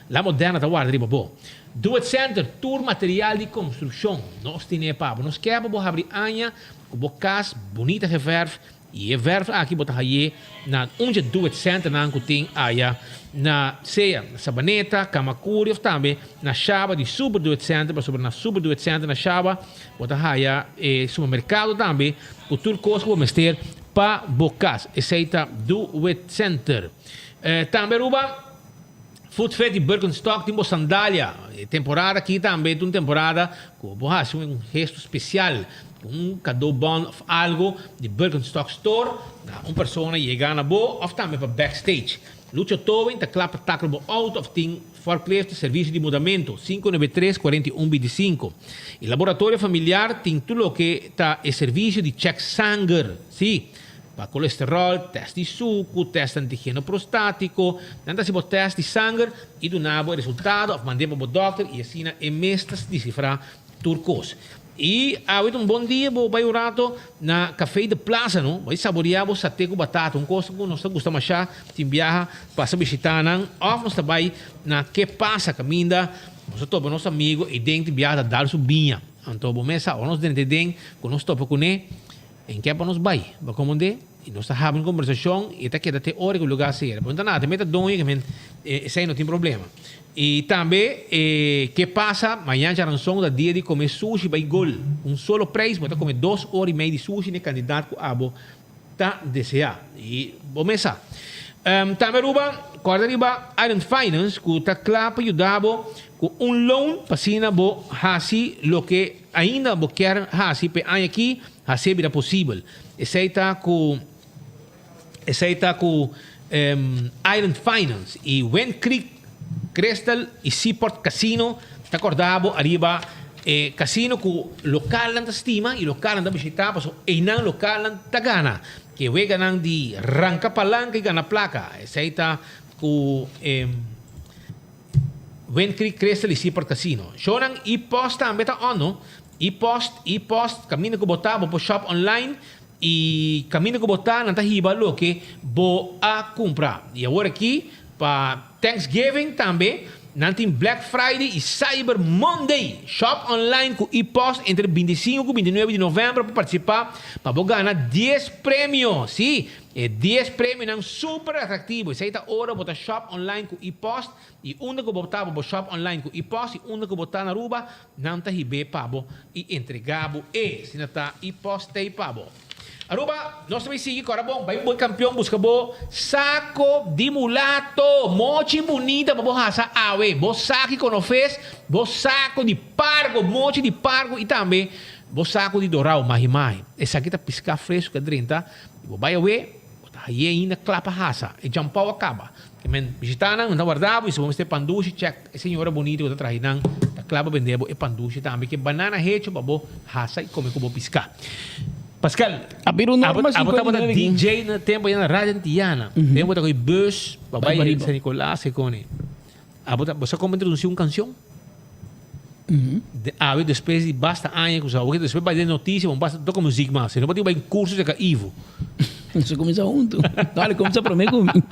La moderna está guarda riba bom. Do it center, todo material de construção, nós temos para nós quer para abrir ano com casa bonita geverf e a verf aqui botar aí na onde do it center na tem aí na ceia sabaneta camacuri ou também na chava de super do it center para sobre na super do it center na chava botar aí e supermercado também o tudo coisa que vamos ter para bocas aceita do it center também ruba Food Fest de Birkenstock tem sandália temporada aqui também tem temporada com um gesto especial cadeau bom algo de Birkenstock Store uma pessoa chega na boa ou também para backstage Lucio Tobin está claro para o auto of tem forklift serviço de mudamento 593-4125 e laboratório familiar tem tudo o que está é serviço de check sangue sim para colesterol, teste de suco, teste antígeno prostático, nada se pode teste de sangue e do nabo o resultado, mandei para o doctor e assim é mestas decifrar turcos. E hoje bom dia, vai o rato na café de plaza, não? Vai saborear o satê com batata, coisa que nós gostamos de achar, tem viaja para visitar, não? Ou nós também na que passa caminda, nós estamos nosso amigo e dentro viaja da subinha. Então, bom mesa, ou nós dentro de com nós topa com ele, em que para nós vai comandar e nós estamos havendo conversação e está queda até hora que o lugar seja. Então nada, meta donha que esse aí não tem problema. E também que passa amanhã já ranção da dia de comer sushi by gol, solo preço, bota comer 2 horas e meia de sushi ne candidato que abo tá desejar. E bom mesa. Também ruba, corda riba Iron Finance que está claro para ajudar com loan para sina bo hasi lo que ainda bo quer hasi pe aqui hasi vira possível. Aceita com Iron Finance e When Creek Crystal e Seaport Casino está acordado arriba casino com local na estima e local na visitar para e não local na tagana que we ganang di rangka palang gana placa aceita com When Creek Crystal e Seaport Casino. Shonang e-post também tá ono. E-post caminho que botar bo shop online e caminho que botar na tahiba lo que bo a comprar. E agora aqui para Thanksgiving também Nanti Black Friday e Cyber Monday. Shop online com e-post entre 25 e 29 de novembro para participar. Para ganhar 10 prêmios. Sim, 10 prêmios não super atrativo. Isso aí tá hora botar shop online com e-post. E onde que botar para shop online com e-post. E onde que botar na Aruba. Não tá ribe pabo. E entregabo. E se não tá e-post tem pabo. Aruba, nós também seguimos, agora bom, vai bom campeão, busca bom, saco de mulato, mochi bonita, para raça awe, bom saco que não fez, bom saco de pargo, mochi de pargo e também bom saco de doral, mahi. Essa aqui tá piscar fresco, que drinta, vai awe, aí ainda clapa raça, e jampau acaba. Que men visitana, não guardava, isso vamos ter panduche, check, essa senhora bonita que tá traindo, tá clapa vendendo, e panduche também, que banana hecho, para bom raça e come com bom piscar. Pascal, pero normal abot na DJ na tempo yan na Radyo Antiana. Tempo na ko'y bus, babae sa Nicolas, se kone. Você como introduzir uma canção? Depois de basta anos com saúde, depois vai ter notícia, basta tocar música mais. Não pode ir em curso de Ivo. Isso começa junto. Olha, começa para mim comigo.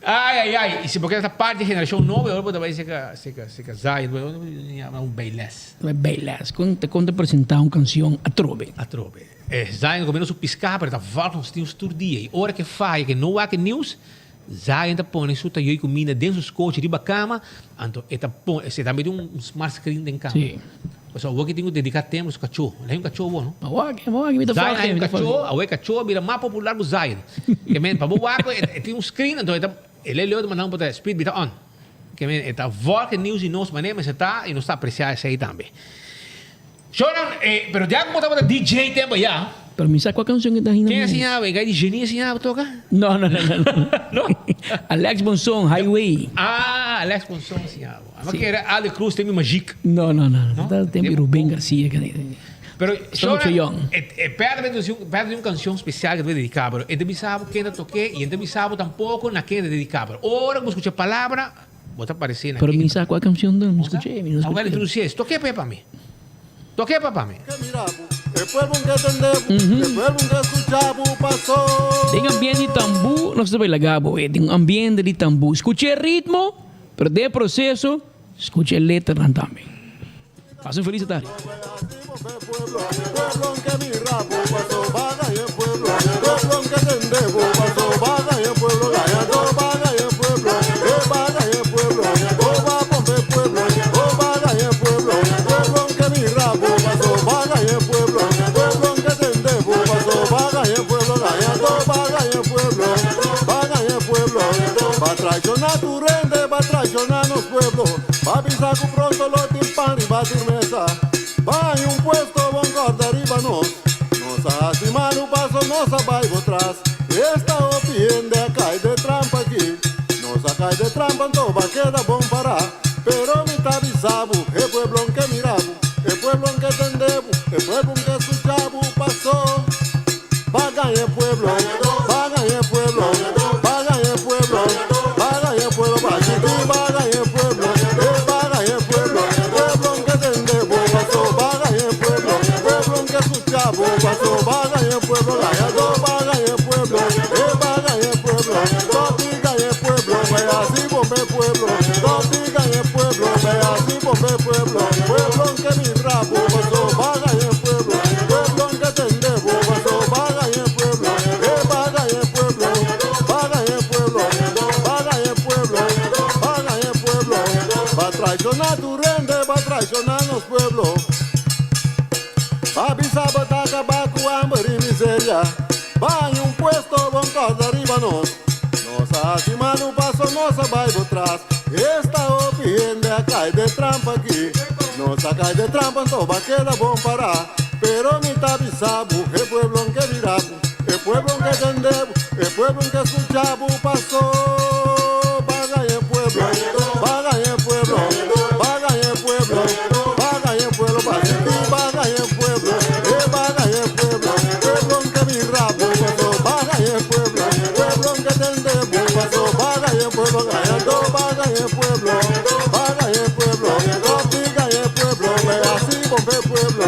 Ai. E se porque essa parte da geração nova, agora pode ser que Zion, um bailes. Bailes. Quando apresentar uma canção a trove. Zion começou a piscar, para voltar uns tios todo dia. E hora que faz, que não há que news, Zion tá põe isso, tá aí comida dentro dos coches, riba cama, então você também tem um smart screen dentro cama. Sim. Mas o que tenho que dedicar tempo aos cachorros. Não é um cachorro, não? Zion é um cachorro, o cachorro vira mais popular que o Zion. Que men, para o tem um screen, então ele é legal, mas não pode speed bita on. Que men, está volta news e nós manemos está e não está apreciando isso aí também. Shonan, pero já como estava DJ tempo já. Pero me saco a canção que está rindo. Quem assinava? Gai de genia assinava toca? Não. Alex Bonson, Highway. Alex Bonson assinava. Mas que era Ale Cruz, tem Magic. Não. Tem Rubén Garcia. Pero perde uma canção especial que deve dedicar, pero ele não sabe quem toquei e ele não sabe tampouco na quem dedicar. Ora que escuta a palavra, vou aparecer aqui. Pero me saco a canção, não escutei. Agora introduzir isso. Toquei para mim. Toquei para mim. Tem ambiente de tambu, não se vai lagabo. Tem ambiente de tambu. Escute o ritmo, pero de processo, escute a letra também. Faça um feliz tarde. Traicionar tu rende, va a traicionar los pueblos. Va a pisar con pronto lo timpan y va a mesa. Va en un puesto, bon corda arriba nos. Nos hace mal un paso, nos abai atrás. Esta opiende acá de trampa aquí. Nos acá de trampa, entonces va queda bon para. Pero mi tabizabu, el pueblo que miramos, el pueblo que tendemos, el pueblo que escuchamos pasó. Vaga el pueblo, vaga el pueblo, vaga el pueblo. Traicionar tu rende, va a traicionar los pueblos. Va a pisar, va a acabar con hambre y miseria. Va en un puesto, bon corda arriba nos. Nos hace mal un paso, nos va atrás. Esta opiende acá de trampa aquí. Nos acá de trampa, entonces va a quedar bon para. Pero mi tabizabu, el pueblo que viramos, el pueblo que tendemos, el pueblo que escuchamos pasó. Vaga el pueblo, vaga el pueblo. Pueblo,